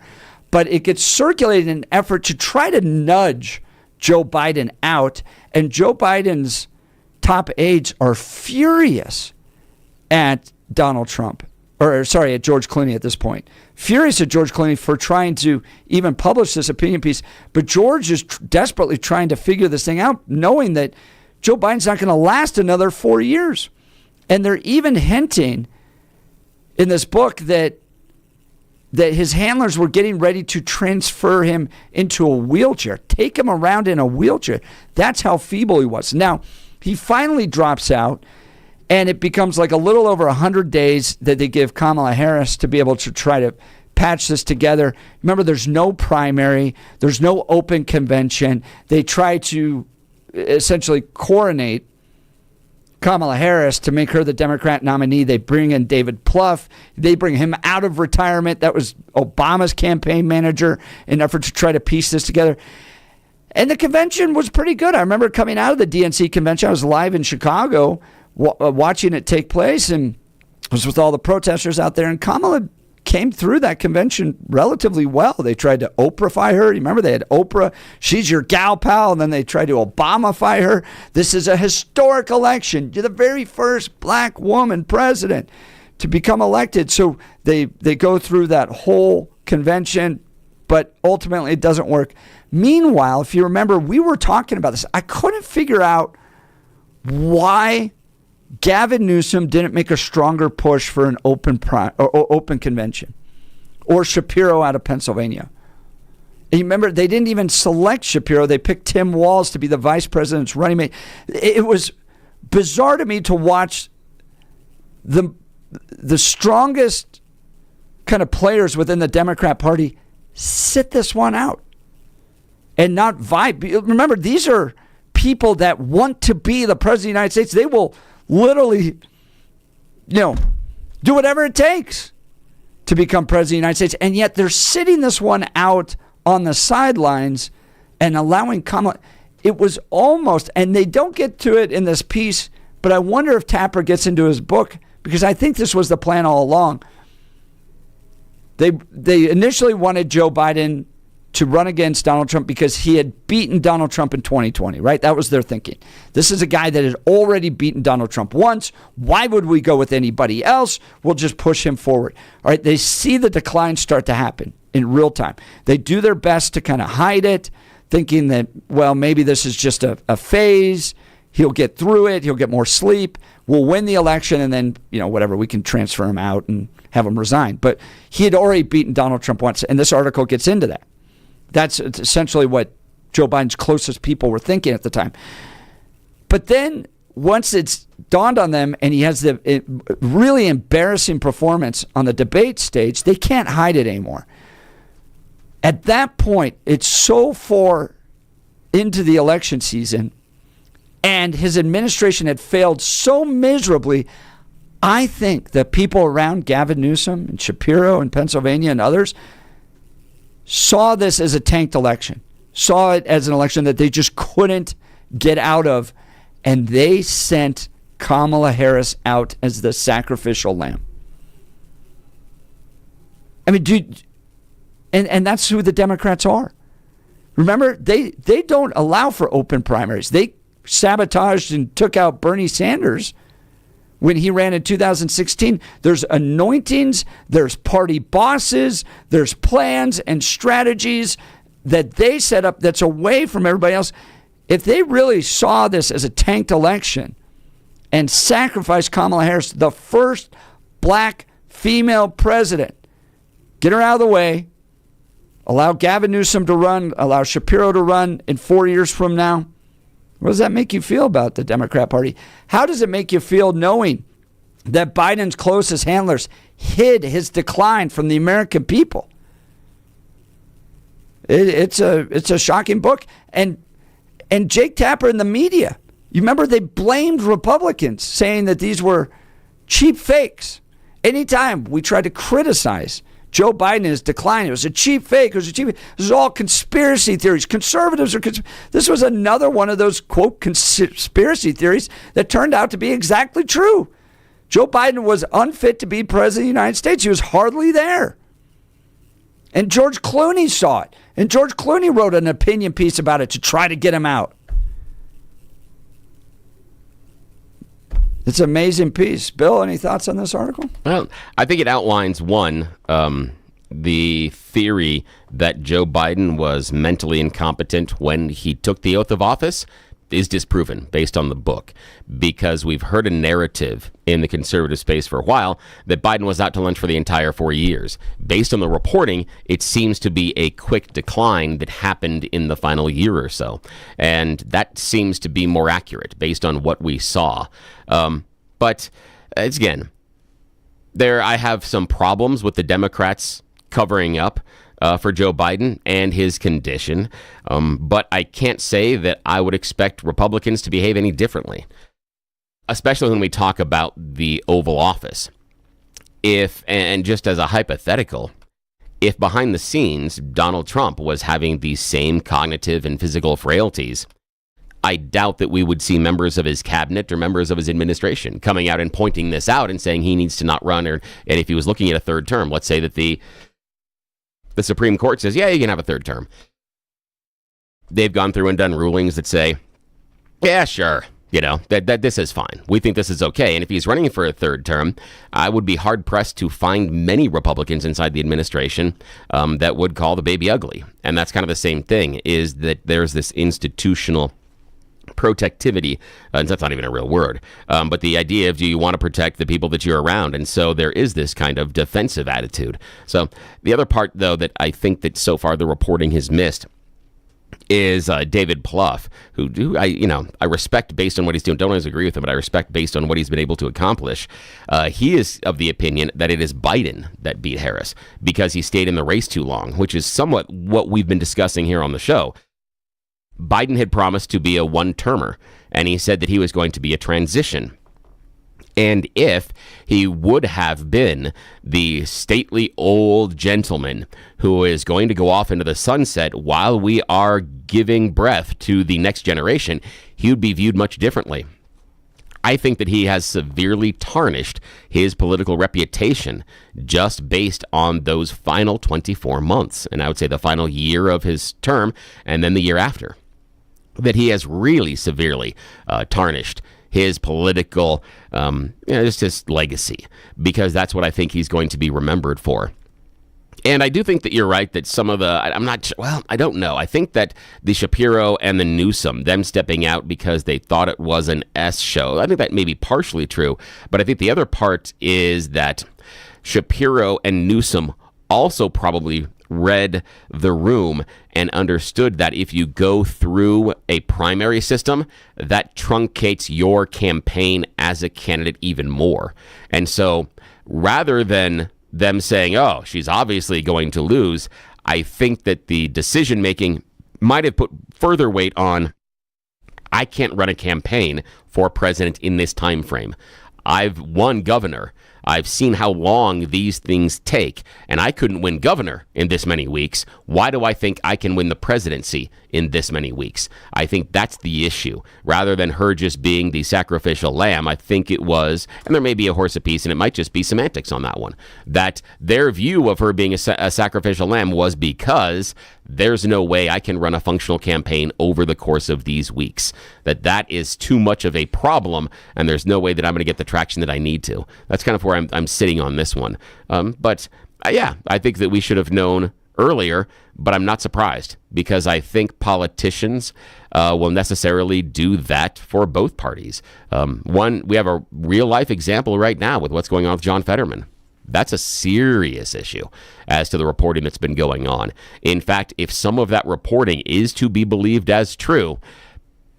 A: but it gets circulated in an effort to try to nudge Joe Biden out. And Joe Biden's top aides are furious at Donald Trump, at George Clooney at this point. Furious at George Clooney for trying to even publish this opinion piece. But George is desperately trying to figure this thing out, knowing that Joe Biden's not going to last another 4 years. And they're even hinting in this book that his handlers were getting ready to transfer him into a wheelchair, take him around in a wheelchair. That's how feeble he was. Now, he finally drops out, and it becomes like a little over 100 days that they give Kamala Harris to be able to try to patch this together. Remember, there's no primary. There's no open convention. They try to essentially coronate Kamala Harris to make her the Democrat nominee. They bring in David Plouffe. They bring him out of retirement. That was Obama's campaign manager in an effort to try to piece this together. And the convention was pretty good. I remember coming out of the DNC convention. I was live in Chicago watching it take place, and was with all the protesters out there. And Kamala came through that convention relatively well. They tried to Oprah-fy her. You remember they had Oprah, she's your gal pal, and then they tried to Obama-fy her. This is a historic election. You're the very first black woman president to become elected. So they go through that whole convention, but ultimately it doesn't work. Meanwhile, if you remember, we were talking about this. I couldn't figure out why Gavin Newsom didn't make a stronger push for an open convention, or Shapiro out of Pennsylvania. And you remember, they didn't even select Shapiro. They picked Tim Walz to be the vice president's running mate. It was bizarre to me to watch the strongest kind of players within the Democrat Party sit this one out and not vibe. Remember, these are people that want to be the president of the United States. They will literally, do whatever it takes to become president of the United States. And yet they're sitting this one out on the sidelines and allowing Kamala. It was almost, and they don't get to it in this piece, but I wonder if Tapper gets into his book, because I think this was the plan all along. They initially wanted Joe Biden to run against Donald Trump because he had beaten Donald Trump in 2020, right? That was their thinking. This is a guy that had already beaten Donald Trump once. Why would we go with anybody else? We'll just push him forward. All right, they see the decline start to happen in real time. They do their best to kind of hide it, thinking that, well, maybe this is just a phase. He'll get through it. He'll get more sleep. We'll win the election, and then, whatever, we can transfer him out and have him resign. But he had already beaten Donald Trump once, and this article gets into that. That's essentially what Joe Biden's closest people were thinking at the time. But then once it's dawned on them and he has the really embarrassing performance on the debate stage, they can't hide it anymore. At that point, it's so far into the election season and his administration had failed so miserably, I think that people around Gavin Newsom and Shapiro in Pennsylvania and others saw this as a tanked election, saw it as an election that they just couldn't get out of, and they sent Kamala Harris out as the sacrificial lamb. I mean, dude, and that's who the Democrats are. Remember, they don't allow for open primaries. They sabotaged and took out Bernie Sanders when he ran in 2016. There's anointings, there's party bosses, there's plans and strategies that they set up that's away from everybody else. If they really saw this as a tanked election and sacrificed Kamala Harris, the first black female president, get her out of the way, allow Gavin Newsom to run, allow Shapiro to run in 4 years from now, what does that make you feel about the Democrat Party? How does it make you feel knowing that Biden's closest handlers hid his decline from the American people? It's a shocking book. And Jake Tapper and the media, you remember they blamed Republicans, saying that these were cheap fakes. Anytime we tried to criticize Joe Biden and his decline, it was a cheap fake. This is all conspiracy theories. Conservatives are. This was another one of those, quote, conspiracy theories that turned out to be exactly true. Joe Biden was unfit to be president of the United States. He was hardly there. And George Clooney saw it. And George Clooney wrote an opinion piece about it to try to get him out. It's an amazing piece. Bill, any thoughts on this article?
G: Well, I think it outlines, one, the theory that Joe Biden was mentally incompetent when he took the oath of office is disproven based on the book, because we've heard a narrative in the conservative space for a while that Biden was out to lunch for the entire 4 years. Based on the reporting, it seems to be a quick decline that happened in the final year or so. And that seems to be more accurate based on what we saw. But again, I have some problems with the Democrats covering up for Joe Biden and his condition. But I can't say that I would expect Republicans to behave any differently, especially when we talk about the Oval Office. And just as a hypothetical, if behind the scenes Donald Trump was having these same cognitive and physical frailties, I doubt that we would see members of his cabinet or members of his administration coming out and pointing this out and saying he needs to not run. And if he was looking at a third term, let's say that the Supreme Court says, yeah, you can have a third term. They've gone through and done rulings that say, yeah, sure, that this is fine. We think this is okay. And if he's running for a third term, I would be hard-pressed to find many Republicans inside the administration that would call the baby ugly. And that's kind of the same thing, is that there's this institutional protectivity, and that's not even a real word, but the idea of, do you want to protect the people that you're around? And so there is this kind of defensive attitude. So the other part, though, that I think that so far the reporting has missed is David Plouffe, who I respect based on what he's doing. Don't always agree with him, but I respect based on what he's been able to accomplish. He is of the opinion that it is Biden that beat Harris because he stayed in the race too long, which is somewhat what we've been discussing here on the show. Biden had promised to be a one-termer, and he said that he was going to be a transition. And if he would have been the stately old gentleman who is going to go off into the sunset while we are giving breath to the next generation, he would be viewed much differently. I think that he has severely tarnished his political reputation just based on those final 24 months. And I would say the final year of his term and then the year after. That he has really severely tarnished his political, just his legacy, because that's what I think he's going to be remembered for. And I do think that you're right that some of I don't know. I think that the Shapiro and the Newsom, them stepping out because they thought it was an S show, I think that may be partially true. But I think the other part is that Shapiro and Newsom also probably read the room and understood that if you go through a primary system, that truncates your campaign as a candidate even more. And so rather than them saying, oh, she's obviously going to lose, I think that the decision making might have put further weight on, I can't run a campaign for president in this time frame. I've won governor. I've seen how long these things take, and I couldn't win governor in this many weeks. Why do I think I can win the presidency in this many weeks? I think that's the issue. Rather than her just being the sacrificial lamb, I think it was, and there may be a horse apiece, and it might just be semantics on that one, that their view of her being a sacrificial lamb was because there's no way I can run a functional campaign over the course of these weeks. That is too much of a problem, and there's no way that I'm going to get the traction that I need to. That's kind of where I'm sitting on this one. But I think that we should have known earlier, but I'm not surprised because I think politicians will necessarily do that for both parties. We have a real life example right now with what's going on with John Fetterman. That's a serious issue as to the reporting that's been going on. In fact, if some of that reporting is to be believed as true,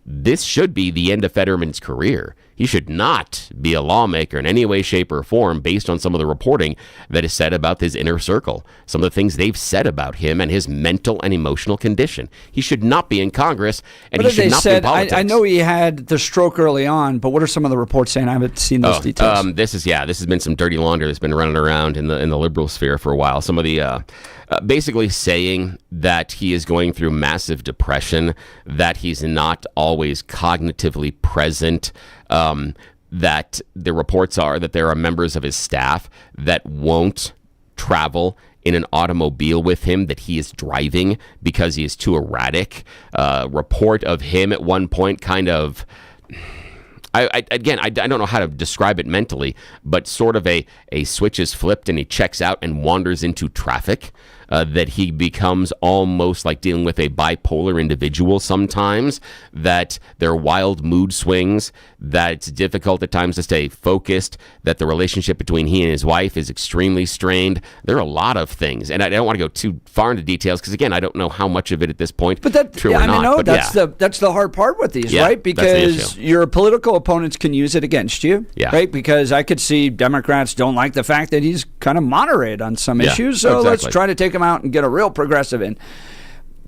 G: this should be the end of Fetterman's career. He should not be a lawmaker in any way, shape, or form based on some of the reporting that is said about his inner circle, some of the things they've said about him and his mental and emotional condition. He should not be in Congress, and he should not be in politics.
A: I know he had the stroke early on, but what are some of the reports saying? I haven't seen those details.
G: This has been some dirty laundry that's been running around in the liberal sphere for a while. Some of the basically saying that he is going through massive depression, that he's not always cognitively present, that the reports are that there are members of his staff that won't travel in an automobile with him that he is driving because he is too erratic. Report of him at one point kind of... I don't know how to describe it mentally, but sort of a switch is flipped and he checks out and wanders into traffic, that he becomes almost like dealing with a bipolar individual sometimes, that there are wild mood swings, that it's difficult at times to stay focused, that the relationship between he and his wife is extremely strained. There are a lot of things, and I don't want to go too far into details because, again, I don't know how much of it at this point true or not.
A: That's the hard part with these, right? Because your political opponents can use it against you, right? Because I could see Democrats don't like the fact that he's kind of moderate on some issues, so let's try to take him out and get a real progressive in.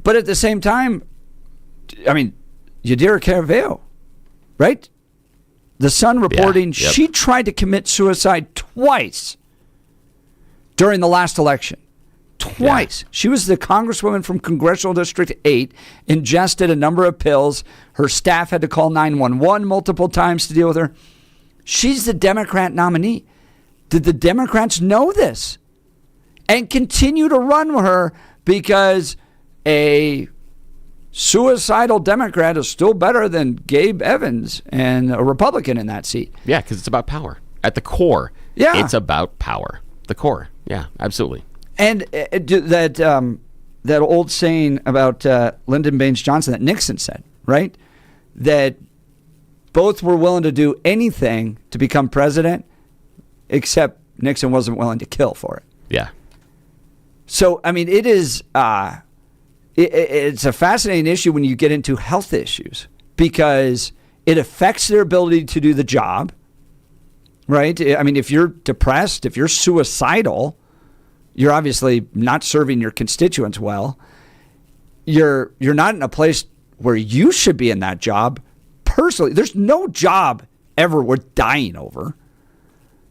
A: But at the same time, I mean, Yadira Carveo, right? The Sun reporting she tried to commit suicide twice during the last election. Twice. She was the congresswoman from Congressional District 8, ingested a number of pills. Her staff had to call 911 multiple times to deal with her. She's the Democrat nominee. Did the Democrats know this and continue to run with her because a suicidal Democrat is still better than Gabe Evans and a Republican in that seat?
G: Yeah, because it's about power. At the core, it's about power. The core, yeah, absolutely.
A: And that old saying about Lyndon Baines Johnson that Nixon said, right? That both were willing to do anything to become president, except Nixon wasn't willing to kill for it.
G: Yeah.
A: So, I mean, it is it's a fascinating issue when you get into health issues because it affects their ability to do the job, right? I mean, if you're depressed, if you're suicidal, you're obviously not serving your constituents well. You're not in a place where you should be in that job. Personally, there's no job ever worth dying over.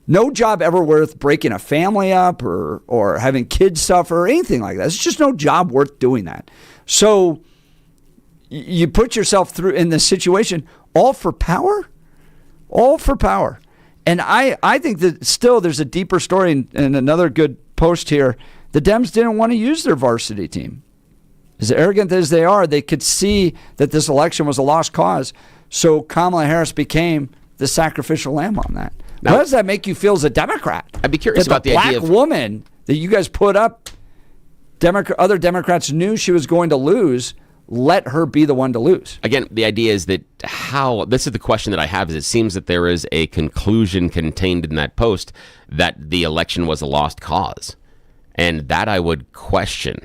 A: No job ever worth breaking a family up or having kids suffer or anything like that. It's just no job worth doing that. So you put yourself through in this situation all for power? All for power. And I think that still there's a deeper story and another good post here. The Dems didn't want to use their varsity team. As arrogant as they are, they could see that this election was a lost cause. So Kamala Harris became the sacrificial lamb on that. Now, what does that make you feel as a Democrat?
G: I'd be curious about the idea of
A: black woman that you guys put up, other Democrats knew she was going to lose, let her be the one to lose.
G: Again, the idea is that this is the question that I have, is it seems that there is a conclusion contained in that post that the election was a lost cause. And that I would question.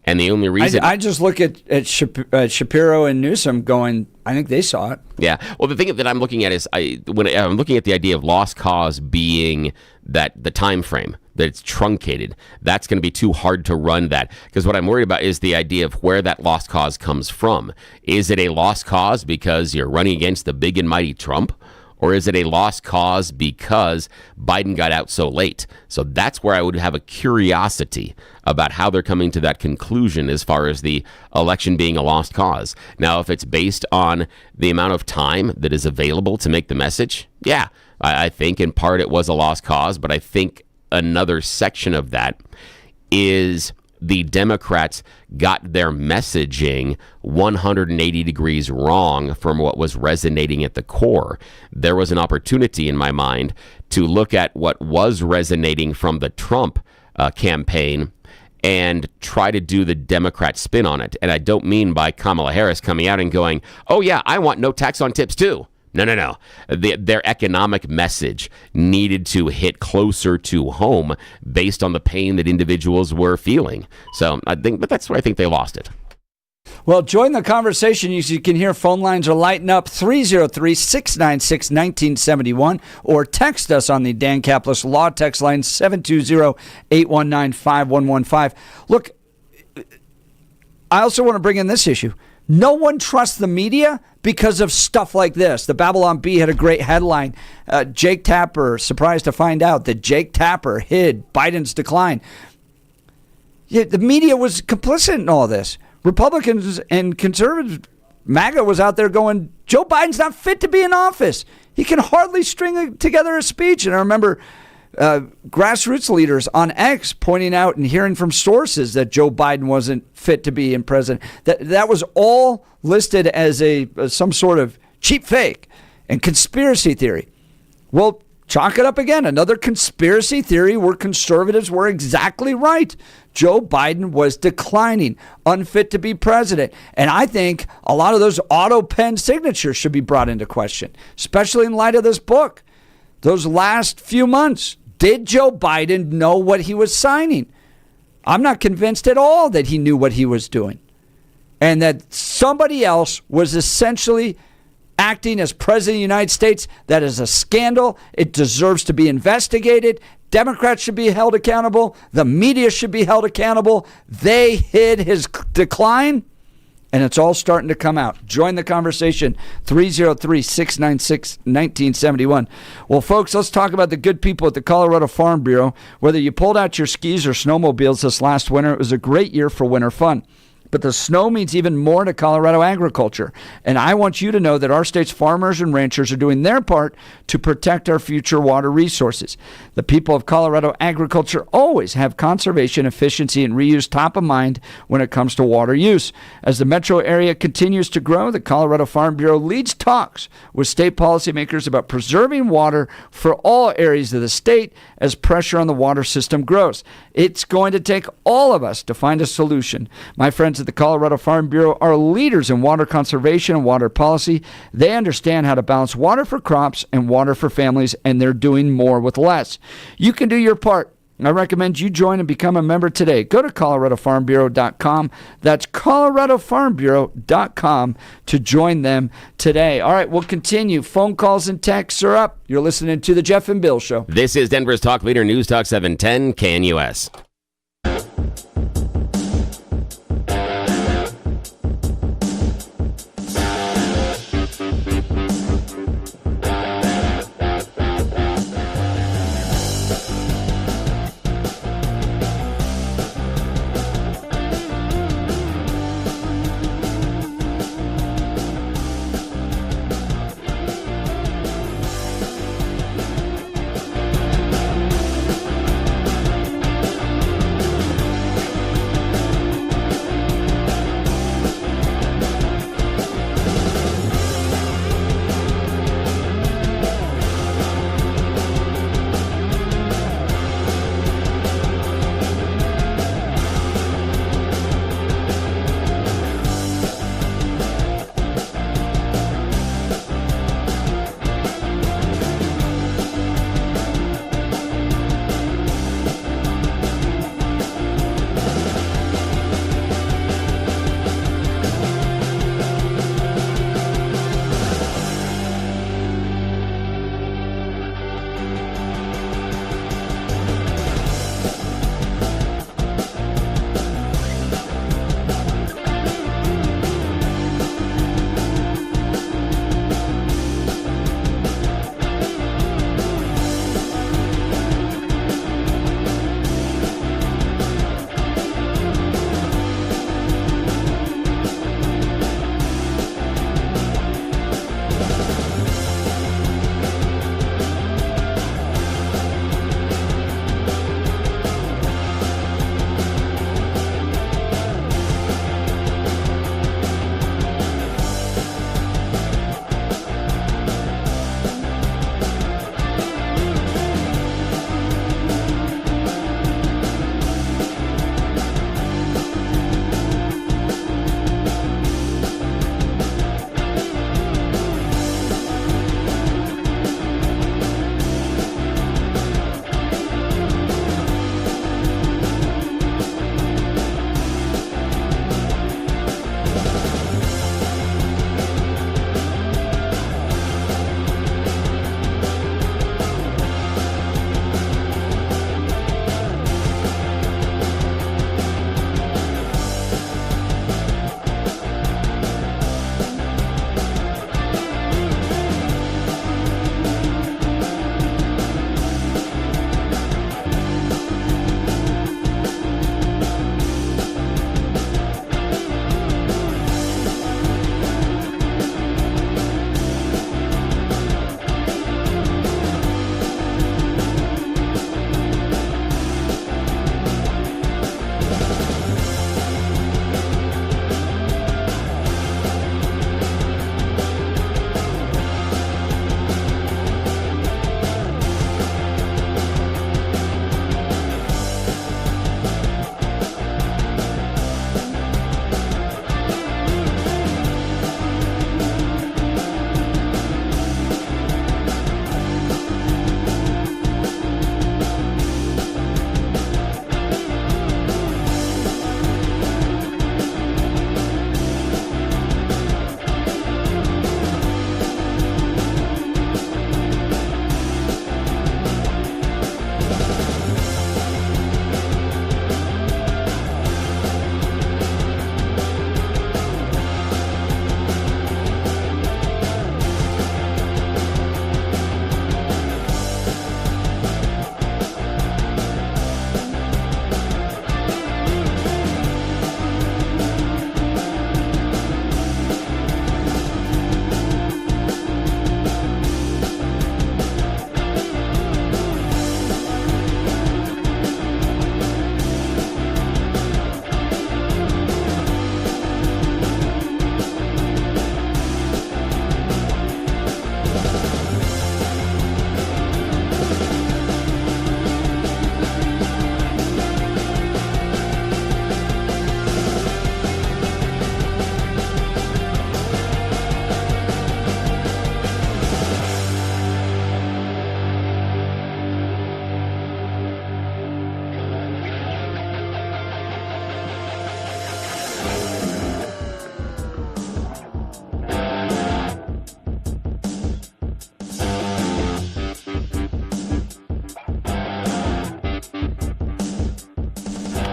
G: And the only reason...
A: I just look at Shapiro and Newsom going, I think they saw it.
G: Yeah. Well, the thing that I'm looking at is when I'm looking at the idea of lost cause being that the time frame, that it's truncated, that's going to be too hard to run that. Because what I'm worried about is the idea of where that lost cause comes from. Is it a lost cause because you're running against the big and mighty Trump? Or is it a lost cause because Biden got out so late? So that's where I would have a curiosity about how they're coming to that conclusion as far as the election being a lost cause. Now, if it's based on the amount of time that is available to make the message, yeah, I think in part it was a lost cause, but I think another section of that is the Democrats got their messaging 180 degrees wrong from what was resonating at the core. There was an opportunity in my mind to look at what was resonating from the Trump campaign and try to do the Democrat spin on it. And I don't mean by Kamala Harris coming out and going, oh yeah, I want no tax on tips too. No. Their economic message needed to hit closer to home based on the pain that individuals were feeling. So but that's where I think they lost it.
A: Well, join the conversation. You can hear phone lines are lighting up 303-696-1971 or text us on the Dan Caplis Law text line 720-819-5115. Look, I also want to bring in this issue. No one trusts the media because of stuff like this. The Babylon Bee had a great headline. Jake Tapper, surprised to find out that Jake Tapper hid Biden's decline. Yeah, the media was complicit in all this. Republicans and conservatives, MAGA was out there going, Joe Biden's not fit to be in office. He can hardly string together a speech. And I remember grassroots leaders on X pointing out and hearing from sources that Joe Biden wasn't fit to be in president. That was all listed as some sort of cheap fake and conspiracy theory. Well, chalk it up again. Another conspiracy theory where conservatives were exactly right. Joe Biden was declining, unfit to be president. And I think a lot of those auto-pen signatures should be brought into question, especially in light of this book. Those last few months, did Joe Biden know what he was signing? I'm not convinced at all that he knew what he was doing. And that somebody else was essentially acting as president of the United States. That is a scandal. It deserves to be investigated. Democrats should be held accountable. The media should be held accountable. They hid his decline, and it's all starting to come out. Join the conversation, 303-696-1971. Well, folks, let's talk about the good people at the Colorado Farm Bureau. Whether you pulled out your skis or snowmobiles this last winter, it was a great year for winter fun. But the snow means even more to Colorado agriculture. And I want you to know that our state's farmers and ranchers are doing their part to protect our future water resources. The people of Colorado agriculture always have conservation, efficiency, and reuse top of mind when it comes to water use. As the metro area continues to grow, the Colorado Farm Bureau leads talks with state policymakers about preserving water for all areas of the state as pressure on the water system grows. It's going to take all of us to find a solution. My friends at the Colorado Farm Bureau are leaders in water conservation and water policy. They understand how to balance water for crops and water for families, and they're doing more with less. You can do your part. I recommend you join and become a member today. Go to coloradofarmbureau.com. That's coloradofarmbureau.com to join them today. All right, we'll continue. Phone calls and texts are up. You're listening to The Jeff and Bill Show.
G: This is Denver's Talk Leader, News Talk 710 KNUS.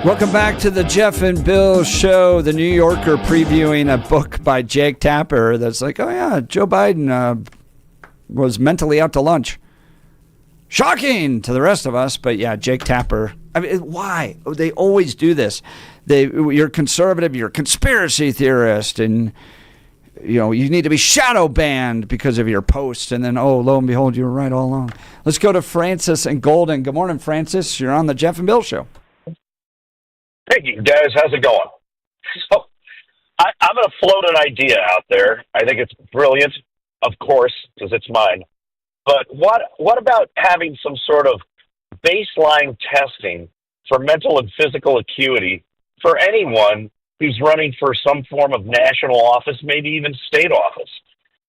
A: Welcome back to the Jeff and Bill Show. The New Yorker previewing a book by Jake Tapper that's like, oh yeah, Joe Biden was mentally out to lunch. Shocking to the rest of us, but yeah, Jake Tapper. I mean, why? They always do this. You're conservative, you're a conspiracy theorist, and you need to be shadow banned because of your post. And then, oh, lo and behold, you were right all along. Let's go to Francis and Golden. Good morning, Francis. You're on the Jeff and Bill Show.
C: Hey, you guys, how's it going? So, I'm going to float an idea out there. I think it's brilliant, of course, because it's mine. But what about having some sort of baseline testing for mental and physical acuity for anyone who's running for some form of national office, maybe even state office?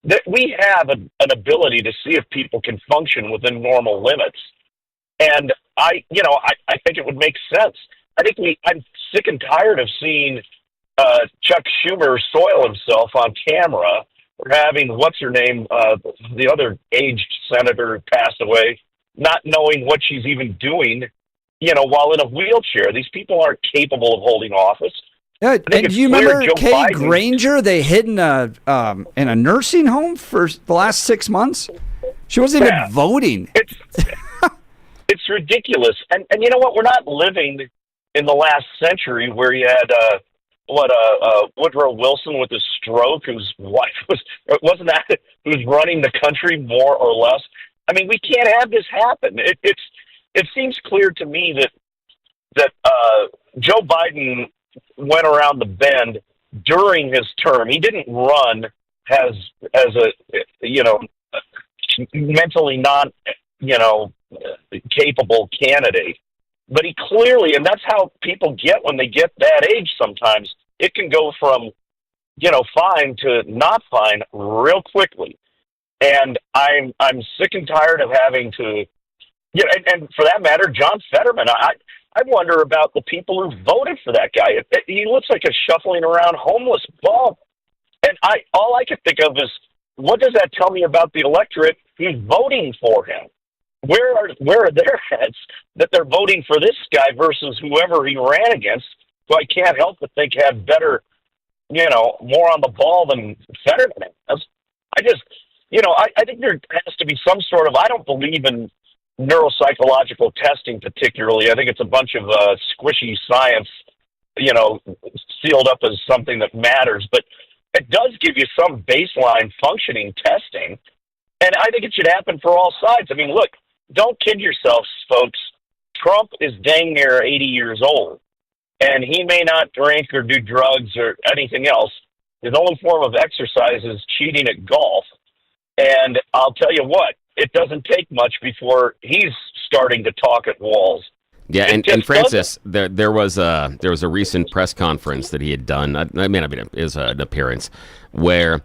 C: That we have an ability to see if people can function within normal limits. And I think it would make sense. I'm sick and tired of seeing Chuck Schumer soil himself on camera, or having, what's her name, the other aged senator who passed away, not knowing what she's even doing, while in a wheelchair. These people aren't capable of holding office.
A: Yeah, and do you remember Kay Granger? They hid in a nursing home for the last 6 months. She wasn't even voting.
C: It's ridiculous. And you know what? We're not living in the last century where you had Woodrow Wilson with his stroke, whose wife wasn't that who's running the country more or less. I mean, we can't have this happen. It seems clear to me that Joe Biden went around the bend during his term. He didn't run as a mentally non capable candidate. But he clearly, and that's how people get when they get that age sometimes, it can go from, fine to not fine real quickly. And I'm sick and tired of having to, and for that matter, John Fetterman, I wonder about the people who voted for that guy. He looks like a shuffling around homeless bum. And all I can think of is, what does that tell me about the electorate who's voting for him? Where are their heads that they're voting for this guy versus whoever he ran against, who I can't help but think had better, more on the ball than Fetterman has? I think there has to be some sort of, I don't believe in neuropsychological testing particularly. I think it's a bunch of squishy science, sealed up as something that matters. But it does give you some baseline functioning testing. And I think it should happen for all sides. I mean, look, don't kid yourselves, folks. Trump is dang near 80 years old, and he may not drink or do drugs or anything else. His only form of exercise is cheating at golf. And I'll tell you what, it doesn't take much before he's starting to talk at walls.
G: Yeah, and Francis, there was a recent press conference that he had done. It was an appearance where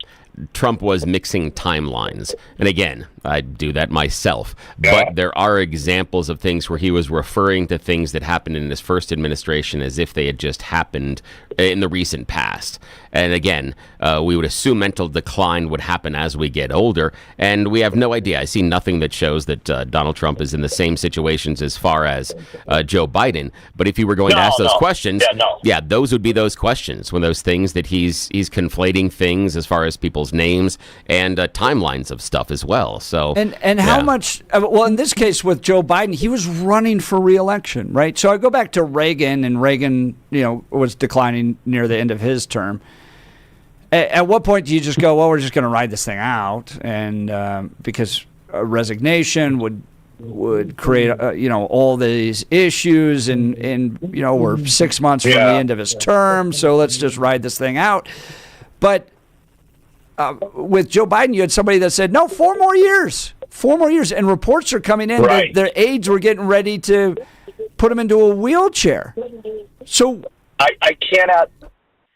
G: Trump was mixing timelines. And again, I do that myself. But there are examples of things where he was referring to things that happened in his first administration as if they had just happened in the recent past. And again, we would assume mental decline would happen as we get older. And we have no idea. I see nothing that shows that Donald Trump is in the same situations as far as Joe Biden. But if you were going to ask those questions, those would be those questions, when those things that he's conflating things as far as people's names and timelines of stuff as well. So
A: and how much? Well, in this case with Joe Biden, he was running for re-election, right? So I go back to Reagan, and Reagan, was declining near the end of his term. At what point do you just go, well, we're just going to ride this thing out, and because a resignation would create all these issues, and we're 6 months from the end of his term, so let's just ride this thing out. But with Joe Biden, you had somebody that said, no, 4 more years, and reports are coming in that their aides were getting ready to put him into a wheelchair. So
C: I cannot.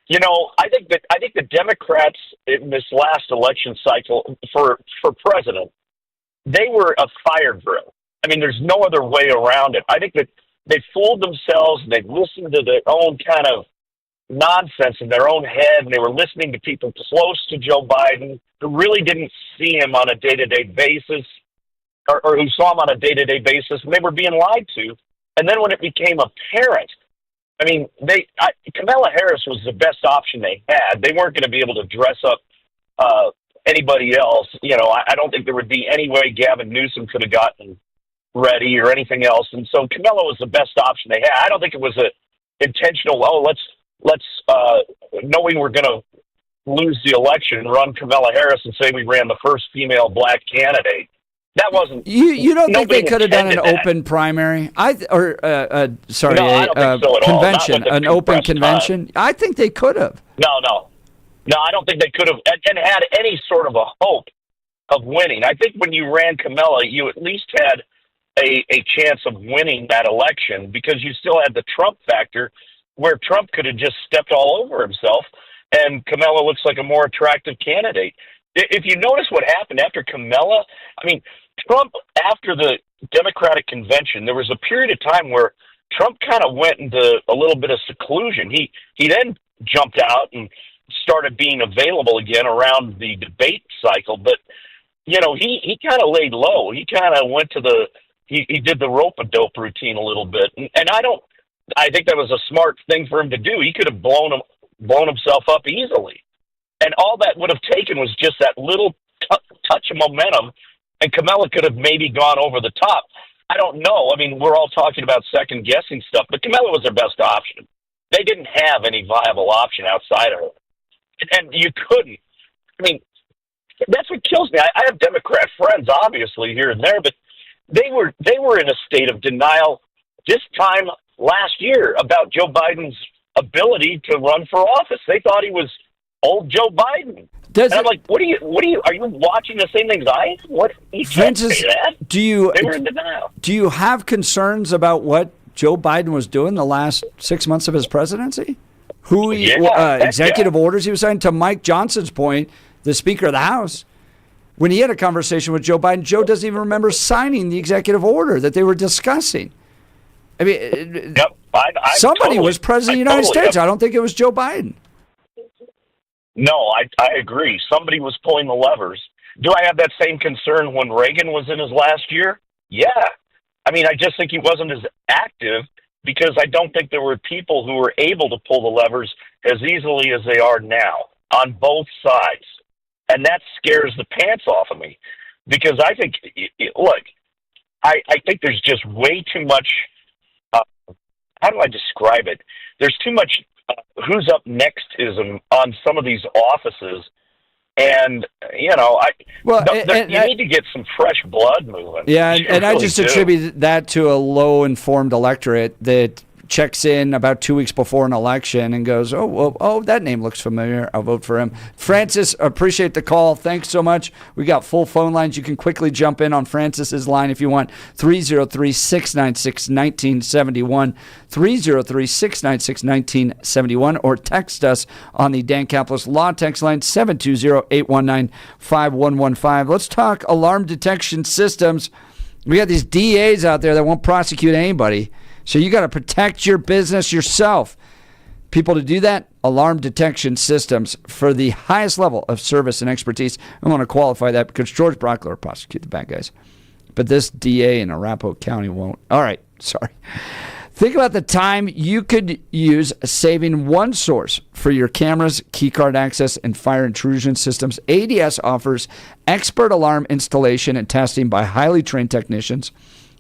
C: I think the Democrats in this last election cycle for president, they were a fire drill. I mean, there's no other way around it. I think that they fooled themselves, and they listened to their own kind of nonsense in their own head, and they were listening to people close to Joe Biden who really didn't see him on a day-to-day basis, or who saw him on a day-to-day basis, and they were being lied to. And then when it became apparent I mean, Kamala Harris was the best option they had. They weren't going to be able to dress up anybody else. I don't think there would be any way Gavin Newsom could have gotten ready or anything else. And so Kamala was the best option they had. I don't think it was a intentional, let's knowing we're going to lose the election, run Kamala Harris and say we ran the first female black candidate. That wasn't.
A: You don't think they could have done an open primary?
C: No, I don't think so at all.
A: Convention, an open convention?
C: Time.
A: I think they could have.
C: No, I don't think they could have and had any sort of a hope of winning. I think when you ran Kamala, you at least had a chance of winning that election because you still had the Trump factor where Trump could have just stepped all over himself and Kamala looks like a more attractive candidate. If you notice what happened after Kamala, I mean, Trump, after the Democratic convention, there was a period of time where Trump kind of went into a little bit of seclusion. He then jumped out and started being available again around the debate cycle. But, he kind of laid low. He kind of went to he did the rope-a-dope routine a little bit. And I think that was a smart thing for him to do. He could have blown himself up easily. And all that would have taken was just that little touch of momentum, and Kamala could have maybe gone over the top. I don't know. I mean, we're all talking about second-guessing stuff, but Kamala was their best option. They didn't have any viable option outside of her. And you couldn't. I mean, that's what kills me. I have Democrat friends, obviously, here and there, but they were in a state of denial this time last year about Joe Biden's ability to run for office. They thought he was old Joe Biden. And I'm like, are you watching the same things I am? What? You can't say that. They were in denial.
A: Do you have concerns about what Joe Biden was doing the last 6 months of his presidency? Executive orders he was signing? To Mike Johnson's point, the Speaker of the House, when he had a conversation with Joe Biden, Joe doesn't even remember signing the executive order that they were discussing. I mean, somebody was president of the United States. I don't think it was Joe Biden.
C: No, I agree. Somebody was pulling the levers. Do I have that same concern when Reagan was in his last year? Yeah. I mean, I just think he wasn't as active because I don't think there were people who were able to pull the levers as easily as they are now on both sides. And that scares the pants off of me because I think, look, I think there's just way too much, how do I describe it? There's too much who's up nextism on some of these offices. And, you need to get some fresh blood moving.
A: Yeah, and I just attribute that to a low-informed electorate that checks in about 2 weeks before an election and goes, oh, that name looks familiar. I'll vote for him. Francis, appreciate the call. Thanks so much. We got full phone lines. You can quickly jump in on Francis's line if you want. 303-696-1971. 303-696-1971. Or text us on the Dan Caplis Law text line 720-819-5115. Let's talk alarm detection systems. We got these DAs out there that won't prosecute anybody. So you got to protect your business yourself. People to do that, alarm detection systems for the highest level of service and expertise. I want to qualify that because George Brockler will prosecute the bad guys. But this DA in Arapahoe County won't. All right, sorry. Think about the time you could use saving one source for your cameras, keycard access, and fire intrusion systems. ADS offers expert alarm installation and testing by highly trained technicians,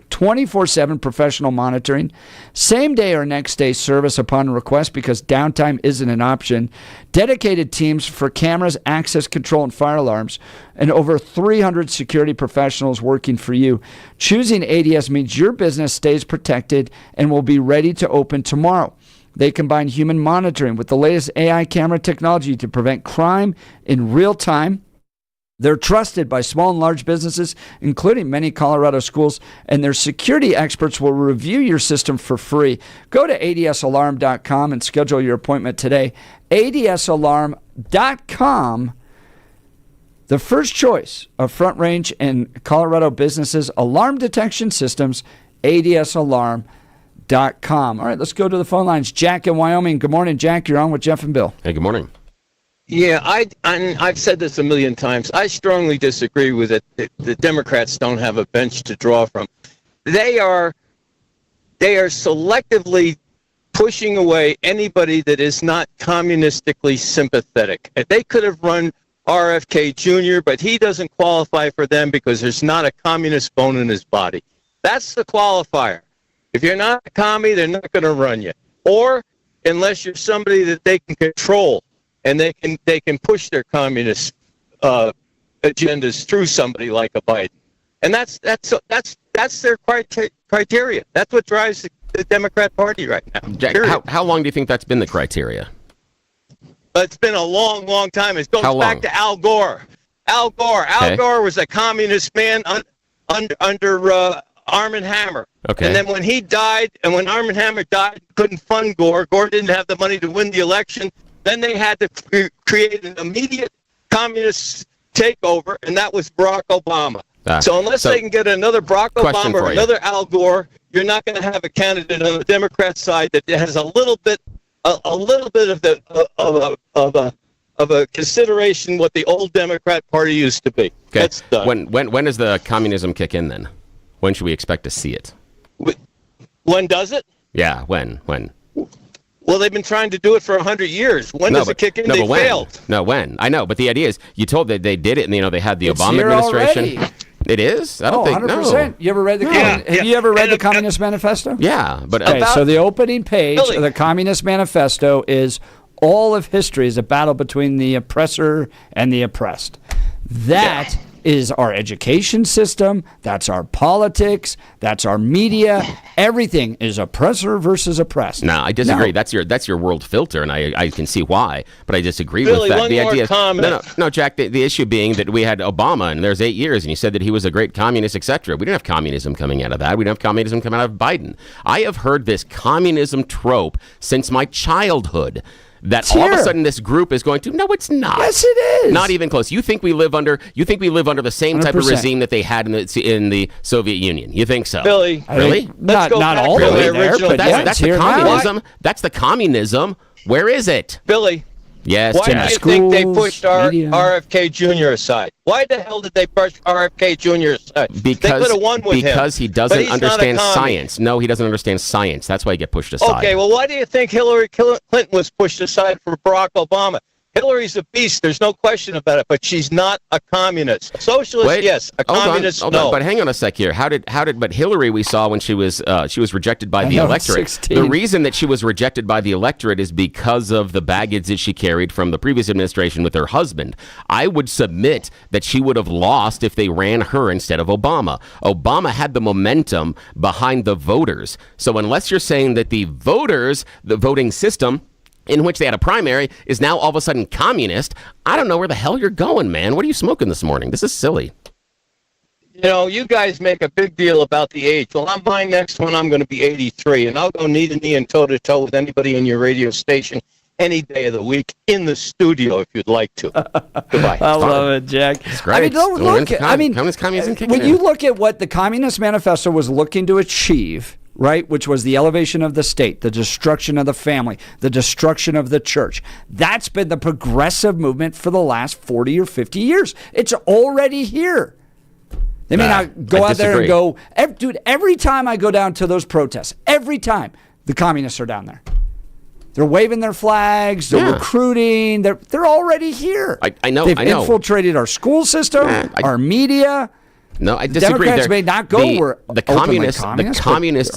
A: 24/7 professional monitoring, same day or next day service upon request because downtime isn't an option, dedicated teams for cameras, access control, and fire alarms, and over 300 security professionals working for you. Choosing ADS means your business stays protected and will be ready to open tomorrow. They combine human monitoring with the latest AI camera technology to prevent crime in real time. They're trusted by small and large businesses, including many Colorado schools, and their security experts will review your system for free. Go to adsalarm.com and schedule your appointment today. adsalarm.com, the first choice of Front Range and Colorado businesses, alarm detection systems, adsalarm.com. All right, let's go to the phone lines. Jack in Wyoming. Good morning, Jack. You're on with Jeff and Bill.
G: Hey, good morning.
D: Yeah, I've said this a million times. I strongly disagree with it. The Democrats don't have a bench to draw from. They are selectively pushing away anybody that is not communistically sympathetic. And they could have run RFK Jr., but he doesn't qualify for them because there's not a communist bone in his body. That's the qualifier. If you're not a commie, they're not going to run you. Or unless you're somebody that they can control and they can push their communist agendas through somebody like a Biden. And that's their criteria. That's what drives the Democrat Party right now.
G: Jack, how long do you think that's been the criteria?
D: It's been a long, long time. It goes back to Al Gore. Al Gore was a communist man under Arm & Hammer.
G: Okay.
D: And then when he died, and when Arm & Hammer died, couldn't fund Gore. Gore didn't have the money to win the election. Then they had to create an immediate communist takeover, and that was Barack Obama. So unless they can get another Barack Obama or another Al Gore, you're not going to have a candidate on the Democrat side that has a little bit of a consideration what the old Democrat Party used to be.
G: Okay.
D: That's done.
G: When does the communism kick in then? When should we expect to see it?
D: When does it?
G: Yeah, when?
D: Well, they've been trying to do it for 100 years. When does it kick in? They failed.
G: No, when? I know, but the idea is you told that they did it, and they had the Obama administration.
A: Already.
G: It is? I don't think
A: 100%. You ever read the Have you ever read the Communist Manifesto?
G: Yeah, but
A: okay, so the opening page of the Communist Manifesto is all of history is a battle between the oppressor and the oppressed. That is our education system, that's our politics, that's our media. Everything is oppressor versus oppressed.
G: No, I disagree. That's your world filter, and I can see why, but I disagree
D: Billy,
G: with that.
D: One
G: the
D: more
G: idea
D: comment.
G: No, Jack, the issue being that we had Obama, and there's 8 years, and you said that he was a great communist, etc. We didn't have communism coming out of that. We didn't have communism coming out of Biden. I have heard this communism trope since my childhood. That all of a sudden this group is going to no, it's not.
A: Yes, it is.
G: Not even close. You think we live under the same type of
A: 100%.
G: regime that they had in the Soviet Union? You think so?
D: Billy,
G: really?
A: Not all the way there, but
G: that's the communism. That's the communism. Where is it?
D: Billy.
G: Yes.
D: Why do you think they pushed RFK Jr. aside? Why the hell did they push RFK Jr. aside?
G: Because
D: they could have won with him.
G: Because he doesn't understand science. No, he doesn't understand science. That's why he get pushed aside.
D: Okay, well, why do you think Hillary Clinton was pushed aside for Barack Obama? Hillary's a beast. There's no question about it, but she's not a communist. A socialist, yes. A communist,
G: hold
D: no.
G: on, but hang on a sec here. But Hillary, we saw when she was rejected by the electorate.
A: 16.
G: The reason that she was rejected by the electorate is because of the baggage that she carried from the previous administration with her husband. I would submit that she would have lost if they ran her instead of Obama. Obama had the momentum behind the voters. So unless you're saying that the voters, the voting system, in which they had a primary, is now all of a sudden communist, I don't know where the hell you're going, man. What are you smoking this morning? This is silly.
D: You know, you guys make a big deal about the age. Well, I'm my next one. I'm going to be 83, and I'll go knee to knee and toe to toe with anybody in your radio station any day of the week in the studio if you'd like to. Goodbye.
A: I love it, Jack.
G: It's great.
A: I mean, when you look at what the Communist Manifesto was looking to achieve, right, which was the elevation of the state, the destruction of the family, the destruction of the church. That's been the progressive movement for the last 40 or 50 years. It's already here. They may not go out there and go, dude, every time I go down to those protests, every time, the communists are down there. They're waving their flags, they're recruiting, they're already here.
G: I know.
A: They've infiltrated our school system, our media.
G: No, I disagree.
A: Democrats may not go where
G: the communists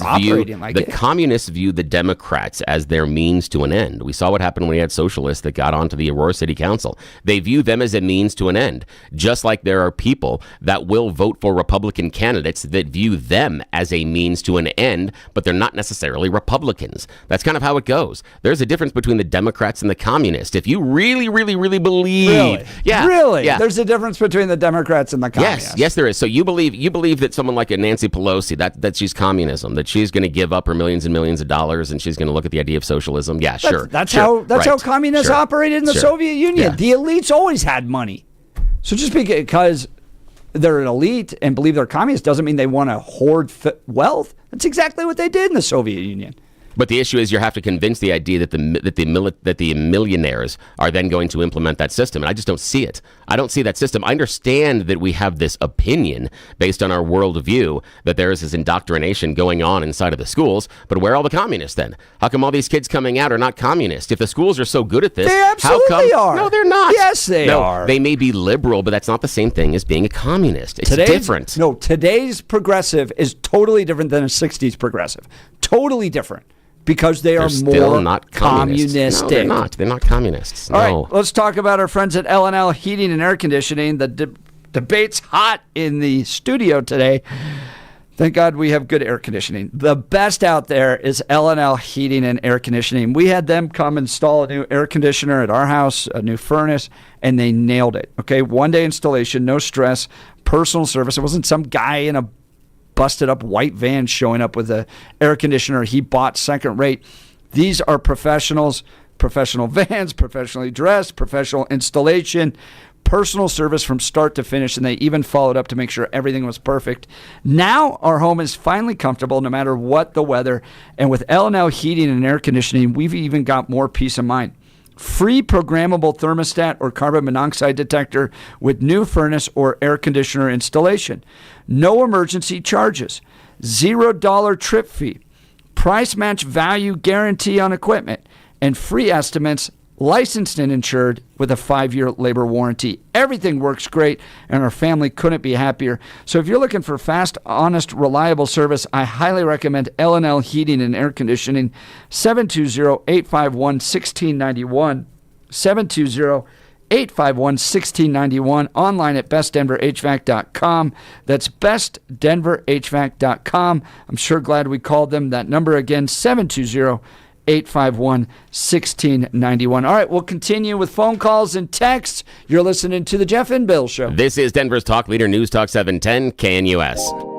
G: view the Democrats as their means to an end. We saw what happened when we had socialists that got onto the Aurora City Council. They view them as a means to an end, just like there are people that will vote for Republican candidates that view them as a means to an end, but they're not necessarily Republicans. That's kind of how it goes. There's a difference between the Democrats and the communists. If you really, really, really believe,
A: there's a difference between the Democrats and the communists.
G: Yes, there is. So you believe that someone like a Nancy Pelosi, that she's communism, that she's going to give up her millions and millions of dollars and she's going to look at the idea of socialism. Yeah, sure.
A: That's how communists operated in the Soviet Union. Yeah. The elites always had money. So just because they're an elite and believe they're communists doesn't mean they want to hoard wealth. That's exactly what they did in the Soviet Union.
G: But the issue is you have to convince the idea that the millionaires are then going to implement that system. And I just don't see it. I don't see that system. I understand that we have this opinion based on our worldview that there is this indoctrination going on inside of the schools. But where are all the communists then? How come all these kids coming out are not communists? If the schools are so good at this,
A: they absolutely are.
G: No, they're not.
A: Yes, they are.
G: They may be liberal, but that's not the same thing as being a communist. It's different.
A: No, today's progressive is totally different than a 60s progressive. Totally different. Because they are
G: still not
A: communistic.
G: No, they're not. They're not communists.
A: All right, let's talk about our friends at L&L Heating and Air Conditioning. The debate's hot in the studio today. Thank God we have good air conditioning. The best out there is L&L Heating and Air Conditioning. We had them come install a new air conditioner at our house, a new furnace, and they nailed it. Okay, one-day installation, no stress, personal service. It wasn't some guy in a busted up white van showing up with an air conditioner he bought second rate. These are professionals, professional vans, professionally dressed, professional installation, personal service from start to finish, and they even followed up to make sure everything was perfect. Now our home is finally comfortable no matter what the weather, and with L&L Heating and Air Conditioning, we've even got more peace of mind. Free programmable thermostat or carbon monoxide detector with new furnace or air conditioner installation. No emergency charges. $0 trip fee. Price match value guarantee on equipment. And free estimates, licensed and insured with a 5-year labor warranty. Everything works great, and our family couldn't be happier. So if you're looking for fast, honest, reliable service, I highly recommend L&L Heating and Air Conditioning. 720-851-1691. 720-851-1691. Online at bestdenverhvac.com. That's bestdenverhvac.com. I'm sure glad we called them. That number again, 720-851-1691. All right, we'll continue with phone calls and texts. You're listening to The Jeff and Bill Show.
G: This is Denver's Talk Leader, News Talk 710 KNUS.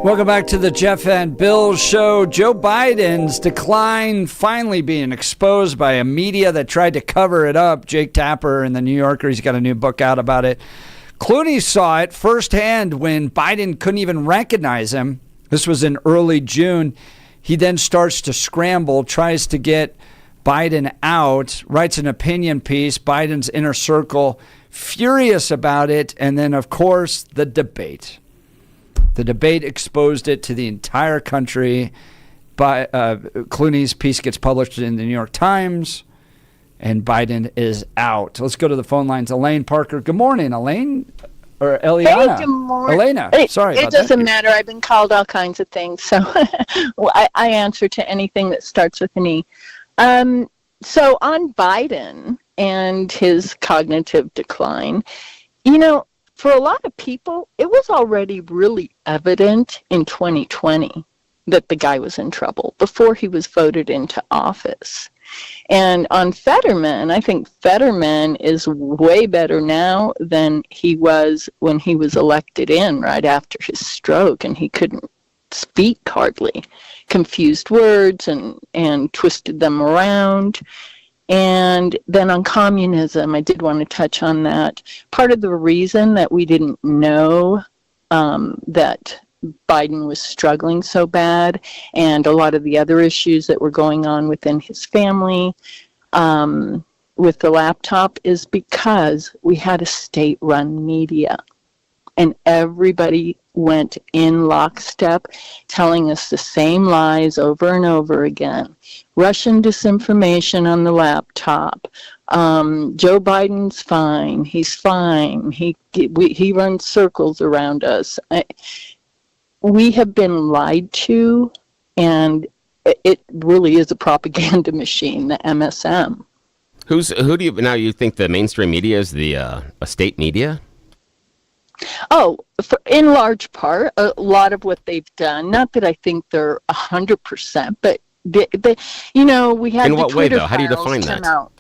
A: Welcome back to the Jeff and Bill Show. Joe Biden's decline finally being exposed by a media that tried to cover it up. Jake Tapper in the New Yorker, he's got a new book out about it. Clooney saw it firsthand when Biden couldn't even recognize him. This was in early June. He then starts to scramble, tries to get Biden out, writes an opinion piece, Biden's inner circle, furious about it, and then, of course, the debate. The debate exposed it to the entire country. Clooney's piece gets published in the New York Times, and Biden is out. Let's go to the phone lines. Elaine Parker. Good morning, Elaine. Or Eliana.
F: Hey, good morning.
A: Elena. Sorry about
F: that. It doesn't matter. I've been called all kinds of things, so well, I answer to anything that starts with an E. So on Biden and his cognitive decline, for a lot of people, it was already really evident in 2020 that the guy was in trouble before he was voted into office. And on Fetterman, I think Fetterman is way better now than he was when he was elected in right after his stroke, and he couldn't speak hardly, confused words and twisted them around. And then on communism, I did want to touch on that. Part of the reason that we didn't know that Biden was struggling so bad, and a lot of the other issues that were going on within his family with the laptop, is because we had a state-run media. And everybody went in lockstep, telling us the same lies over and over again. Russian disinformation on the laptop. Joe Biden's fine. He's fine. He runs circles around us. We have been lied to, and it really is a propaganda machine, the MSM.
G: Who do you think the mainstream media is a state media?
F: Oh, in large part, a lot of what they've done. Not that I think they're 100%, but we had the Twitter.
G: In what way, though? How do you define that?
F: Out.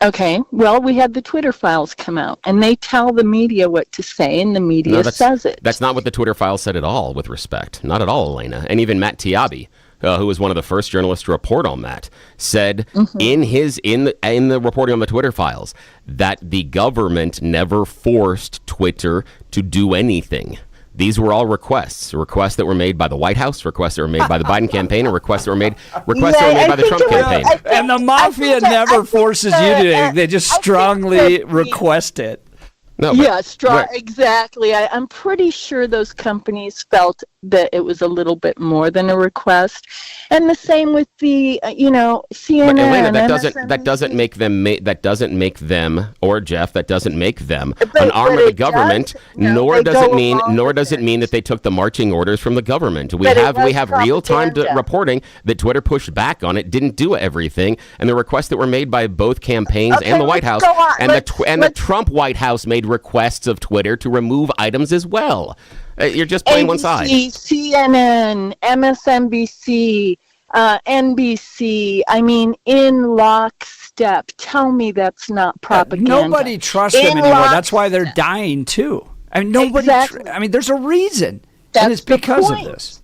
F: Okay, well, we had the Twitter files come out, and they tell the media what to say, and the media says it.
G: That's not what the Twitter files said at all. With respect, not at all, Elena. And even Matt Tiabi, who was one of the first journalists to report on that, said in the reporting on the Twitter files that the government never forced Twitter to do anything. These were all requests that were made by the White House, requests that were made by the Biden campaign, and requests that were made by the Trump campaign.
A: And the mafia never forces you to do anything. They just strongly request it.
G: No,
F: exactly. I'm pretty sure those companies felt that it was a little bit more than a request, and the same with the CNN.
G: But Elena, that doesn't make them or Jeff. That doesn't make them an arm of the government. Nor does it mean that they took the marching orders from the government. We have real time reporting that Twitter pushed back on it, didn't do everything, and the requests that were made by both campaigns and the White House and the Trump White House made requests of Twitter to remove items as well. You're just playing one side.
F: CNN, MSNBC, NBC. I mean, in lockstep. Tell me that's not propaganda.
A: Nobody trusts them anymore. That's why they're dying too. I mean, nobody.
F: Exactly.
A: There's a reason,
F: and
A: it's because of this.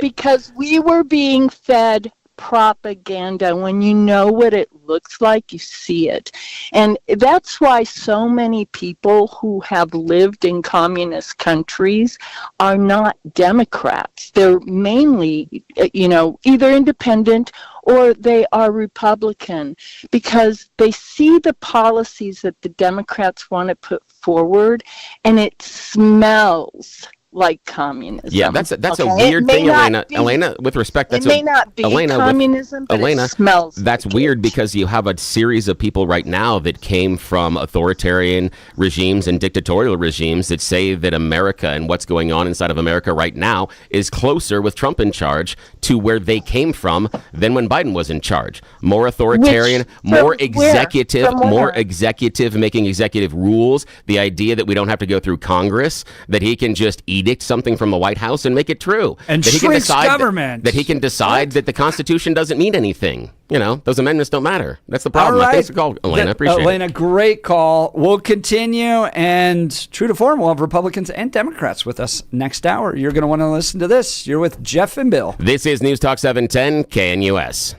F: Because we were being fed propaganda. When you know what it looks like, you see it. And that's why so many people who have lived in communist countries are not Democrats. They're mainly, either independent or they are Republican, because they see the policies that the Democrats want to put forward, and it smells like communism.
G: Yeah, that's a weird thing, Elena. Elena, with respect,
F: it may not be communism, but it smells.
G: That's weird because you have a series of people right now that came from authoritarian regimes and dictatorial regimes that say that America and what's going on inside of America right now is closer with Trump in charge to where they came from than when Biden was in charge. More authoritarian, more executive, making executive rules. The idea that we don't have to go through Congress, that he can just edict something from the White House and make it true.
A: And
G: that he can
A: shrinks
G: decide
A: government.
G: that he can decide that the Constitution doesn't mean anything. You know, those amendments don't matter. That's the problem.
A: All right.
G: Thanks for calling, Elena. Appreciate
A: Elena,
G: it.
A: great call. We'll continue, and true to form, we'll have Republicans and Democrats with us next hour. You're going to want to listen to this. You're with Jeff and Bill.
G: This is News Talk 710 KNUS.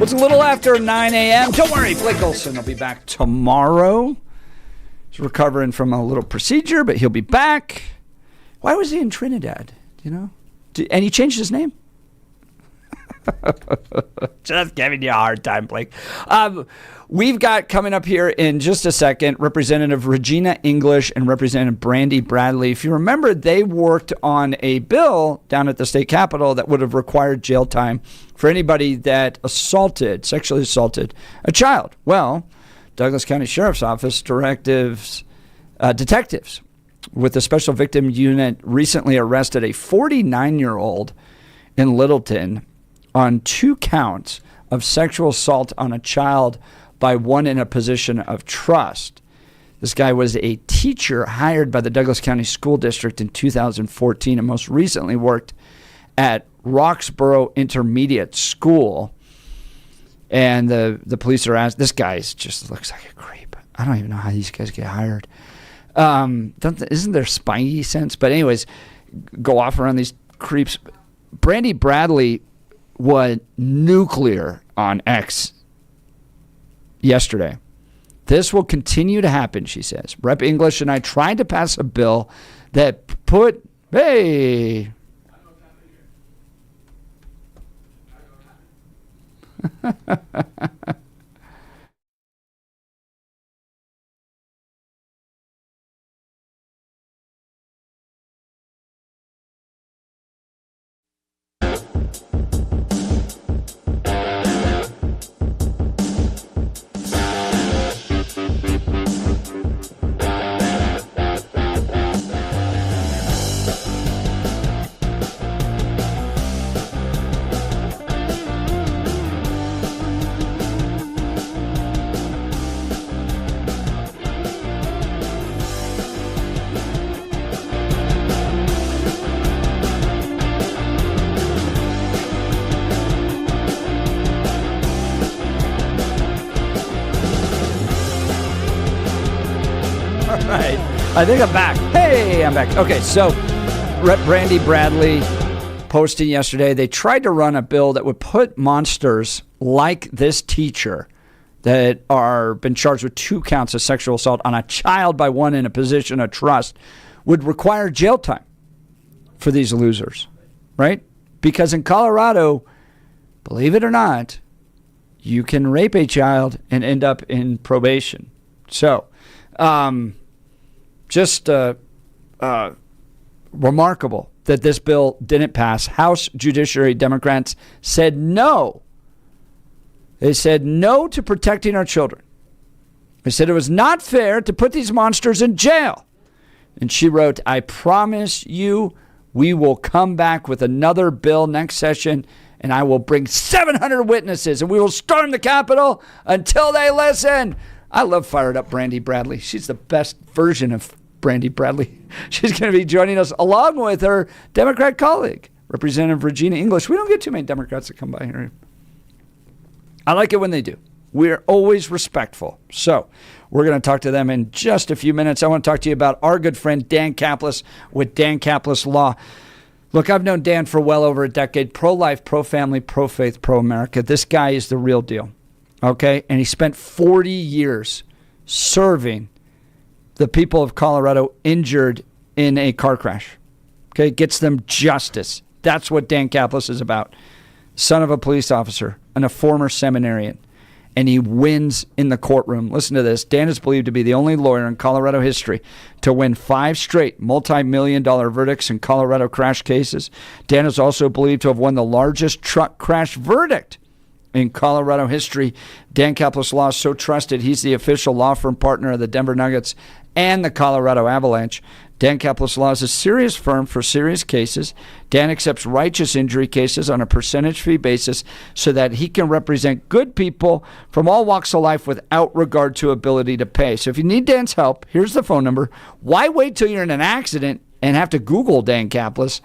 A: It's a little after 9 a.m. Don't worry, Blake Olson will be back tomorrow. He's recovering from a little procedure, but he'll be back. Why was he in Trinidad? Do you know? And he changed his name? Just giving you a hard time, Blake. We've got coming up here in just a second Representative Regina English and Representative Brandy Bradley. If you remember, they worked on a bill down at the state capitol that would have required jail time for anybody that sexually assaulted a child. Well, Douglas County Sheriff's Office detectives with the Special Victim Unit recently arrested a 49-year-old in Littleton on 2 counts of sexual assault on a child by one in a position of trust. This guy was a teacher hired by the Douglas County School District in 2014 and most recently worked at Roxborough Intermediate School. And the police are asked, this guy just looks like a creep. I don't even know how these guys get hired. Isn't there spidey sense? But anyways, go off around these creeps. Brandy Bradley was nuclear on X yesterday. This will continue to happen, she says. Rep. English and I tried to pass a bill that put, hey. I think I'm back. Hey, I'm back. Okay, so Rep. Brandy Bradley posting yesterday, they tried to run a bill that would put monsters like this teacher that are been charged with 2 counts of sexual assault on a child by one in a position of trust would require jail time for these losers, right? Because in Colorado, believe it or not, you can rape a child and end up in probation. So, just remarkable that this bill didn't pass. House Judiciary Democrats said no. They said no to protecting our children. They said it was not fair to put these monsters in jail. And she wrote, I promise you we will come back with another bill next session, and I will bring 700 witnesses, and we will storm the Capitol until they listen. I love fired up Brandy Bradley. She's the best version of Brandy Bradley. She's going to be joining us along with her Democrat colleague, Representative Regina English. We don't get too many Democrats that come by here. I like it when they do. We're always respectful. So we're going to talk to them in just a few minutes. I want to talk to you about our good friend Dan Caplis with Dan Caplis Law. Look, I've known Dan for well over a decade. Pro-life, pro-family, pro-faith, pro-America. This guy is the real deal. Okay? And he spent 40 years serving the people of Colorado injured in a car crash. Okay? Gets them justice. That's what Dan Caplis is about. Son of a police officer and a former seminarian. And he wins in the courtroom. Listen to this. Dan is believed to be the only lawyer in Colorado history to win 5 straight multi-million-dollar verdicts in Colorado crash cases. Dan is also believed to have won the largest truck crash verdict in Colorado history. Dan Caplis Law is so trusted, he's the official law firm partner of the Denver Nuggets and the Colorado Avalanche. Dan Caplis Law is a serious firm for serious cases. Dan accepts righteous injury cases on a percentage fee basis so that he can represent good people from all walks of life without regard to ability to pay. So if you need Dan's help, here's the phone number. Why wait till you're in an accident and have to Google Dan Caplis?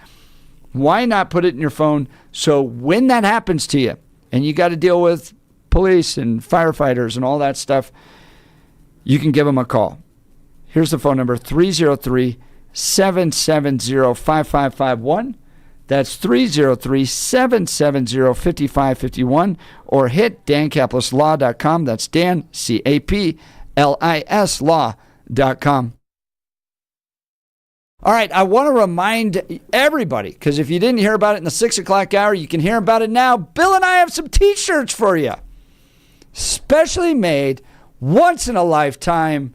A: Why not put it in your phone so when that happens to you and you got to deal with police and firefighters and all that stuff, you can give him a call. Here's the phone number, 303-770-5551. That's 303-770-5551, or hit DanCaplisLaw.com. That's Dan, C-A-P-L-I-S Law.com. All right, I want to remind everybody, because if you didn't hear about it in the 6 o'clock hour, you can hear about it now. Bill and I have some T-shirts for you. Specially made, once in a lifetime,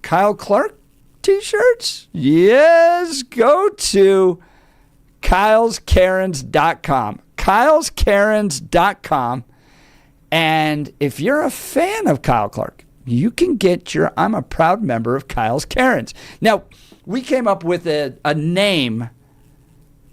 A: Kyle Clark T-shirts. Yes, go to KylesKarens.com. KylesKarens.com. And if you're a fan of Kyle Clark, you can get your I'm a proud member of Kyle's Karens. Now, we came up with a name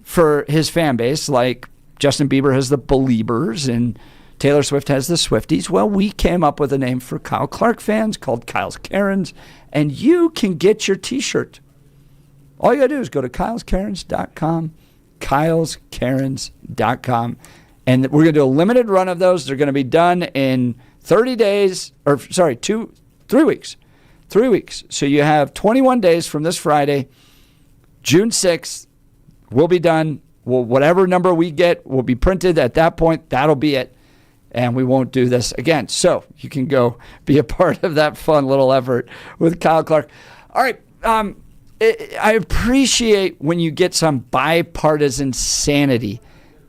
A: for his fan base, like Justin Bieber has the Beliebers and Taylor Swift has the Swifties. Well, we came up with a name for Kyle Clark fans called Kyle's Karens, and you can get your T-shirt. All you got to do is go to KylesKarens.com, KylesKarens.com, and we're going to do a limited run of those. They're going to be done in 3 weeks. 3 weeks. So you have 21 days from this Friday, June 6th. We'll be done. Whatever number we get will be printed at that point. That'll be it. And we won't do this again. So you can go be a part of that fun little effort with Kyle Clark. All right. I appreciate when you get some bipartisan sanity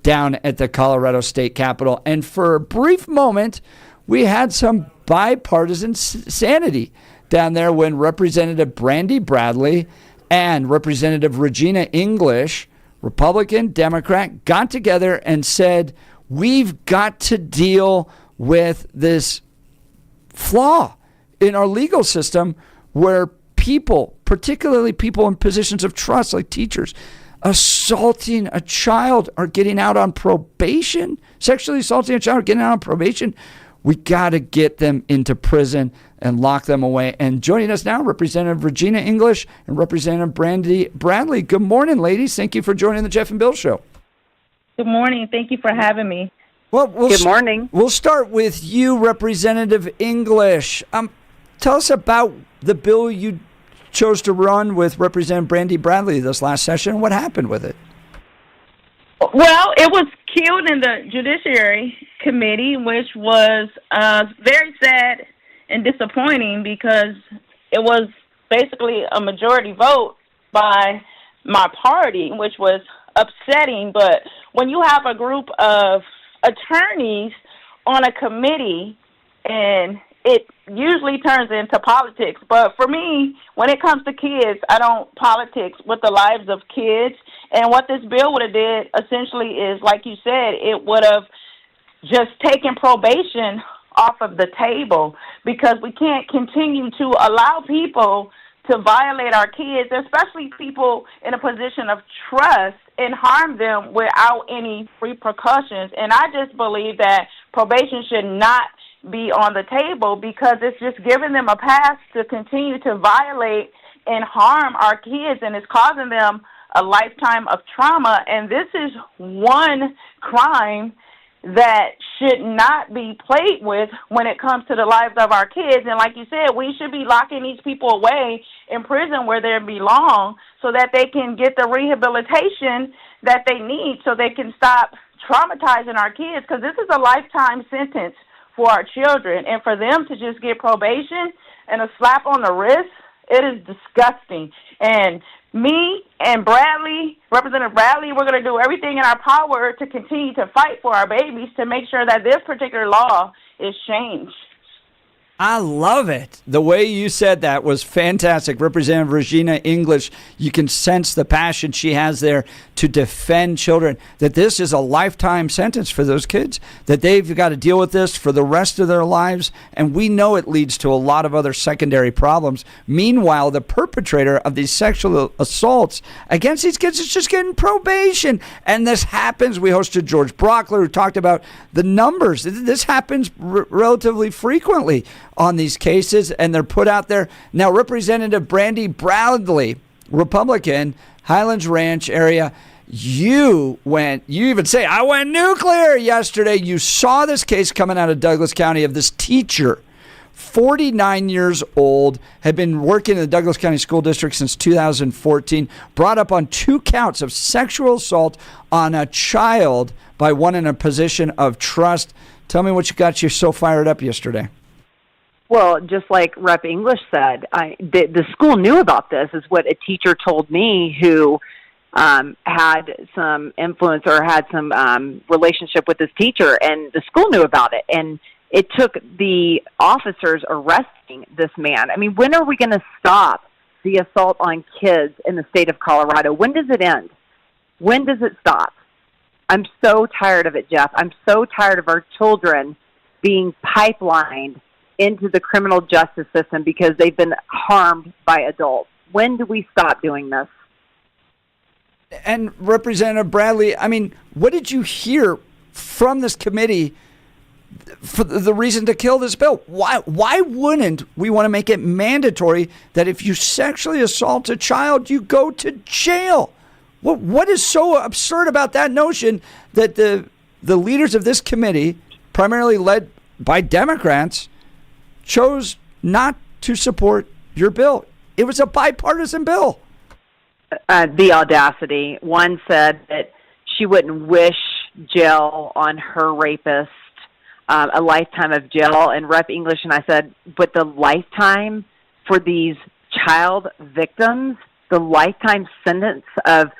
A: down at the Colorado State Capitol. And for a brief moment, we had some bipartisan sanity down there when Representative Brandy Bradley and Representative Regina English, Republican, Democrat, got together and said, we've got to deal with this flaw in our legal system where people, particularly people in positions of trust like teachers, assaulting a child are getting out on probation, sexually assaulting a child are getting out on probation. We got to get them into prison and lock them away. And joining us now, Representative Regina English and Representative Brandy Bradley. Good morning, ladies. Thank you for joining the Jeff and Bill Show.
H: Good morning. Thank you for having me.
A: Well,
H: good morning.
A: We'll start with you, Representative English. Tell us about the bill you chose to run with Representative Brandy Bradley this last session. What happened with it?
H: Well, it was killed in the Judiciary Committee, which was very sad and disappointing because it was basically a majority vote by my party, which was upsetting. But when you have a group of attorneys on a committee, and it usually turns into politics. But for me, when it comes to kids, I don't politics with the lives of kids. And what this bill would have did essentially is, like you said, it would have just taken probation off of the table, because we can't continue to allow people to violate our kids, especially people in a position of trust, and harm them without any repercussions. And I just believe that probation should not be on the table, because it's just giving them a pass to continue to violate and harm our kids, and it's causing them a lifetime of trauma. And this is one crime that should not be played with when it comes to the lives of our kids. And like you said, we should be locking these people away in prison where they belong, so that they can get the rehabilitation that they need, so they can stop traumatizing our kids, because this is a lifetime sentence for our children. And for them to just get probation and a slap on the wrist, it is disgusting. And me and Bradley, Representative Bradley, we're going to do everything in our power to continue to fight for our babies, to make sure that this particular law is changed.
A: I love it. The way you said that was fantastic. Representative Regina English, you can sense the passion she has there to defend children, that this is a lifetime sentence for those kids, that they've got to deal with this for the rest of their lives. And we know it leads to a lot of other secondary problems. Meanwhile, the perpetrator of these sexual assaults against these kids is just getting probation. And this happens. We hosted George Brockler, who talked about the numbers. This happens relatively frequently on these cases, and they're put out there. Now, Representative Brandy Bradley, Republican, Highlands Ranch area, you even say, I went nuclear yesterday. You saw this case coming out of Douglas County of this teacher 49 years old, had been working in the Douglas County School District since 2014, brought up on 2 counts of sexual assault on a child by one in a position of trust. Tell me what got you so fired up yesterday.
I: Well, just like Rep. English said, the school knew about this, is what a teacher told me who had some influence or had some relationship with this teacher, and the school knew about it. And it took the officers arresting this man. I mean, when are we going to stop the assault on kids in the state of Colorado? When does it end? When does it stop? I'm so tired of it, Jeff. I'm so tired of our children being pipelined into the criminal justice system because they've been harmed by adults. When do we stop doing this?
A: And Representative Bradley, I mean, what did you hear from this committee for the reason to kill this bill? Why wouldn't we want to make it mandatory that if you sexually assault a child, you go to jail? What is so absurd about that notion that the leaders of this committee, primarily led by Democrats, chose not to support your bill? It was a bipartisan bill.
I: The audacity. One said that she wouldn't wish jail on her rapist, a lifetime of jail. And Rep. English and I said, but the lifetime for these child victims, the lifetime sentence of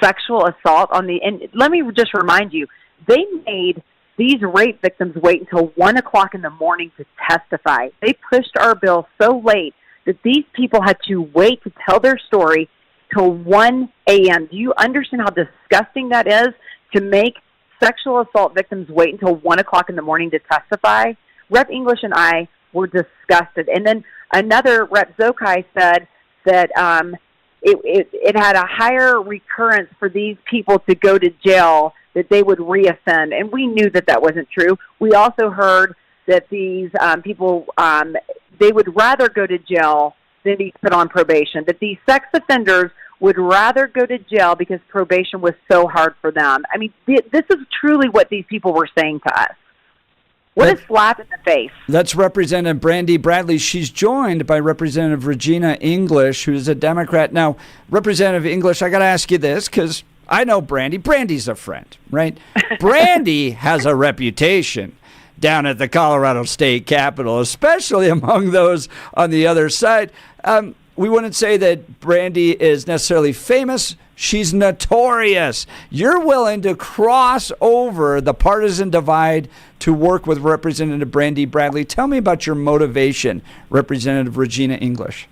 I: sexual assault on the, and let me just remind you, they made these rape victims wait until 1 o'clock in the morning to testify. They pushed our bill so late that these people had to wait to tell their story till 1 a.m. Do you understand how disgusting that is, to make sexual assault victims wait until 1 o'clock in the morning to testify? Rep. English and I were disgusted. And then another Rep. Zokai said that it had a higher recurrence for these people to go to jail, that they would reoffend. And we knew that wasn't true. We also heard that these people, they would rather go to jail than be put on probation, that these sex offenders would rather go to jail because probation was so hard for them. I mean, this is truly what these people were saying to us. What a slap in the face.
A: That's Representative Brandy Bradley. She's joined by Representative Regina English, who's a Democrat. Now, Representative English, I got to ask you this because I know Brandy. Brandy's a friend, right? Brandy has a reputation down at the Colorado State Capitol, especially among those on the other side. We wouldn't say that Brandy is necessarily famous. She's notorious. You're willing to cross over the partisan divide to work with Representative Brandy Bradley. Tell me about your motivation, Representative Regina English.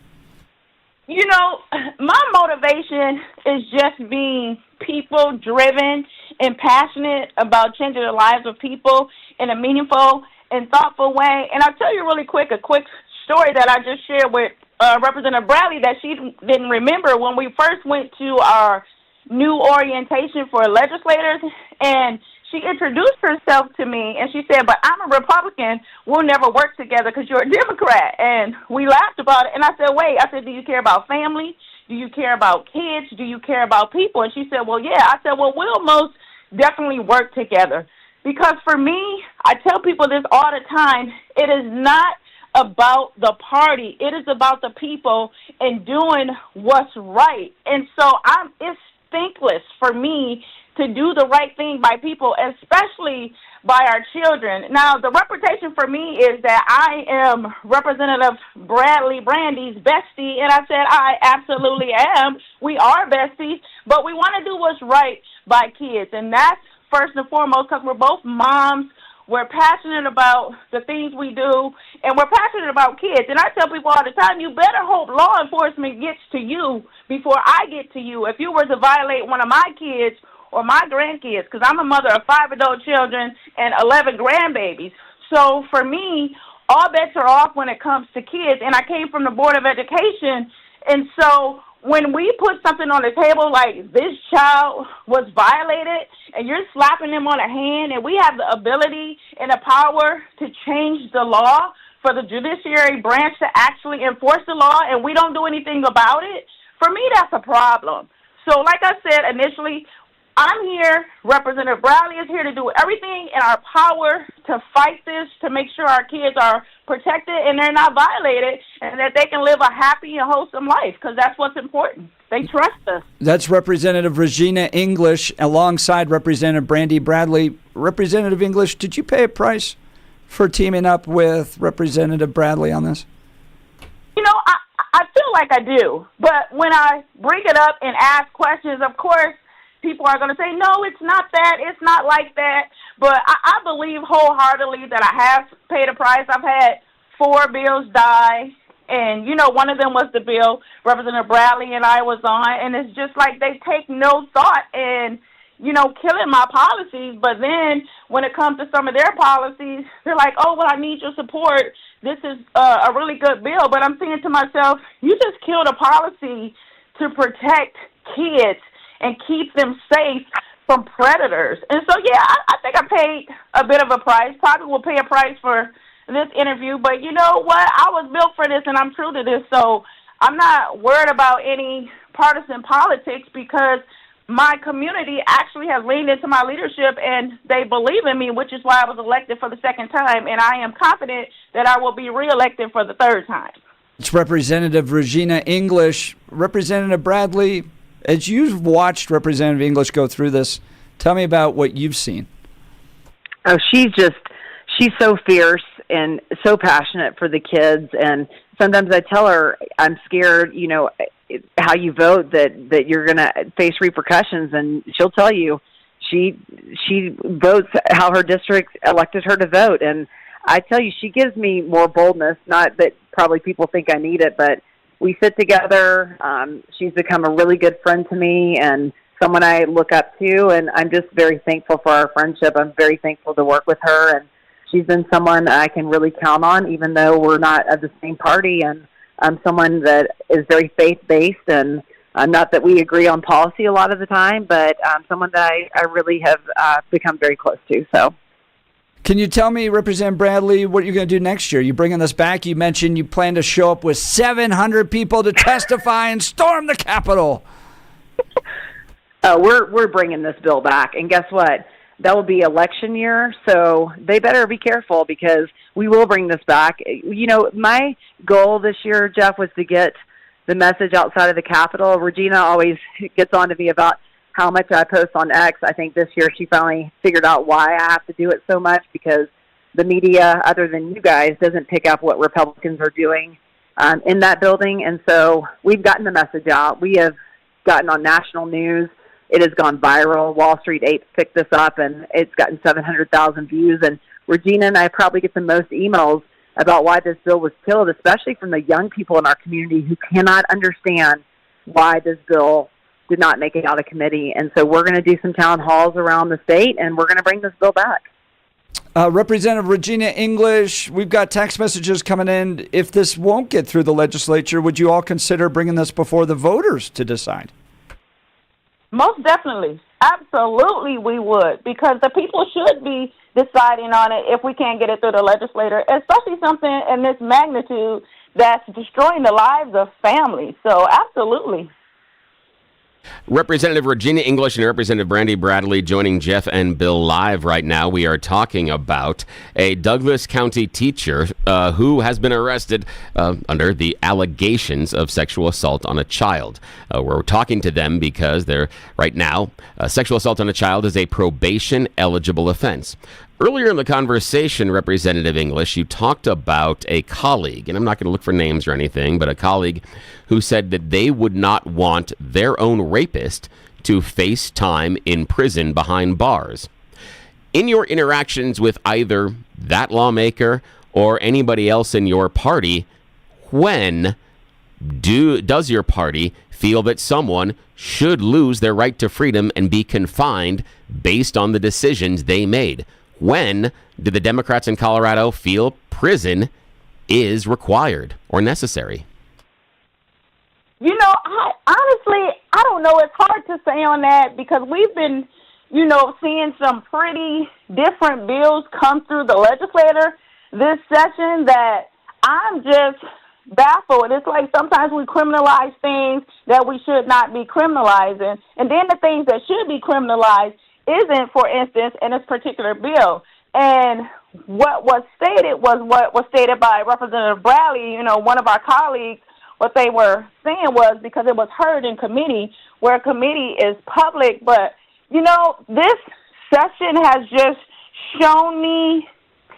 H: You know, my motivation is just being people-driven and passionate about changing the lives of people in a meaningful and thoughtful way. And I'll tell you really quick, a quick story that I just shared with Representative Bradley that she didn't remember when we first went to our new orientation for legislators, and she introduced herself to me, and she said, but I'm a Republican. We'll never work together because you're a Democrat. And we laughed about it, and I said, wait. I said, do you care about family? Do you care about kids? Do you care about people? And she said, well, yeah. I said, well, we'll most definitely work together. Because for me, I tell people this all the time, it is not about the party. It is about the people and doing what's right. And so it's thankless for me to do the right thing by people, especially by our children. Now, the reputation for me is that I am Representative Brandy's bestie, and I said I absolutely am. We are besties, but we want to do what's right by kids, and that's first and foremost because we're both moms. We're passionate about the things we do, and we're passionate about kids. And I tell people all the time, you better hope law enforcement gets to you before I get to you. If you were to violate one of my kids or my grandkids, because I'm a mother of 5 adult children and 11 grandbabies. So for me, all bets are off when it comes to kids. And I came from the Board of Education, and so when we put something on the table like this child was violated and you're slapping them on the hand, and we have the ability and the power to change the law for the judiciary branch to actually enforce the law, and we don't do anything about it, for me that's a problem. So like I said initially, I'm here, Representative Bradley is here to do everything in our power to fight this, to make sure our kids are protected and they're not violated, and that they can live a happy and wholesome life, because that's what's important. They trust us.
A: That's Representative Regina English alongside Representative Brandy Bradley. Representative English, did you pay a price for teaming up with Representative Bradley on this?
H: You know, I feel like I do, but when I bring it up and ask questions, of course, people are going to say, no, it's not that, it's not like that. But I believe wholeheartedly that I have paid a price. I've had 4 bills die, and, you know, one of them was the bill Representative Bradley and I was on, and it's just like they take no thought in, you know, killing my policies. But then when it comes to some of their policies, they're like, oh, well, I need your support. This is a really good bill. But I'm saying to myself, you just killed a policy to protect kids and keep them safe from predators. And so, yeah, I think I paid a bit of a price. Probably will pay a price for this interview. But you know what? I was built for this, and I'm true to this. So I'm not worried about any partisan politics, because my community actually has leaned into my leadership, and they believe in me, which is why I was elected for the second time. And I am confident that I will be reelected for the third time.
A: It's Representative Regina English. Representative Bradley, as you've watched Representative English go through this, tell me about what you've seen.
I: Oh, she's so fierce and so passionate for the kids. And sometimes I tell her, I'm scared, you know, how you vote, that you're going to face repercussions. And she'll tell you she votes how her district elected her to vote. And I tell you, she gives me more boldness, not that probably people think I need it, but we sit together. She's become a really good friend to me and someone I look up to, and I'm just very thankful for our friendship. I'm very thankful to work with her, and she's been someone I can really count on, even though we're not of the same party. And I'm someone that is very faith-based, and not that we agree on policy a lot of the time, but someone that I really have become very close to. So.
A: Can you tell me, Representative Bradley, what you're going to do next year? You bringing this back? You mentioned you plan to show up with 700 people to testify and storm the Capitol.
I: We're bringing this bill back, and guess what? That will be election year, so they better be careful, because we will bring this back. You know, my goal this year, Jeff, was to get the message outside of the Capitol. Regina always gets on to me about how much I post on X. I think this year she finally figured out why I have to do it so much, because the media, other than you guys, doesn't pick up what Republicans are doing in that building. And so we've gotten the message out. We have gotten on national news. It has gone viral. Wall Street Apes picked this up, and it's gotten 700,000 views. And Regina and I probably get the most emails about why this bill was killed, especially from the young people in our community who cannot understand why this bill did not make it out of committee. And so we're going to do some town halls around the state, and we're going to bring this bill back.
A: Representative Regina English, we've got text messages coming in. If this won't get through the legislature, would you all consider bringing this before the voters to decide?
H: Most definitely. Absolutely we would, because the people should be deciding on it if we can't get it through the legislature, especially something in this magnitude that's destroying the lives of families. So absolutely.
G: Representative Regina English and Representative Brandy Bradley joining Jeff and Bill live right now. We are talking about a Douglas County teacher who has been arrested under the allegations of sexual assault on a child. We're talking to them because they're right now, sexual assault on a child is a probation-eligible offense. Earlier in the conversation, Representative English, you talked about a colleague, and I'm not going to look for names or anything, but a colleague who said that they would not want their own rapist to face time in prison behind bars. In your interactions with either that lawmaker or anybody else in your party, when does your party feel that someone should lose their right to freedom and be confined based on the decisions they made? When do the Democrats in Colorado feel prison is required or necessary?
H: You know, I don't know. It's hard to say on that, because we've been, you know, seeing some pretty different bills come through the legislature this session that I'm just baffled. It's like sometimes we criminalize things that we should not be criminalizing, and then the things that should be criminalized isn't, for instance, in this particular bill. And what was stated was what was stated by Representative Bradley, one of our colleagues. What they were saying was because it was heard in committee, where committee is public. But, this session has just shown me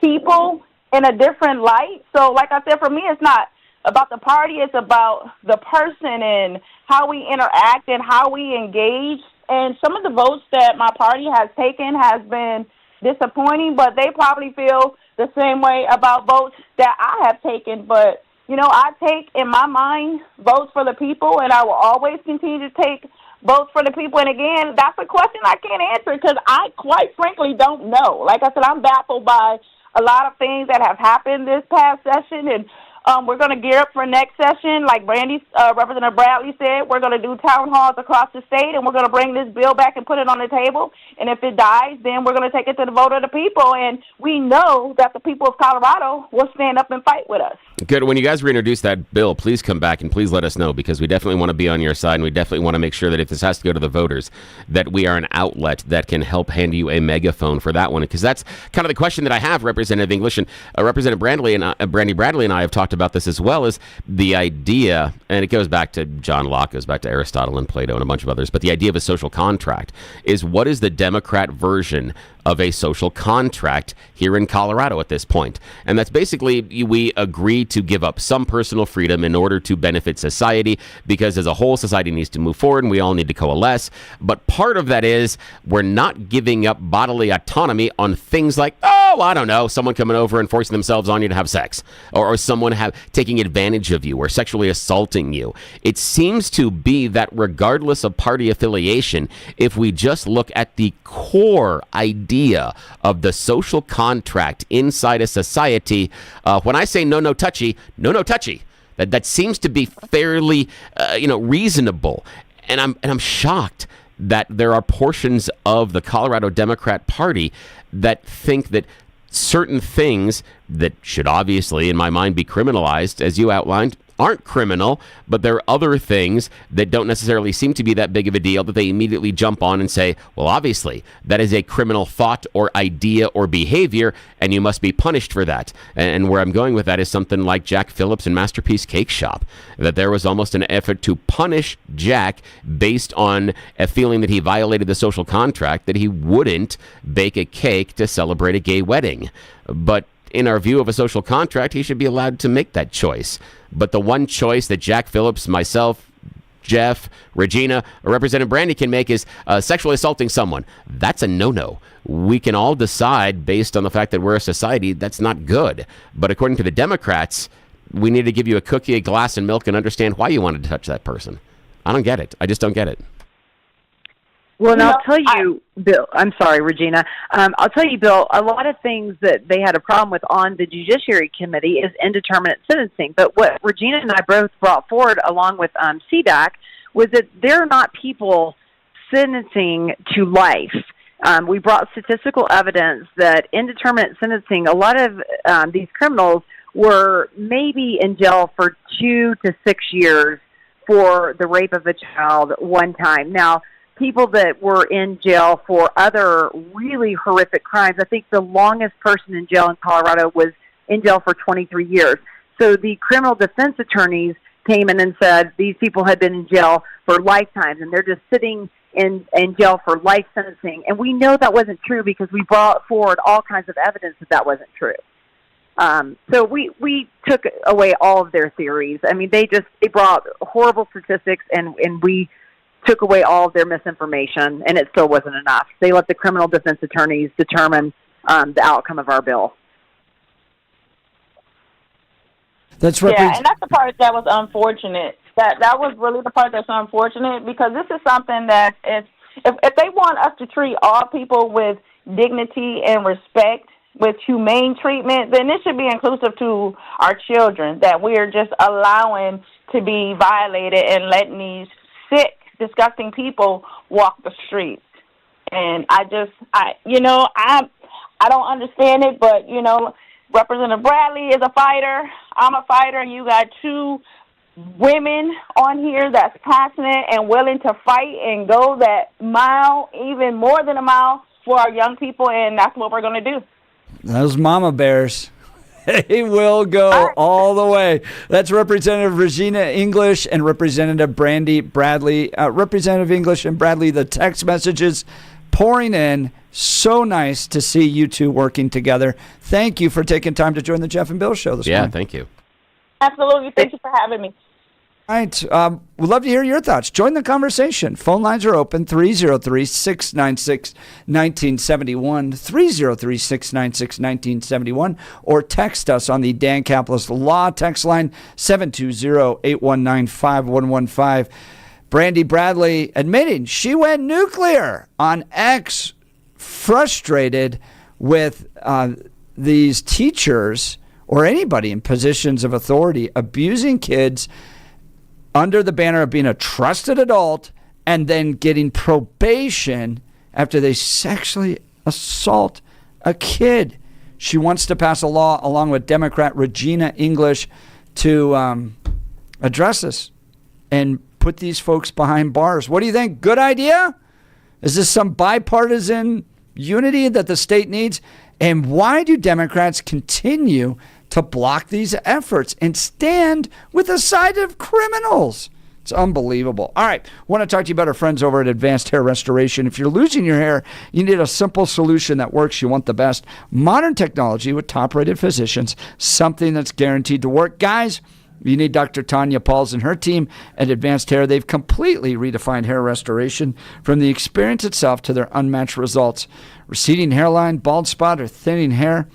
H: people in a different light. So, like I said, for me, it's not about the party. It's about the person and how we interact and how we engage. And some of the votes that my party has taken has been disappointing, but they probably feel the same way about votes that I have taken. But, I take, in my mind, votes for the people, and I will always continue to take votes for the people. And again, that's a question I can't answer because I quite frankly don't know. Like I said, I'm baffled by a lot of things that have happened this past session, and we're going to gear up for next session. Like Representative Bradley said, we're going to do town halls across the state, and we're going to bring this bill back and put it on the table. And if it dies, then we're going to take it to the vote of the people. And we know that the people of Colorado will stand up and fight with us.
G: Good. When you guys reintroduce that bill, please come back and please let us know, because we definitely want to be on your side, and we definitely want to make sure that if this has to go to the voters, that we are an outlet that can help hand you a megaphone for that one. Because that's kind of the question that I have, Representative English, and Representative Brandy Bradley and I have talked about this as well, is the idea, and it goes back to John Locke, goes back to Aristotle and Plato and a bunch of others, but the idea of a social contract is, what is the Democrat version of a social contract here in Colorado at this point? And that's basically, we agree to give up some personal freedom in order to benefit society, because as a whole, society needs to move forward and we all need to coalesce. But part of that is, we're not giving up bodily autonomy on things like, I don't know, someone coming over and forcing themselves on you to have sex, or someone taking advantage of you or sexually assaulting you. It seems to be that regardless of party affiliation, if we just look at the core idea of the social contract inside a society, when I say no touchy, no touchy, that seems to be fairly reasonable. And I'm shocked that there are portions of the Colorado Democrat Party that think that certain things that should obviously, in my mind, be criminalized, as you outlined, aren't criminal, but there are other things that don't necessarily seem to be that big of a deal that they immediately jump on and say, well, obviously, that is a criminal thought or idea or behavior, and you must be punished for that. And where I'm going with that is something like Jack Phillips and Masterpiece Cake Shop, that there was almost an effort to punish Jack based on a feeling that he violated the social contract, that he wouldn't bake a cake to celebrate a gay wedding. But in our view of a social contract, he should be allowed to make that choice. But the one choice that Jack Phillips, myself, Jeff, Regina, or Representative Brandy can make is sexually assaulting someone. That's a no-no. We can all decide based on the fact that we're a society that's not good. But according to the Democrats, we need to give you a cookie, a glass, and milk and understand why you wanted to touch that person. I don't get it. I just don't get it.
I: Well, and I'll tell you, Bill, I'm sorry, Regina. I'll tell you, Bill, a lot of things that they had a problem with on the Judiciary Committee is indeterminate sentencing. But what Regina and I both brought forward, along with CDAC, was that they're not people sentencing to life. We brought statistical evidence that indeterminate sentencing, a lot of these criminals were maybe in jail for 2 to 6 years for the rape of a child one time. Now, people that were in jail for other really horrific crimes, I think the longest person in jail in Colorado was in jail for 23 years. So the criminal defense attorneys came in and said these people had been in jail for lifetimes, and they're just sitting in jail for life sentencing. And we know that wasn't true because we brought forward all kinds of evidence that wasn't true. So we took away all of their theories. I mean, they brought horrible statistics, and we took away all of their misinformation, and it still wasn't enough. They let the criminal defense attorneys determine the outcome of our bill.
A: And that's
H: the part that was unfortunate. That was really the part that's unfortunate, because this is something that if they want us to treat all people with dignity and respect, with humane treatment, then it should be inclusive to our children, that we're just allowing to be violated and letting these sick, disgusting people walk the streets. And I don't understand it, but Representative Bradley is a fighter. I'm a fighter, and you got two women on here that's passionate and willing to fight and go that mile, even more than a mile, for our young people, and that's what we're going to do.
A: Those mama bears. They will go all the way. That's Representative Regina English and Representative Brandy Bradley. Representative English and Bradley, the text messages pouring in. So nice to see you two working together. Thank you for taking time to join the Jeff and Bill Show this morning.
G: Yeah, thank you.
H: Absolutely. Thank you for having me.
A: All right. We'd love to hear your thoughts. Join the conversation. Phone lines are open, 303-696-1971, 303-696-1971, or text us on the Dan Caplis Law text line, 720-819-5115. Brandy Bradley admitting she went nuclear on X, frustrated with these teachers or anybody in positions of authority abusing kids under the banner of being a trusted adult and then getting probation after they sexually assault a kid. She wants to pass a law along with Democrat Regina English to address this and put these folks behind bars. What do you think? Good idea? Is this some bipartisan unity that the state needs? And why do Democrats continue to block these efforts and stand with the side of criminals? It's unbelievable. All right, want to talk to you about our friends over at Advanced Hair Restoration. If you're losing your hair, you need a simple solution that works. You want the best. Modern technology with top-rated physicians, something that's guaranteed to work. Guys, you need Dr. Tanya Pauls and her team at Advanced Hair. They've completely redefined hair restoration from the experience itself to their unmatched results. Receding hairline, bald spot, or thinning hair,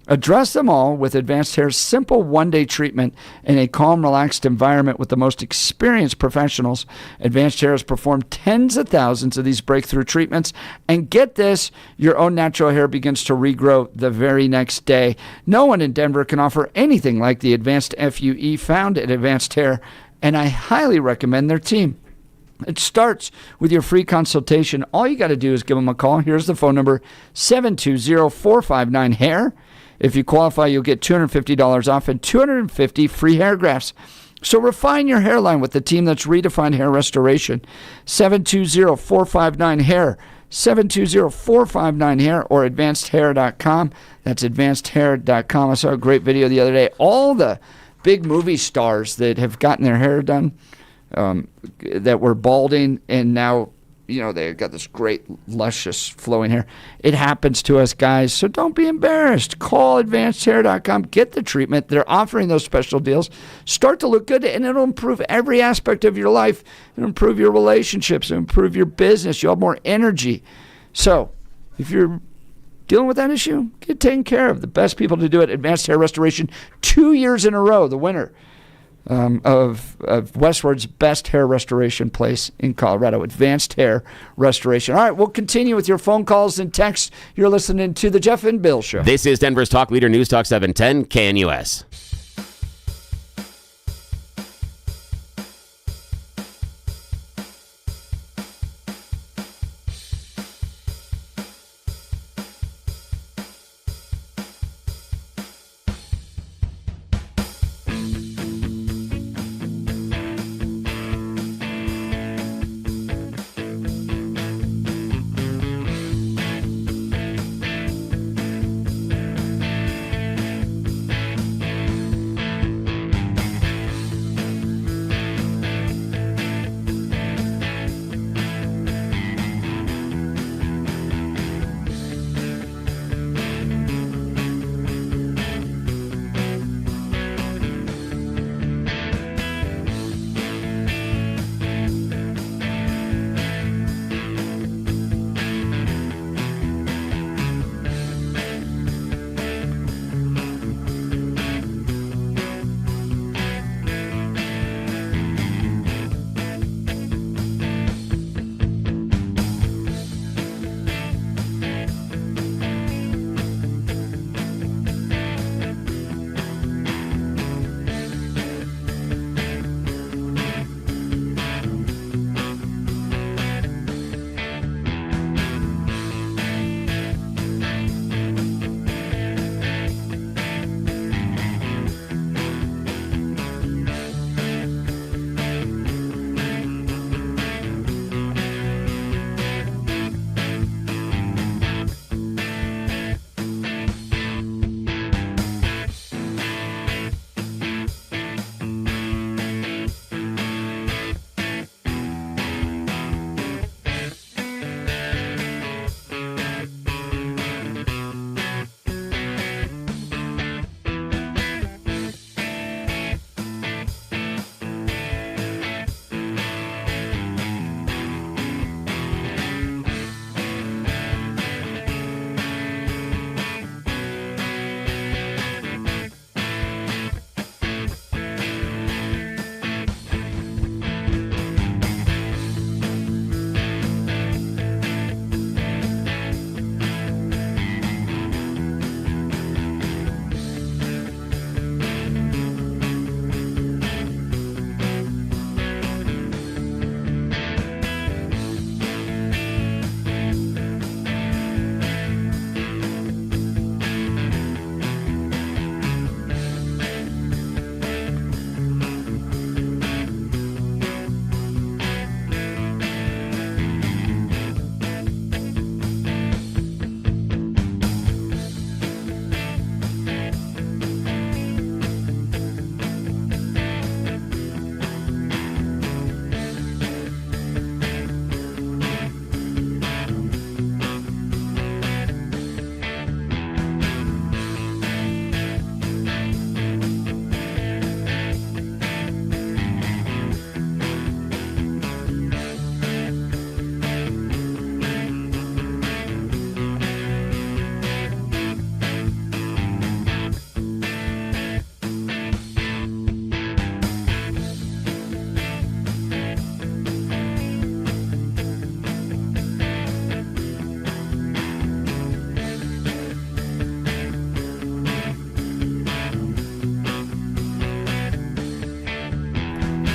A: address them all with Advanced Hair's simple one-day treatment in a calm, relaxed environment with the most experienced professionals. Advanced Hair has performed tens of thousands of these breakthrough treatments. And get this, your own natural hair begins to regrow the very next day. No one in Denver can offer anything like the Advanced FUE found at Advanced Hair, and I highly recommend their team. It starts with your free consultation. All you got to do is give them a call. Here's the phone number, 720-459-HAIR. If you qualify, you'll get $250 off and 250 free hair grafts. So refine your hairline with the team that's redefined hair restoration. 720-459-HAIR. 720-459-HAIR or advancedhair.com. That's advancedhair.com. I saw a great video the other day. All the big movie stars that have gotten their hair done that were balding and now, you know, they've got this great, luscious, flowing hair. It happens to us, guys, so don't be embarrassed. Call advancedhair.com. Get the treatment. They're offering those special deals. Start to look good, and it'll improve every aspect of your life. It'll improve your relationships. It'll improve your business. You'll have more energy. So if you're dealing with that issue, get taken care of. The best people to do it, Advanced Hair Restoration, 2 years in a row, the winner of Westward's best hair restoration place in Colorado, Advanced Hair Restoration. All right, we'll continue with your phone calls and texts. You're listening to the Jeff and Bill Show.
G: This is Denver's Talk Leader News Talk 710 KNUS.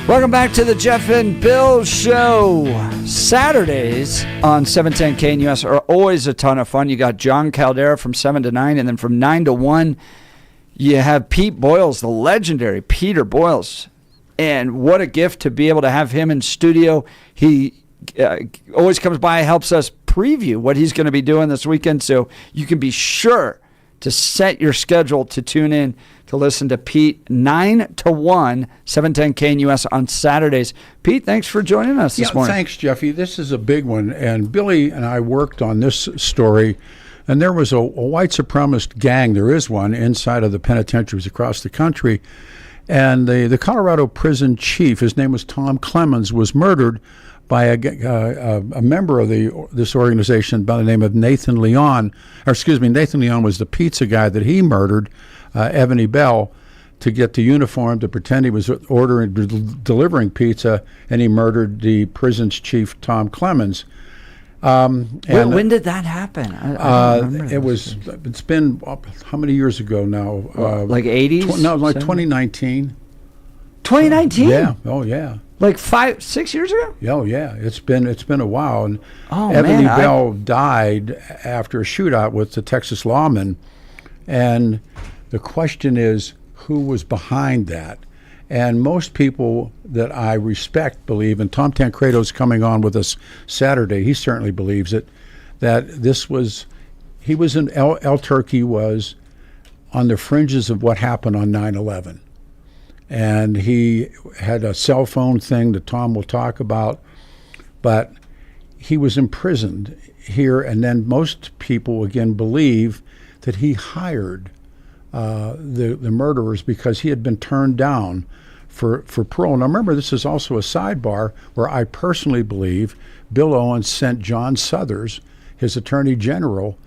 A: Welcome back to the Jeff and Bill Show. Saturdays on 710 KNUS are always a ton of fun. You got John Caldera from 7 to 9, and then from 9 to 1, you have Pete Boyles, the legendary Peter Boyles. And what a gift to be able to have him in studio. He always comes by, helps us preview what he's going to be doing this weekend, so you can be sure to set your schedule to tune in to listen to Pete 9 to 1, 710 KNUS on Saturdays. Pete, thanks for joining us this morning.
J: Thanks, Jeffy. This is a big one. And Billy and I worked on this story, and there was a white supremacist gang, there is one, inside of the penitentiaries across the country. And the Colorado prison chief, his name was Tom Clemens, was murdered by a member of this organization by the name of Nathan Leon. Nathan Leon was the pizza guy that he murdered, Evan Bell, to get the uniform to pretend he was delivering pizza, and he murdered the prison's chief, Tom Clemens.
A: When did that happen? I don't remember.
J: It's been how many years ago now?
A: Like 80s?
J: Like 2019.
A: 2019?
J: Yeah. Oh, yeah.
A: Like 5-6 years ago?
J: Oh yeah, it's been a while. And
A: Ebony
J: Bell died after a shootout with the Texas lawman, and the question is who was behind that. And most people that I respect believe, and Tom Tancredo's coming on with us Saturday, he certainly believes it, that El Turkey was on the fringes of what happened on 9/11. And he had a cell phone thing that Tom will talk about, but he was imprisoned here, and then most people, again, believe that he hired the murderers because he had been turned down for parole. Now remember, this is also a sidebar where I personally believe Bill Owens sent John Suthers, his attorney general,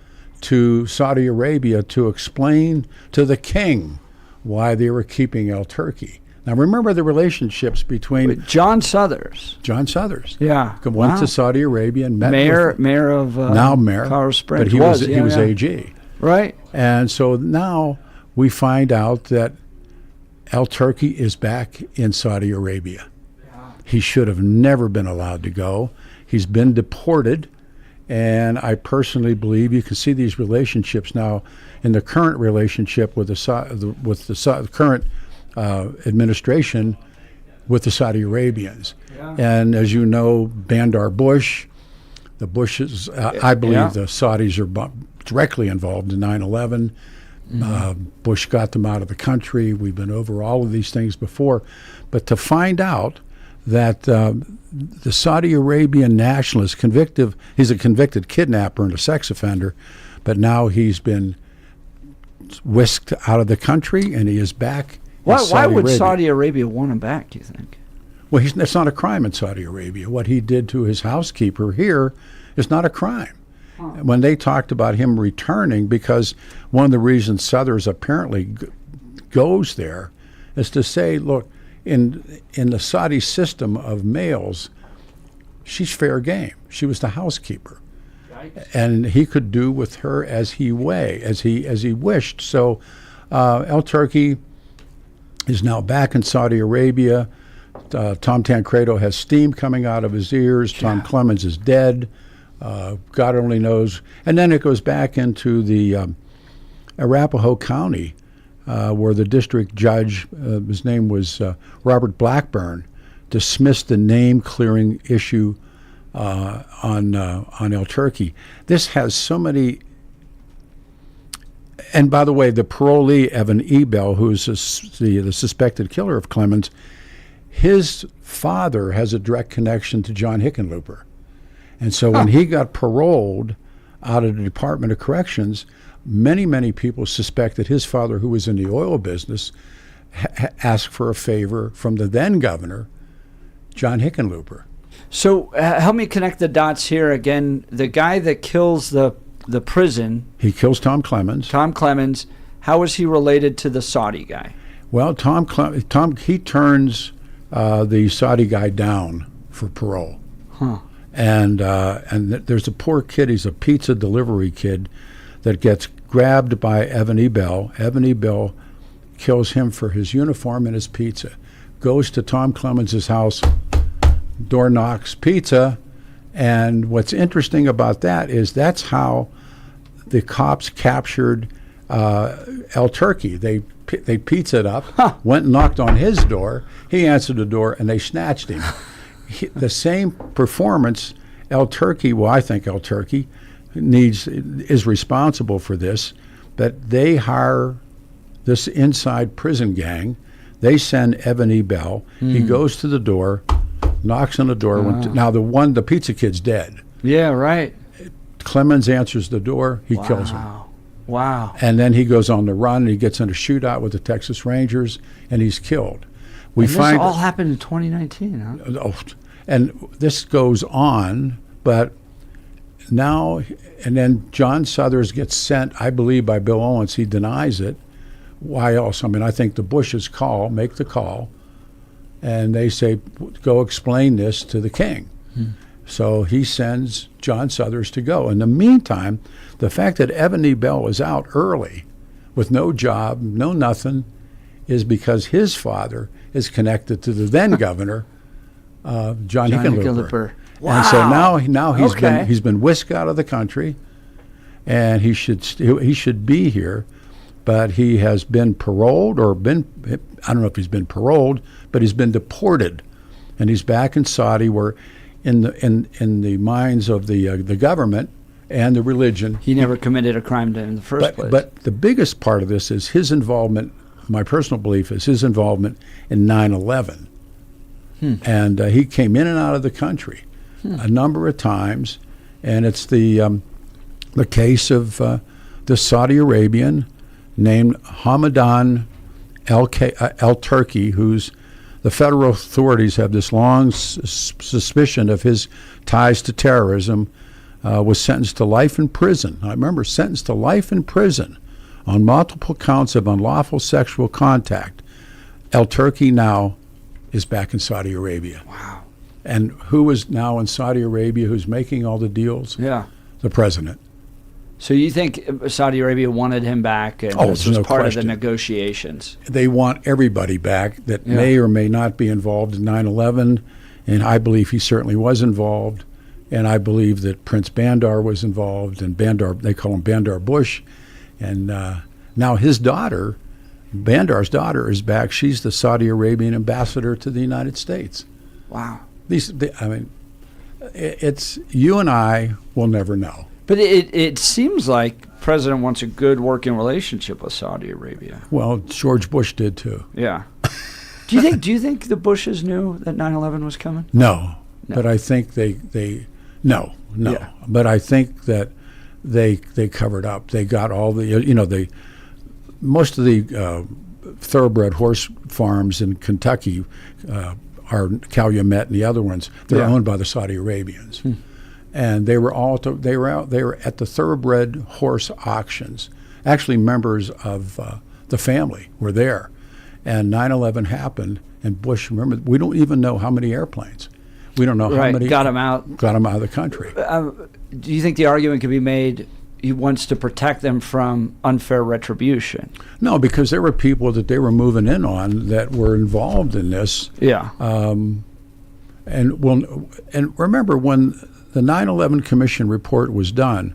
J: to Saudi Arabia to explain to the king why they were keeping El Turkey. Now remember the relationships between
A: John Suthers.
J: Yeah, went to Saudi Arabia and met
A: mayor of
J: now mayor
A: Colorado Springs.
J: But he was AG,
A: right?
J: And so now we find out that El Turkey is back in Saudi Arabia. He should have never been allowed to go. He's been deported. And I personally believe you can see these relationships now in the current relationship with the current administration with the Saudi Arabians. Yeah. And as you know, Bandar Bush, the Bushes, I believe the Saudis are directly involved in 9/11. Bush got them out of the country. We've been over all of these things before. But to find out that the Saudi Arabian national is he's a convicted kidnapper and a sex offender, but now he's been whisked out of the country and he is back.
A: Why would Saudi Arabia want him back, do you think?
J: Well, it's not a crime in Saudi Arabia. What he did to his housekeeper here is not a crime. When they talked about him returning, because one of the reasons Suthers apparently goes there is to say, look, in the Saudi system of males, she's fair game. She was the housekeeper, and he could do with her as he wished. So El Turkey is now back in Saudi Arabia. Tom Tancredo has steam coming out of his ears. Tom Clemens is dead. God only knows. And then it goes back into the Arapahoe County, where the district judge, his name was Robert Blackburn, dismissed the name-clearing issue on El Turkey. This has so many. And by the way, the parolee, Evan Bell, who is the suspected killer of Clemens, his father has a direct connection to John Hickenlooper. And so when he got paroled out of the Department of Corrections, many, many people suspect that his father, who was in the oil business, asked for a favor from the then governor, John Hickenlooper.
A: So help me connect the dots here again. The guy that kills the prison.
J: He kills Tom Clemens.
A: Tom Clemens. How is he related to the Saudi guy?
J: Well, he turns the Saudi guy down for parole.
A: Huh.
J: And there's a poor kid, he's a pizza delivery kid, that gets grabbed by Evan Bell. Evan Bell kills him for his uniform and his pizza. goes to Tom Clemens' house, door knocks, pizza, and what's interesting about that is that's how the cops captured El Turkey. They pizzaed up, went and knocked on his door. He answered the door, and they snatched him. The same performance, El Turkey. Well, I think El Turkey is responsible for this. That they hire this inside prison gang. They send Evan E. Bell. He goes to the door, knocks on the door. Now the pizza kid's dead.
A: Yeah, right.
J: Clemens answers the door. He kills him.
A: Wow.
J: And then he goes on the run. And he gets in a shootout with the Texas Rangers, and he's killed.
A: This all happened in 2019, huh?
J: Oh, and this goes on, but now, and then John Suthers gets sent, I believe, by Bill Owens. He denies it. Why else? I mean, I think the Bushes make the call, and they say, go explain this to the king. So he sends John Suthers to go. In the meantime, the fact that Evan E. Bell was out early with no job, no nothing, is because his father is connected to the then governor, John Hickenlooper.
A: Wow.
J: And so now he's been whisked out of the country, and he should be here, but he has been paroled I don't know if he's been paroled, but he's been deported, and he's back in Saudi, where in the minds of the government and the religion,
A: he never committed a crime in the first place.
J: But the biggest part of this is his involvement. My personal belief is his involvement in 9/11, and he came in and out of the country a number of times, and it's the case of the Saudi Arabian named Hamadan El Turki, who's the federal authorities have this long suspicion of his ties to terrorism, was sentenced to life in prison. I remember, sentenced to life in prison on multiple counts of unlawful sexual contact. El Turki now is back in Saudi Arabia.
A: Wow.
J: And who is now in Saudi Arabia, who's making all the deals?
A: Yeah.
J: The president.
A: So you think Saudi Arabia wanted him back, and this was part of the negotiations?
J: They want everybody back that may or may not be involved in 9/11, and I believe he certainly was involved, and I believe that Prince Bandar was involved, and they call him Bandar Bush, and now his daughter, Bandar's daughter, is back. She's the Saudi Arabian ambassador to the United States.
A: Wow.
J: It's you and I will never know.
A: But it seems like the president wants a good working relationship with Saudi Arabia.
J: Well, George Bush did too.
A: Yeah. Do you think the Bushes knew that 9/11 was coming?
J: No. But I think no. Yeah. But I think that they covered up. They got all the most of the thoroughbred horse farms in Kentucky are Calumet and the other ones. They're owned by the Saudi Arabians. And they were at the thoroughbred horse auctions. Actually, members of the family were there, and 9/11 happened. And Bush, remember, we don't even know how many airplanes. We don't know how many
A: got him out
J: of the country.
A: Do you think the argument could be made? He wants to protect them from unfair retribution.
J: No, because there were people that they were moving in on that were involved in this.
A: Yeah.
J: And remember when the 9/11 Commission report was done,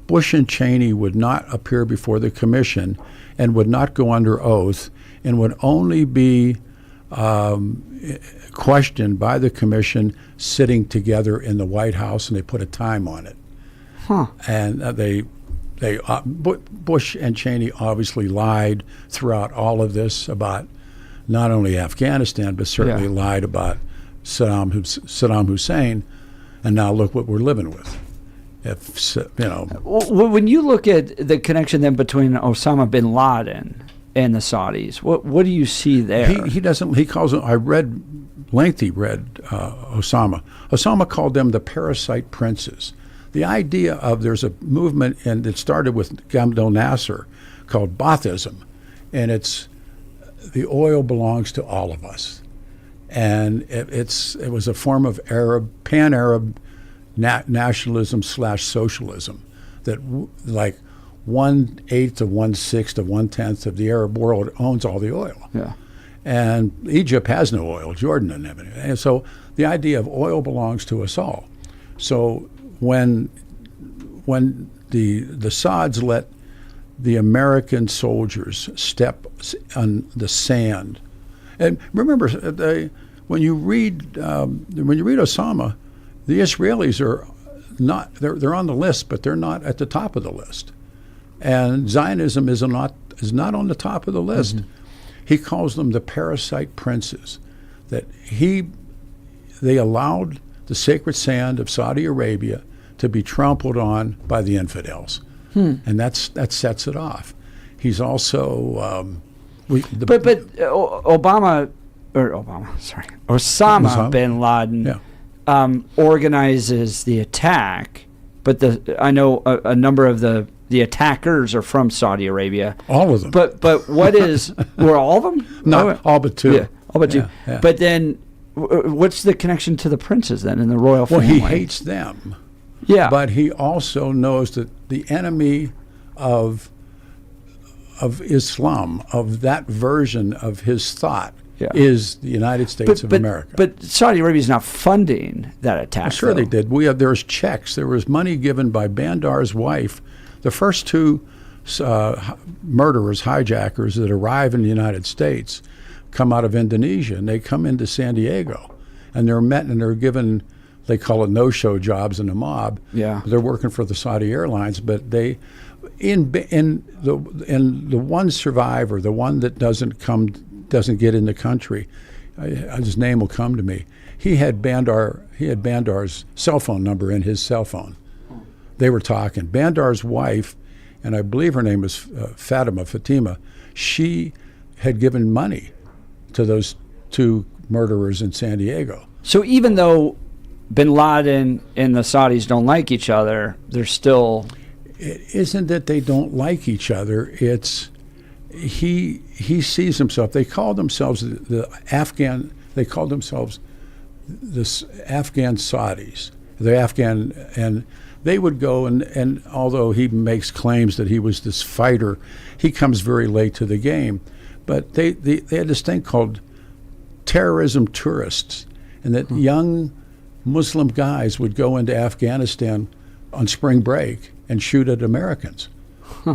J: Bush and Cheney would not appear before the commission and would not go under oath and would only be questioned by the commission sitting together in the White House, and they put a time on it. And Bush and Cheney obviously lied throughout all of this about not only Afghanistan, but certainly lied about Saddam Hussein. And now look what we're living with.
A: When you look at the connection then between Osama bin Laden and the Saudis, what do you see there?
J: He doesn't. He calls them. I read Osama. Osama called them the parasite princes. The idea of there's a movement, and it started with Gamal Nasser, called Baathism, and it's the oil belongs to all of us. And it was a form of pan-Arab nationalism / socialism that like 1/8 of 1/6 of 1/10 of the Arab world owns all the oil.
A: Yeah.
J: And Egypt has no oil. Jordan doesn't have any. And so the idea of oil belongs to us all. So when the Saudis let the American soldiers step on the sand, and remember when you read Osama, the Israelis are not they're on the list, but they're not at the top of the list, and Zionism is not on the top of the list. Mm-hmm. He calls them the parasite princes, that they allowed the sacred sand of Saudi Arabia to be trampled on by the infidels, and that sets it off. He's also Osama
A: bin Laden organizes the attack, but I know a number of the attackers are from Saudi Arabia.
J: All of them.
A: But were all of them?
J: Not all but two.
A: Yeah, all but two. Yeah. But then, what's the connection to the princes then in the royal family?
J: Well, he hates them.
A: Yeah.
J: But he also knows that the enemy of Islam, of that version of his thought, is the United States of America.
A: But Saudi Arabia is not funding that attack.
J: Sure, they did. There's checks. There was money given by Bandar's wife. The first two murderers, hijackers that arrive in the United States come out of Indonesia, and they come into San Diego, and they're met and they're given, they call it no-show jobs in the mob.
A: Yeah,
J: they're working for the Saudi Airlines, but the one survivor, the one that doesn't get in the country, his name will come to me. He had Bandar's cell phone number in his cell phone. They were talking. Bandar's wife, and I believe her name was Fatima, she had given money to those two murderers in San Diego.
A: So even though bin Laden and the Saudis don't like each other, they're still...
J: It isn't that they don't like each other. It's he sees himself. They call themselves the Afghan Saudis. The Afghan, and they would go and although he makes claims that he was this fighter, he comes very late to the game. But they had this thing called terrorism tourists, and that young Muslim guys would go into Afghanistan on spring break and shoot at Americans.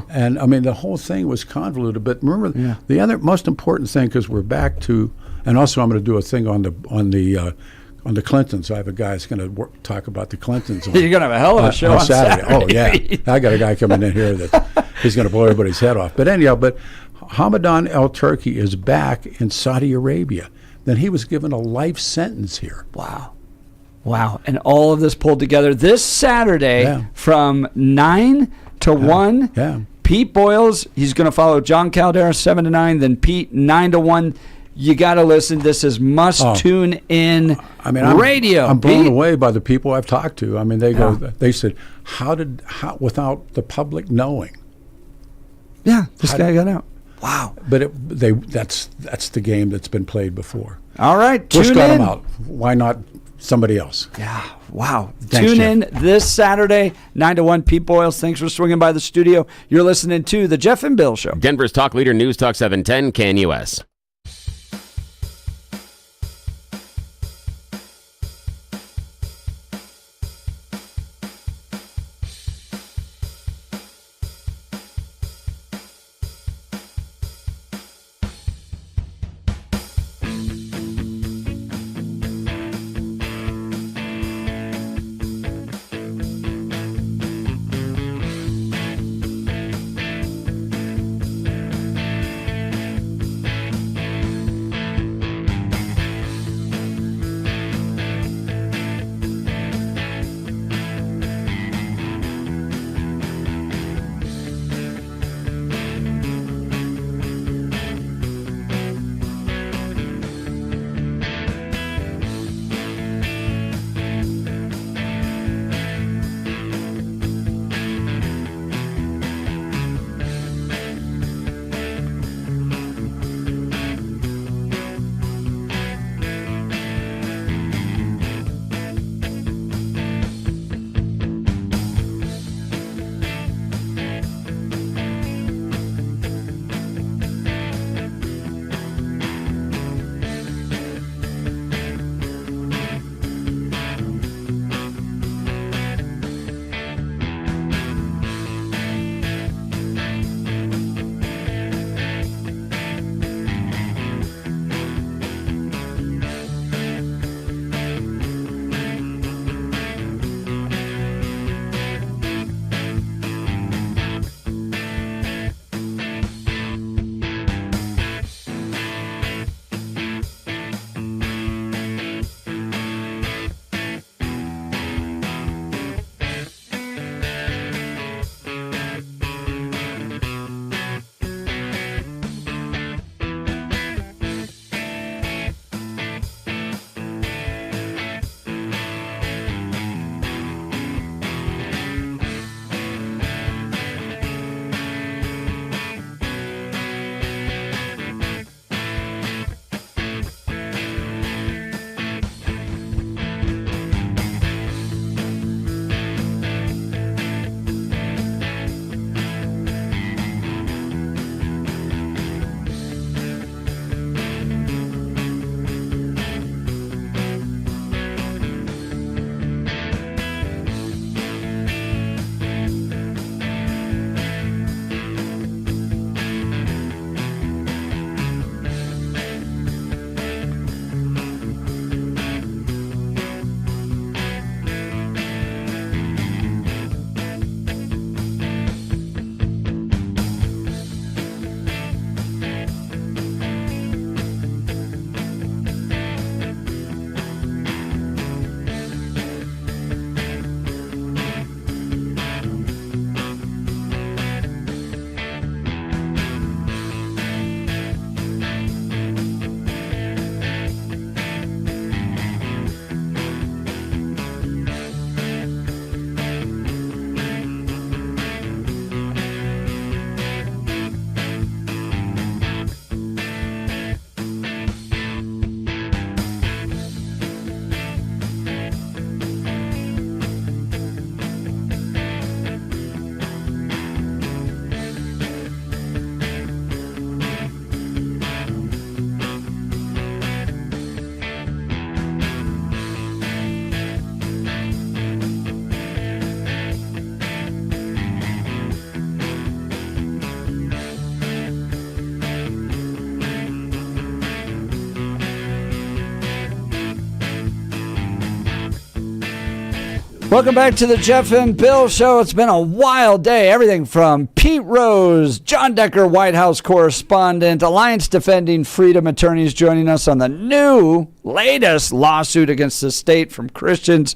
J: And I mean, the whole thing was convoluted. But remember, the other most important thing, because we're back to, and also I'm going to do a thing on the Clintons. I have a guy that's going to talk about the Clintons.
A: You're going to have a hell of a show on Saturday.
J: Oh yeah, I got a guy coming in here that he's going to blow everybody's head off. But anyhow, Hamadan al-Turki is back in Saudi Arabia. Then he was given a life sentence here.
A: Wow. And all of this pulled together this Saturday from 9 to 1.
J: Yeah.
A: Pete Boyles, he's going to follow John Caldera 7 to 9, then Pete 9 to 1. You got to listen. This is tune in radio.
J: I'm blown away by the people I've talked to. I mean, they said, how without the public knowing?
A: Yeah, this guy got out. Wow.
J: But that's the game that's been played before.
A: All right,
J: Bush got him out. Why not somebody else?
A: Yeah, wow.
J: Thanks,
A: Tune in this Saturday, 9 to 1. Pete Boyles, thanks for swinging by the studio. You're listening to The Jeff and Bill Show.
G: Denver's talk leader, News Talk 710, KNUS.
A: Welcome back to the Jeff and Bill Show. It's been a wild day. Everything from Pete Rose, John Decker, White House correspondent, Alliance Defending Freedom attorneys joining us on the new, latest lawsuit against the state from Christians.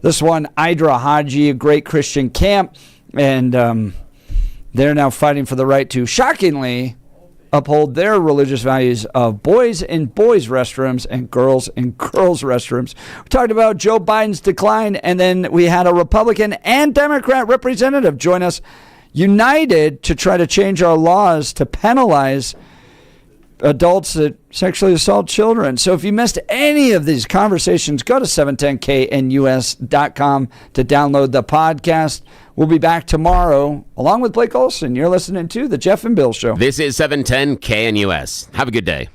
A: This one, Idra Haji, a great Christian camp, and they're now fighting for the right to, shockingly, uphold their religious values of boys in boys' restrooms and girls in girls' restrooms. We talked about Joe Biden's decline, and then we had a Republican and Democrat representative join us, united to try to change our laws to penalize adults that sexually assault children. So if you missed any of these conversations, go to 710knus.com to download the podcast. We'll be back tomorrow, along with Blake Olson. You're listening to The Jeff and Bill Show.
G: This is 710 KNUS. Have a good day.